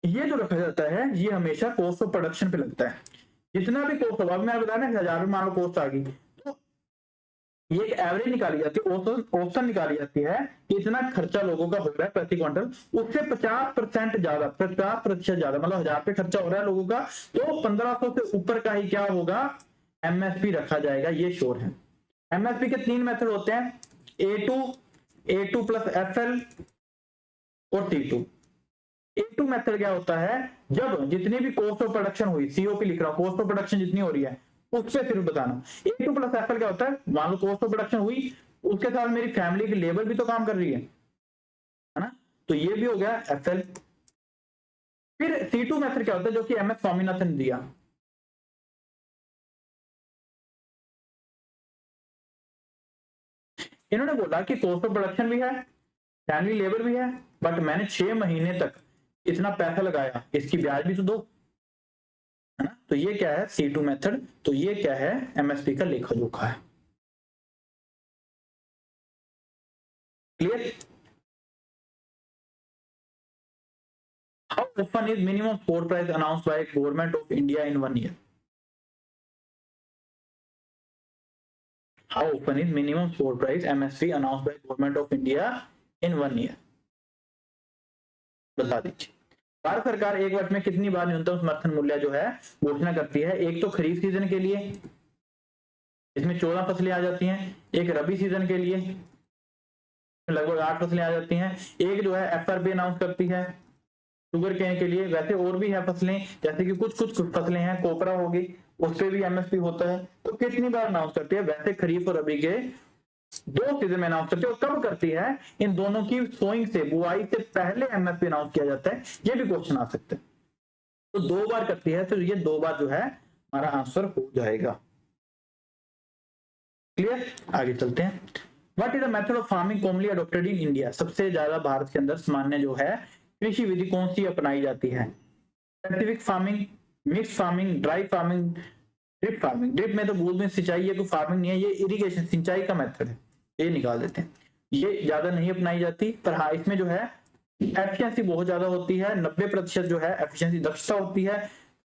ये जो रखा जाता है ये हमेशा कॉस्ट ऑफ प्रोडक्शन पे लगता है। जितना भी कॉस्ट होगा, मैंने बताया ना 1000 रुपये मान लो कॉस्ट आ गई, तो ये एक एवरेज निकाली जाती है, औसतन निकाली जाती है कि इतना खर्चा लोगों का हो रहा है प्रति क्विंटल, उससे 50% ज्यादा, 50% ज्यादा, मतलब 1000 रुपये खर्चा हो रहा है लोगों का, तो 1500 से ऊपर का ही क्या होगा, एमएसपी रखा जाएगा, ये श्योर है। एमएसपी के 3 मेथड होते हैं, A2 प्लस FL और C2। A2 मेथड क्या होता है, जब जितनी भी कॉस्ट ऑफ प्रोडक्शन हुई, COP लिख रहा हूं, कॉस्ट ऑफ प्रोडक्शन जितनी हो रही है उससे सिर्फ बताना। A2 प्लस FL क्या होता है, मान लो कॉस्ट ऑफ प्रोडक्शन हुई, उसके साथ मेरी फैमिली की लेबर भी तो काम कर रही है ना, तो ये भी हो गया FL। फिर C2 मेथड क्या होता है, जो कि MS स्वामीनाथन ने दिया, इन्होंने बोला कि कॉस्ट ऑफ प्रोडक्शन भी है, फैमिली लेबर भी है, बट मैंने 6 महीने तक इतना पैसा लगाया, इसकी ब्याज भी तो दो, है ना। तो ये क्या है, C2 मेथड। तो ये क्या है, एमएसपी का लेखा जोखा है। Clear. How often is minimum support price announced by government of India in 1 year? How often is minimum support price MSP announced by government of India in 1 year? बता दीजिए। भारत सरकार एक वर्ष में कितनी बार न्यूनतम समर्थन मूल्य जो है घोषणा करती है? एक तो खरीफ सीजन के लिए, इसमें 14 फसलें आ जाती हैं, एक रबी सीजन के लिए लगभग 8 फसलें आ जाती हैं, एक जो है FRP अनाउंस करती है शुगर केन के लिए। वैसे और भी है फसलें, जैसे कि कुछ फसलें हैं, कोपरा होगी, उस पर भी MSP होता है। तो कितनी बार अनाउंस करती है? वैसे खरीफ और रबी के 2 सीजन में अनाउंस करती है। और कब करती है? इन दोनों की सोइंग से, बुआई से पहले MSP अनाउंस किया जाता है। ये भी क्वेश्चन आ सकते हैं। तो 2 बार करती है, तो ये 2 बार जो है हमारा आंसर हो जाएगा। क्लियर। आगे चलते हैं। What is the method of farming commonly adopted in India? सबसे ज्यादा भारत के अंदर सामान्य जो है कृषि विधि कौन सी अपनाई जाती है? Scientific farming, mix farming, dry farming, drip farming. Drip में तो बूंद में सिंचाई है, कोई फार्मिंग नहीं है, ये इरिगेशन सिंचाई का मेथड है, ये निकाल देते हैं। ये ज्यादा नहीं अपनाई जाती, पर हाँ इसमें जो है एफिशिएंसी बहुत ज्यादा होती है, 90% जो है एफिशिएंसी, दक्षता होती है,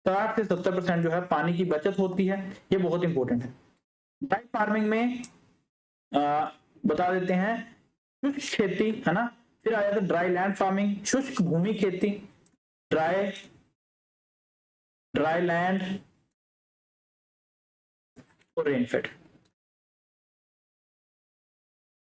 60 से 70% जो है पानी की बचत होती है, ये बहुत इंपॉर्टेंट है। ड्राई फार्मिंग में बता देते हैं शुष्क खेती, है ना। फिर आया था ड्राई लैंड फार्मिंग, शुष्क भूमि खेती, ड्राई लैंड और रेनफेड।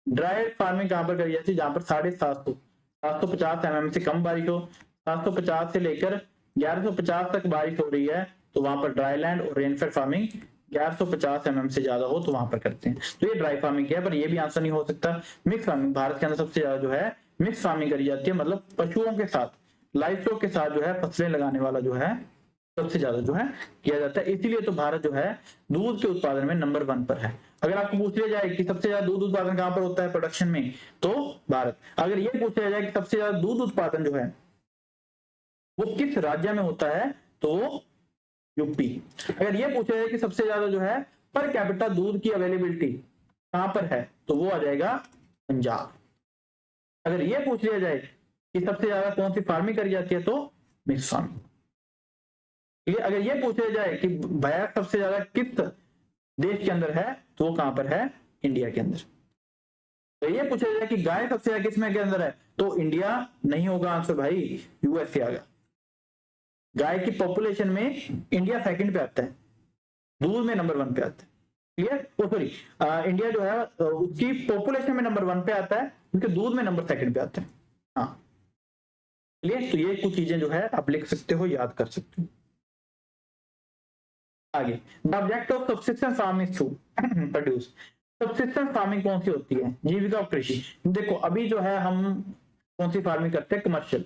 ड्राई फार्मिंग कहां पर करी जाती है? जहां पर 750 mm से कम बारिश हो, 750 से लेकर 1150 तक बारिश हो रही है, तो वहां पर ड्राई लैंड और रेनफेड फार्मिंग 1150 mm से ज्यादा हो तो वहां पर करते हैं। तो ये ड्राई फार्मिंग है, पर ये भी आंसर नहीं हो सकता। मिक्स फार्मिंग, भारत के अंदर सबसे ज्यादा जो है मिक्स फार्मिंग करी जाती है, मतलब पशुओं के साथ, लाइफ स्टॉक के साथ जो है फसलें लगाने वाला जो है सबसे ज्यादा जो है किया जाता है। इसीलिए तो भारत जो है दूध के उत्पादन में नंबर 1 पर है। अगर आपको पूछ लिया जाए कि सबसे ज्यादा दूध उत्पादन कहां पर होता है प्रोडक्शन में, तो भारत। अगर ये पूछ लिया जाए कि सबसे ज्यादा दूध उत्पादन जो है वो किस राज्य में होता है, तो वो यूपी। अगर ये पूछा जाए कि सबसे ज्यादा जो है पर कैपिटा दूध की अवेलेबिलिटी कहां पर है, तो वो आ जाएगा पंजाब। अगर ये पूछ लिया जाए कि सबसे ज्यादा कौन सी फार्मिंग करी जाती है, तो मिक्स फार्मिंग। अगर ये पूछा जाए कि भैंस सबसे ज्यादा किस देश के अंदर है, तो वो कहां पर है? इंडिया के अंदर। तो ये पूछा जाए कि गाय सबसे ज्यादा किस में के अंदर है, तो इंडिया नहीं होगा आंसर भाई, यूएसए आ गया। गाय की पॉपुलेशन में इंडिया सेकंड पे आता है, दूध में नंबर 1 पे आता है। क्लियर। तो सॉरी, इंडिया जो है उसकी पॉपुलेशन में नंबर 1 पे आता है, उसके दूध में नंबर 2 पे आता है। हाँ क्लियर। तो ये कुछ चीजें जो है आप लिख सकते हो, याद कर सकते हो। आगे, the object of subsistence farming is to produce. Subsistence farming कौन सी होती है? जीविका और कृषि। देखो अभी जो है हम कौन सी फार्मिंग करते हैं? कमर्शियल।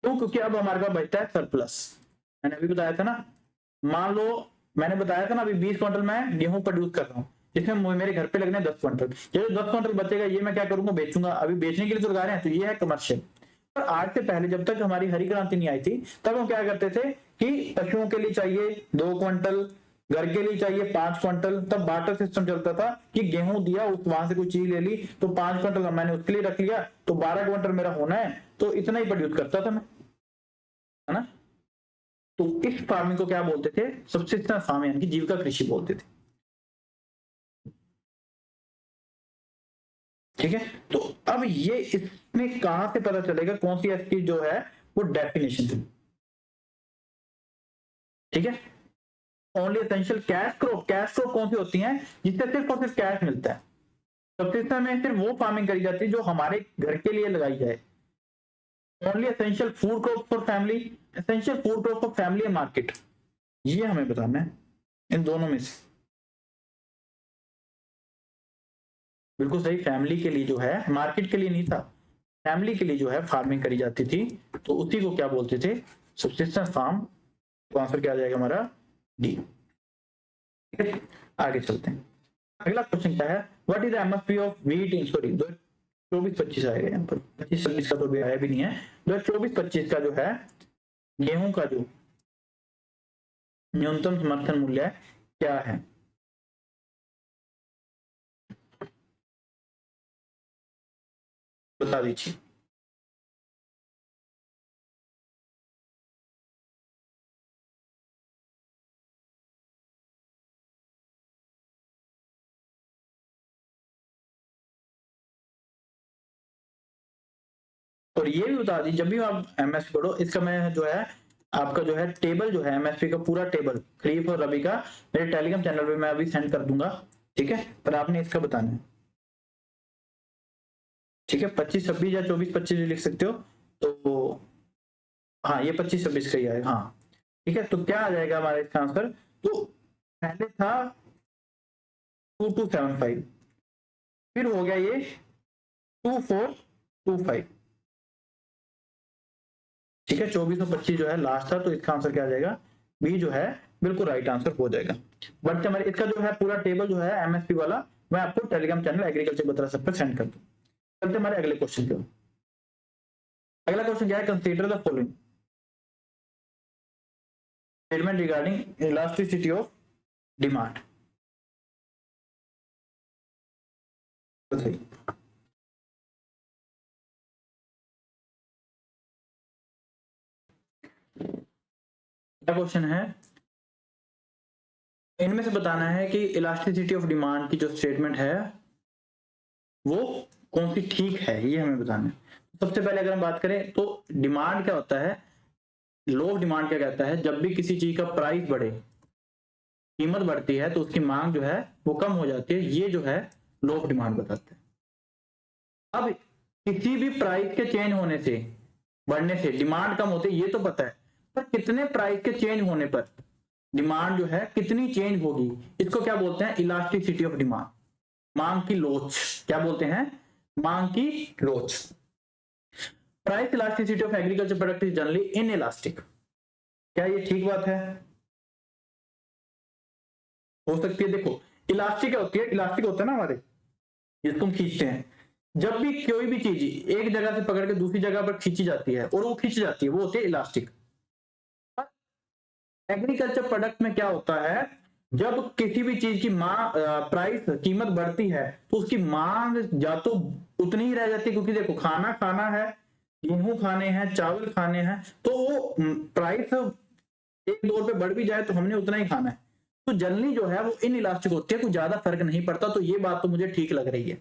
क्योंकि अब हमारे पास बचता है सरप्लस। मैंने अभी बताया था ना, मान लो मैंने बताया था ना अभी 20 क्विंटल मैं गेहूं प्रोड्यूस कर रहा हूँ, जिसमें मेरे घर पे लगने 10 क्विंटल। ये जो 10 क्विंटल बचेगा ये मैं क्या करूंगा? बेचूंगा। अभी बेचने के लिए तो लगा रहे हैं, तो ये है कमर्शियल। पर आज से पहले जब तक हमारी हरी क्रांति नहीं आई थी, तब हम क्या करते थे कि पशुओं के लिए चाहिए 2 क्विंटल, घर के लिए चाहिए 5 क्विंटल। तब बार्टर सिस्टम चलता था कि गेहूं दिया, उस वहां से कोई चीज ले ली तो 5 क्विंटल मैंने उसके लिए रख लिया, तो 12 क्विंटल मेरा होना है, तो इतना ही प्रोड्यूस करता था मैं, है ना। तो इस फार्मिंग को क्या बोलते थे? सब्सिस्टेंस फार्मिंग, यानी कि जीविका कृषि बोलते थे। ठीक है, तो अब ये इसमें कहां से पता चलेगा कौन सी इसकी जो है वो डेफिनेशन थी? ठीक है, only essential cash crop. Cash crop कौन सी होती है? जिससे सिर्फ और सिर्फ कैश मिलता है। सब्सिस्टेंस में सिर्फ वो फार्मिंग करी जाती है जो हमारे घर के लिए लगाई जाए। Only essential food crop for family, essential food crop for family and market, ये हमें बताना है इन दोनों में से। बिल्कुल सही, फैमिली के लिए जो है, मार्केट के लिए नहीं था, फैमिली के लिए जो है फार्मिंग करी जाती थी, तो उसी को क्या बोलते थे? Subsistence farm. तो आंसर क्या आ जाएगा हमारा? डी। आगे चलते हैं, अगला क्वेश्चन क्या है? What is the MSP of wheat in, sorry 24-25 आएगा यहाँ पर, 25-26 का तो भी आया भी नहीं है। 24-25 का जो है गेहूं का जो न्यूनतम समर्थन मूल्य क्या है? बता दीजिए। और ये भी बता दी, जब भी आप एमएसपी पढ़ो, इसका मैं जो है आपका जो है टेबल जो है एमएसपी का पूरा टेबल खरीफ और रबी का मेरे टेलीग्राम चैनल पे मैं अभी सेंड कर दूंगा। ठीक है, पर आपने इसका बताना है। ठीक है, 25-26 या 24-25 लिख सकते हो। तो हाँ, ये 25-26 का ही आएगा। हाँ ठीक है, तो क्या आ जाएगा हमारा इसका आंसर? तो पहले था 2275, फिर हो गया ये 2425। ठीक है, 24 और 25 जो है लास्ट था, तो इसका आंसर क्या आ जाएगा? बी जो है बिल्कुल राइट आंसर हो जाएगा। बट हमारे इसका जो है पूरा टेबल जो है एमएसपी वाला, मैं आपको टेलीग्राम चैनल एग्रीकल्चर बता सब पर सेंड कर दूँ। चलते हमारे अगले क्वेश्चन पे। अगला क्वेश्चन क्या है? Consider the following statement regarding elasticity of demand. क्या क्वेश्चन है? इनमें से बताना है कि इलास्टिसिटी ऑफ डिमांड की जो स्टेटमेंट है वो कौन सी ठीक है, ये हमें बताना है। सबसे पहले अगर हम बात करें तो डिमांड क्या होता है? लो डिमांड क्या कहता है? जब भी किसी चीज का प्राइस बढ़े, कीमत बढ़ती है, तो उसकी मांग जो है वो कम हो जाती है, ये जो है लो ऑफ डिमांड बताते हैं। अब किसी भी प्राइस के चेंज होने से, बढ़ने से डिमांड कम होती है ये तो पता है, पर कितने प्राइस के चेंज होने पर डिमांड जो है कितनी चेंज होगी, इसको क्या बोलते हैं? इलास्टिसिटी ऑफ डिमांड, मांग की लोच। क्या बोलते हैं? मांग की लोच। Price elasticity of agriculture product is generally in elastic. क्या ये ठीक बात है? हो सकती है। देखो, इलास्टिक क्या होती है? इलास्टिक होता है ना हमारे, जिसको हम खींचते हैं। जब भी कोई भी चीज एक जगह से पकड़ के दूसरी जगह पर खींची जाती है और वो खींच जाती है, वो होती है इलास्टिक। एग्रीकल्चर प्रोडक्ट में क्या होता है? जब किसी भी चीज की प्राइस कीमत बढ़ती है, तो उसकी मांग या तो उतनी ही रह जाती है, क्योंकि देखो खाना खाना है, गेहूं खाने हैं, चावल खाने हैं, तो वो प्राइस एक दौर पे बढ़ भी जाए तो हमने उतना ही खाना है। तो जनरली जो है वो इन इलास्टिक होती है, कुछ ज्यादा फर्क नहीं पड़ता, तो ये बात तो मुझे ठीक लग रही है।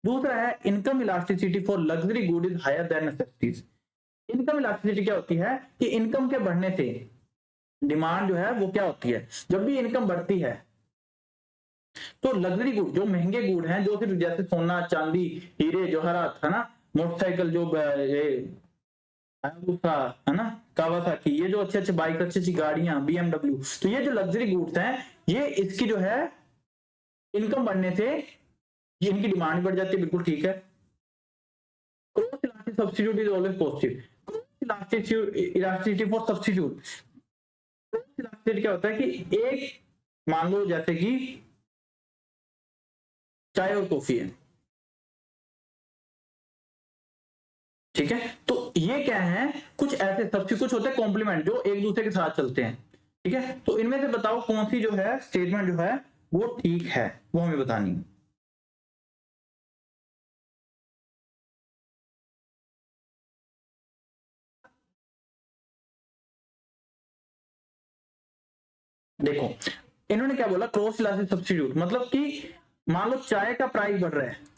दूसरा है income elasticity for luxury good is higher than necessities. Income elasticity क्या होती है? कि इनकम के बढ़ने से डिमांड जो है वो क्या होती है? जब भी इनकम बढ़ती है तो लग्जरी गुड, जो महंगे गुड हैं, जो सिर्फ जैसे सोना चांदी हीरे जवाहरात है ना, मोटरसाइकिल जो ये है ना, कावासाकी, ये जो अच्छे अच्छे बाइक, अच्छी अच्छी गाड़ियां, बीएमडब्ल्यू, तो ये जो लग्जरी गुड्स हैं, ये इसकी जो है इनकम बढ़ने से ये इनकी डिमांड बढ़ जाती है। बिल्कुल ठीक है। Cross elastic substitute is always positive. Cross elasticity for substitute, cross elasticity क्या होता है? कि एक मान लो जैसे कि चाय और कॉफी है, ठीक है, तो ये क्या है, कुछ ऐसे सब्सिट्यूट, कुछ होते हैं कॉम्प्लीमेंट जो एक दूसरे के साथ चलते हैं। ठीक है, तो इनमें से बताओ कौन सी जो है स्टेटमेंट जो है वो ठीक है, वो हमें बतानी है। देखो इन्होंने क्या बोला, क्रॉस इलास्टिक सब्स्टिट्यूट, मतलब कि मान लो चाय का प्राइस बढ़ रहा है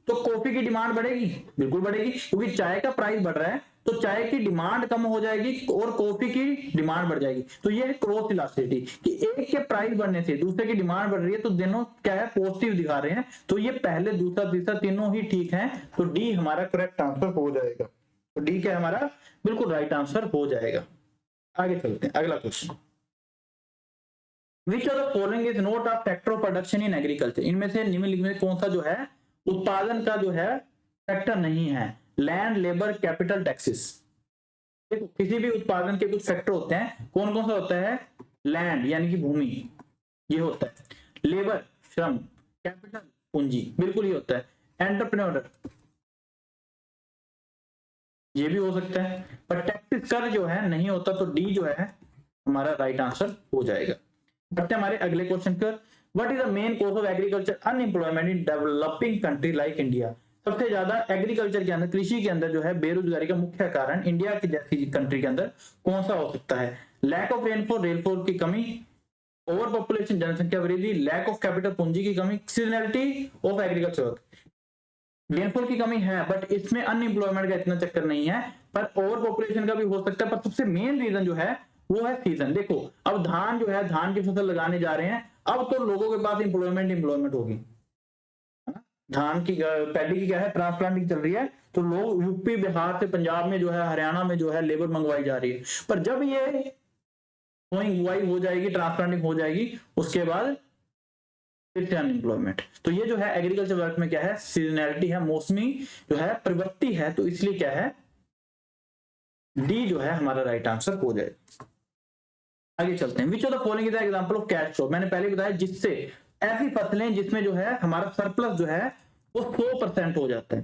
तो कॉफी की डिमांड बढ़ेगी, बिल्कुल बढ़ेगी, क्योंकि चाय का प्राइस बढ़ रहा है तो चाय की डिमांड कम हो जाएगी और कॉफी की डिमांड बढ़ जाएगी। तो ये है क्रॉस इलास्टिसिटी कि एक के प्राइस बढ़ने से दूसरे की डिमांड बढ़ रही है, तो दोनों क्या है, पॉजिटिव दिखा रहे हैं। तो ये पहले दूसरा तीसरा तीनों ही ठीक है, तो डी हमारा करेक्ट आंसर हो जाएगा। तो डी क्या हमारा बिल्कुल राइट आंसर हो जाएगा। आगे चलते हैं, अगला question, which of the following is not a factor of production in agriculture, इनमें से निम्नलिखित में कौन सा जो है उत्पादन का जो है फैक्टर नहीं है। Land, labour, capital, taxes. देखो किसी भी उत्पादन के कुछ फैक्टर होते हैं, कौन कौन सा होता है, लैंड यानी कि भूमि, ये होता है, लेबर श्रम, कैपिटल पूंजी, बिल्कुल ये होता है, एंटरप्रेन्योर ये भी हो सकता है, पर टैक्सेस कर जो है नहीं होता, तो डी जो है हमारा राइट आंसर हो जाएगा। बढ़ते हैं हमारे अगले क्वेश्चन पर, what is the main cause of agriculture unemployment in developing country like India. सबसे ज्यादा एग्रीकल्चर के अंदर, कृषि के अंदर जो है बेरोजगारी का मुख्य कारण इंडिया की जैसी कंट्री के अंदर कौन सा हो सकता है। लैक ऑफ रेनफॉल, रेनफॉल की कमी, ओवर पॉपुलेशन जनसंख्या वृद्धि, लैक ऑफ कैपिटल पूंजी की कमी, सीजनलिटी ऑफ एग्रीकल्चर। रेनफॉल की कमी है बट इसमें अनएम्प्लॉयमेंट का इतना चक्कर नहीं है, पर ओवर पॉपुलेशन का भी हो सकता है, पर सबसे मेन रीजन जो है वो है सीजन। देखो अब धान जो है, धान की फसल लगाने जा रहे हैं, अब तो लोगों के पास एम्प्लॉयमेंट होगी, धान की पैडी की क्या है, ट्रांसप्लांटिंग चल रही है, तो लोग यूपी बिहार से पंजाब में जो है, हरियाणा में जो है लेबर मंगवाई जा रही है। पर जब ये बुआई हो जाएगी, ट्रांसप्लांटिंग हो जाएगी, उसके बाद फिर से अनएम्प्लॉयमेंट। तो ये जो है एग्रीकल्चर वर्क में क्या है, सीजनैलिटी है, मौसमी जो है प्रवृत्ति है, तो इसलिए क्या है डी जो है हमारा राइट आंसर हो जाए। आगे चलते हैं, विच of the following is the example of cash crop. मैंने पहले बताया जिससे ऐसी फसलें जिसमें जो है हमारा सरप्लस जो है वो 100% हो जाता है,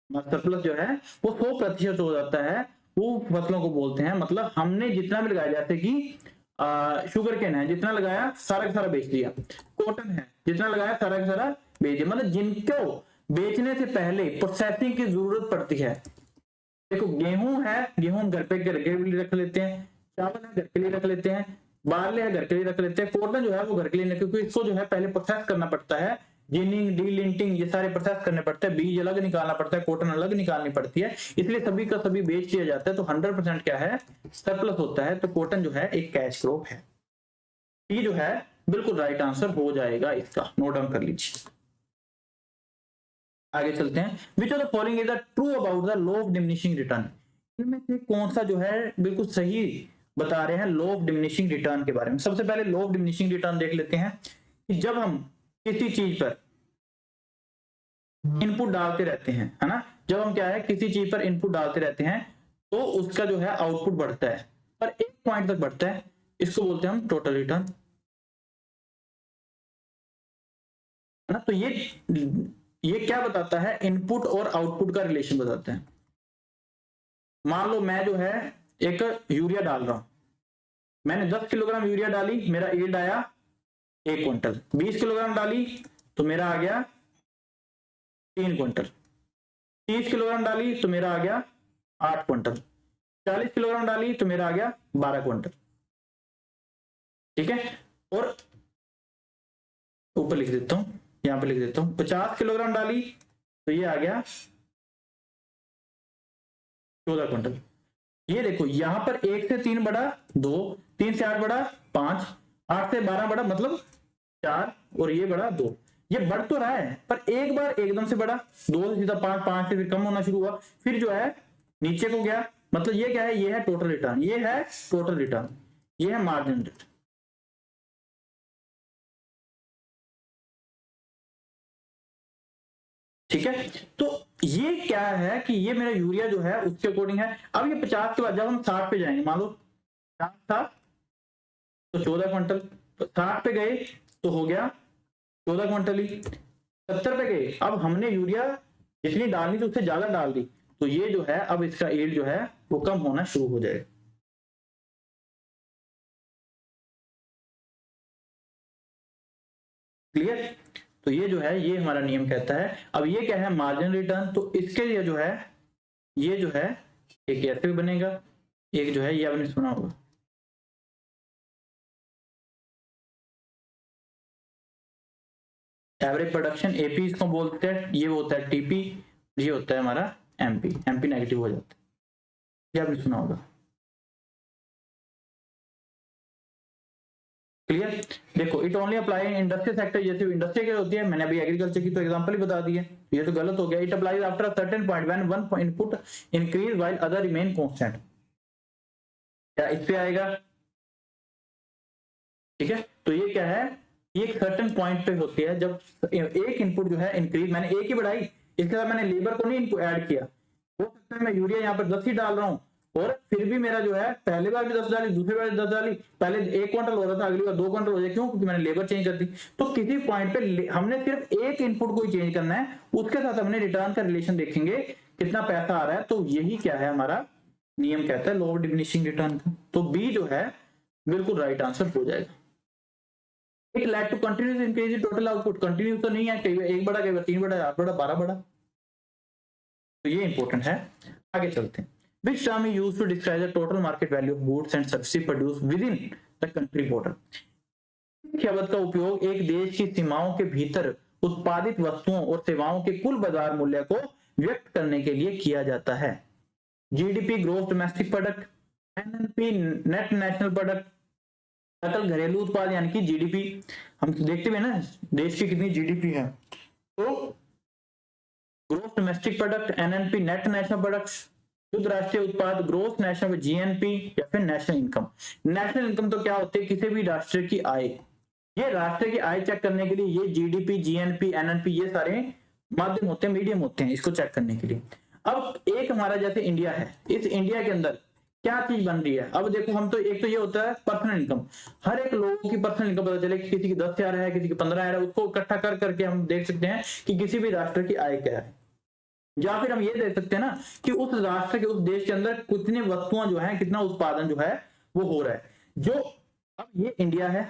सरप्लस जो है वो 100% हो जाता है, वो फसलों को बोलते हैं। मतलब हमने जितना भी लगाया, जैसे कि शुगर केन है, जितना लगाया सारा का सारा बेच दिया, कॉटन है जितना लगाया सारा का सारा बेच दिया, मतलब जिनको बेचने से पहले प्रोसेसिंग की जरूरत पड़ती है। देखो गेहूं है, गेहूं हम घर पे घर के लिए रख लेते हैं, चावल है घर के लिए रख लेते हैं, बार्ले है घर के लिए रख लेते हैं, कॉटन जो है वो घर के लिए नहीं, क्योंकि इसको जो है पहले प्रोसेस करना पड़ता है, जिनिंग, डीलिंटिंग, ये सारे प्रोसेस करने पड़ते हैं, बीज अलग निकालना पड़ता है, कॉटन अलग निकालनी पड़ती है, इसलिए सभी का सभी बेच दिया जाता है, तो 100% क्या है सरप्लस होता है। तो कॉटन जो है एक कैश क्रॉप है, ये जो है बिल्कुल राइट आंसर हो जाएगा, इसका नोट डाउन कर लीजिए। आगे चलते हैं, विच of the following is the true about the law of diminishing return. इनमें से कौन सा जो है बिल्कुल सही बता रहे हैं लॉ ऑफ डिमिनिशिंग रिटर्न के बारे में। सबसे पहले लॉ ऑफ डिमिनिशिंग रिटर्न देख लेते हैं कि जब हम किसी चीज पर इनपुट डालते रहते हैं, है ना, जब हम क्या है किसी चीज पर इनपुट डालते रहते हैं तो उसका जो है आउटपुट बढ़ता है, पर एक पॉइंट तक बढ़ता है, इसको बोलते हैं हम टोटल रिटर्न, है ना। तो ये क्या बताता है, इनपुट और आउटपुट का रिलेशन बताता है। मान लो मैं जो है एक यूरिया डाल रहा हूं, मैंने 10 किलोग्राम यूरिया डाली, मेरा यील्ड आया 1 क्विंटल, 20 किलोग्राम डाली तो मेरा आ गया 3 क्विंटल, 30 किलोग्राम डाली तो मेरा आ गया 8 क्विंटल, 40 किलोग्राम डाली तो मेरा आ गया 12 क्विंटल। ठीक है, और ऊपर लिख देता हूं, यहां पे लिख देता हूं, 50 किलोग्राम डाली तो ये आ गया 14 क्विंटल। ये देखो यहां पर 1 से 3 बढ़ा 2, 3 से 8 बढ़ा 5, 8 से 12 बढ़ा मतलब 4, और ये बढ़ा 2। ये बढ़ तो रहा है पर एक बार एकदम से बढ़ा, 2 से सीधा 5, 5 से फिर कम होना शुरू हुआ, फिर जो है नीचे को गया। मतलब ये क्या है, ये है टोटल रिटर्न, ये है टोटल रिटर्न, ये है मार्जिन रिटर्न। ठीक है, तो ये क्या है कि ये मेरा यूरिया जो है उसके अकॉर्डिंग है। अब ये 50 के बाद जब हम 60 पे जाएंगे, मान लो 60 था तो 14 क्विंटल, तो 60 पे गए तो हो गया 14 क्विंटल ही, 70 पे गए, अब हमने यूरिया जितनी डालनी थी उससे ज्यादा डाल दी, तो ये जो है अब इसका यील्ड जो है वो कम होना शुरू हो जाएगा। क्लियर? तो ये जो है ये हमारा नियम कहता है। अब ये क्या है, मार्जिनल रिटर्न। तो इसके लिए जो है ये जो है एक ऐसे भी बनेगा, एक जो है ये आपने सुना होगा एवरेज प्रोडक्शन, एपी इसको बोलते हैं, ये होता है टीपी, ये होता है हमारा एमपी। एमपी नेगेटिव हो जाता है, ये आपने सुना होगा। क्लियर? देखो it only apply in industrial sector, जैसे इंडस्ट्री के होती है, मैंने अभी एग्रीकल्चर की तो एग्जांपल ही बता दी है, ये तो गलत हो गया। It applies after a certain point when one input increase while other remain constant. क्या इस पे आएगा? ठीक है, तो ये क्या है, ये एक सर्टेन पॉइंट पे होती है जब एक इनपुट जो है इंक्रीज, मैंने एक ही बढ़ाई, इसके साथ मैंने लेबर को नहीं इनको ऐड किया। हो सकता है मैं यूरिया यहाँ पर 10 ही डाल रहा हूँ और फिर भी मेरा जो है पहले बार भी 10 डाली, दूसरी बार 10 डाली, पहले 1 क्विंटल हो रहा था, अगली बार 2 क्विंटल हो जाए, क्यों? क्योंकि मैंने लेबर चेंज कर दी। तो किसी पॉइंट पे हमने सिर्फ एक इनपुट को ही चेंज करना है, उसके साथ हमने रिटर्न का रिलेशन देखेंगे कितना पैसा आ रहा है। तो यही क्या है हमारा नियम कहता है, लॉ ऑफ डिमिनिशिंग रिटर्न का। तो बी जो है बिल्कुल राइट आंसर हो जाएगा। It led to continuous increase in total output. Continue तो नहीं है, कई बार 1 बढ़ा, कई बार 3 बढ़ा, 8 बढ़ा, 12 बढ़ा। तो ये इंपॉर्टेंट है। आगे चलते हैं। Which term is used to describe the total market value of goods and services produced within the country border? शब्द का उपयोग एक देश की सीमाओं के भीतर उत्पादित वस्तुओं और सेवाओं के कुल बाजार मूल्य को व्यक्त करने के लिए किया जाता है। GDP, gross domestic product, NNP, net national product, सकल घरेलू उत्पाद यानी कि जीडीपी। हम देखते हुए ना देश की कितनी जीडीपी है, तो gross domestic product, NNP, net national product, शुद्ध राष्ट्रीय उत्पाद, ग्रोस नेशनल जीएनपी, या फिर नेशनल इनकम। नेशनल इनकम तो क्या होती है, किसी भी राष्ट्र की आय। ये राष्ट्र की आय चेक करने के लिए ये जीडीपी, जीएनपी, एनएनपी ये सारे माध्यम होते हैं, मीडियम होते हैं इसको चेक करने के लिए। अब एक हमारा जैसे इंडिया है, इस इंडिया के अंदर क्या चीज बन रही है। अब देखो हम तो एक तो ये होता है पर्सनल इनकम, हर एक लोगों की पर्सनल इनकम पता चले कि किसी की 10,000 है, किसी की 15,000 है, उसको इकट्ठा कर करके हम देख सकते हैं कि किसी भी राष्ट्र की आय क्या है। या फिर हम ये देख सकते हैं ना कि उस राष्ट्र के, उस देश के अंदर कितनी वस्तुआं जो है, कितना उत्पादन जो है वो हो रहा है। जो अब ये इंडिया है,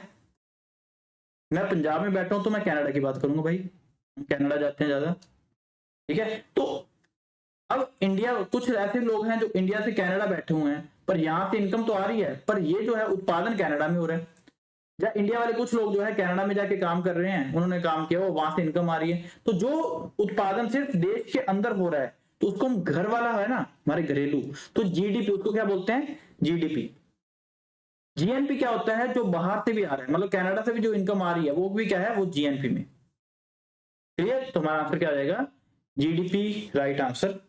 मैं पंजाब में बैठा हूं तो मैं कनाडा की बात करूंगा भाई, हम कनाडा जाते हैं ज्यादा, ठीक है। तो अब इंडिया, कुछ ऐसे लोग हैं जो इंडिया से कनाडा बैठे हुए हैं, पर यहां से इनकम तो आ रही है, पर ये जो है उत्पादन कनाडा में हो रहा है। या इंडिया वाले कुछ लोग जो है कनाडा में जाके काम कर रहे हैं, उन्होंने काम किया, वो वहां से इनकम आ रही है। तो जो उत्पादन सिर्फ देश के अंदर हो रहा है, तो उसको हम घर वाला है ना, हमारे घरेलू, तो जीडीपी, उसको क्या बोलते हैं, जीडीपी। जीएनपी क्या होता है, जो बाहर से भी आ रहा है, मतलब कनाडा से भी जो इनकम आ रही है वो भी क्या है, वो जीएनपी में। क्लियर? तो हमारा आंसर क्या आ जाएगा, जीडीपी राइट आंसर।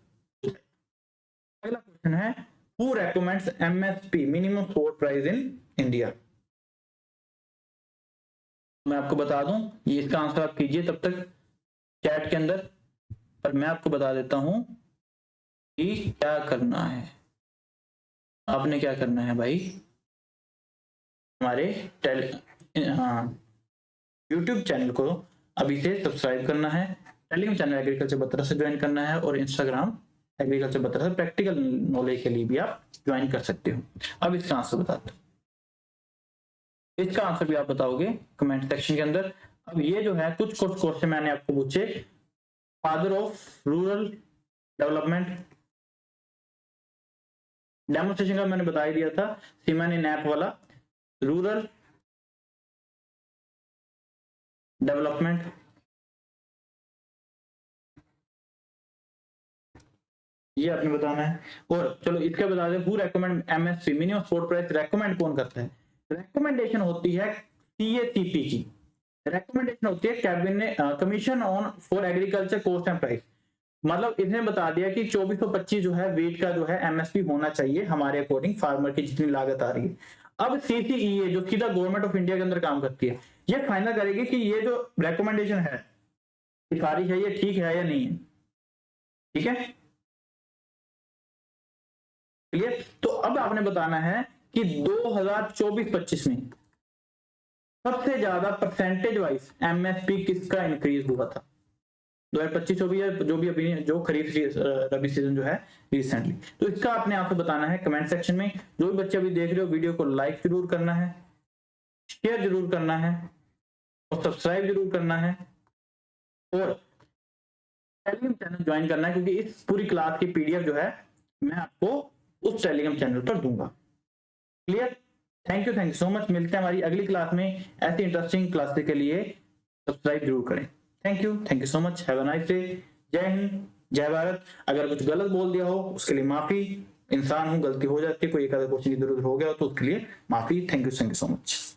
अगला क्वेश्चन है, who recommends MSP, minimum support price in India. मैं आपको बता दूं, ये इसका आंसर आप कीजिए तब तक चैट के अंदर, पर मैं आपको बता देता हूं कि क्या करना है। आपने क्या करना है भाई, हमारे यूट्यूब चैनल को अभी से सब्सक्राइब करना है, टेलीग्राम चैनल एग्रीकल्चर बत्रा से ज्वाइन करना है, और इंस्टाग्राम एग्रीकल्चर बत्रा से प्रैक्टिकल नॉलेज के लिए भी आप ज्वाइन कर सकते हो। अब इसका आंसर बताते हो, इसका आंसर भी आप बताओगे कमेंट सेक्शन के अंदर। अब ये जो है कुछ क्वेश्चन मैंने आपको पूछे, father of rural development, demonstration का मैंने बता ही दिया था, सीमानी नैप वाला, रूरल डेवलपमेंट, ये आपने बताना है। और चलो इसका बता दें, who recommend MSP, minimum support price, recommend कौन करता है। रेकमेंडेशन होती है सीएसीपी की, रेकमेंडेशन होती है cabinet commission on for agriculture cost and price. मतलब इसने बता दिया कि 2425 जो है वेट का जो है एमएसपी होना चाहिए हमारे अकॉर्डिंग, फार्मर की जितनी लागत आ रही है। अब सीसीईए जो सीधा गवर्नमेंट ऑफ इंडिया के अंदर काम करती है, ये फाइनल करेगी कि ये जो रेकमेंडेशन है, सिफारिश है, ये ठीक है या नहीं है। ठीक है, क्लियर? तो अब आपने बताना है कि 2024-25 में सबसे ज्यादा परसेंटेज वाइज एमएसपी किसका इंक्रीज हुआ था। 2025-24 या जो भी अभी जो खरीफ रबी सीजन जो है रिसेंटली। तो इसका आपने आपको बताना है कमेंट सेक्शन में। जो भी बच्चे अभी देख रहे हो वीडियो को लाइक जरूर करना है, शेयर जरूर करना है और सब्सक्राइब जरूर करना है और टेलीग्राम चैनल ज्वाइन करना है, क्योंकि इस पूरी क्लास की पीडीएफ जो है मैं आपको उस टेलीग्राम चैनल पर दूंगा। Clear? Thank you so much. मिलते हैं हमारी अगली क्लास में। ऐसी इंटरेस्टिंग क्लासेस के लिए सब्सक्राइब जरूर करें। Thank you so much. Have a nice day. जय हिंद, जय भारत। अगर कुछ गलत बोल दिया हो उसके लिए माफी, इंसान हूं, गलती हो जाती है, कोई एक आधा क्वेश्चन की जरूरत हो गया हो तो उसके लिए माफी। Thank you so much.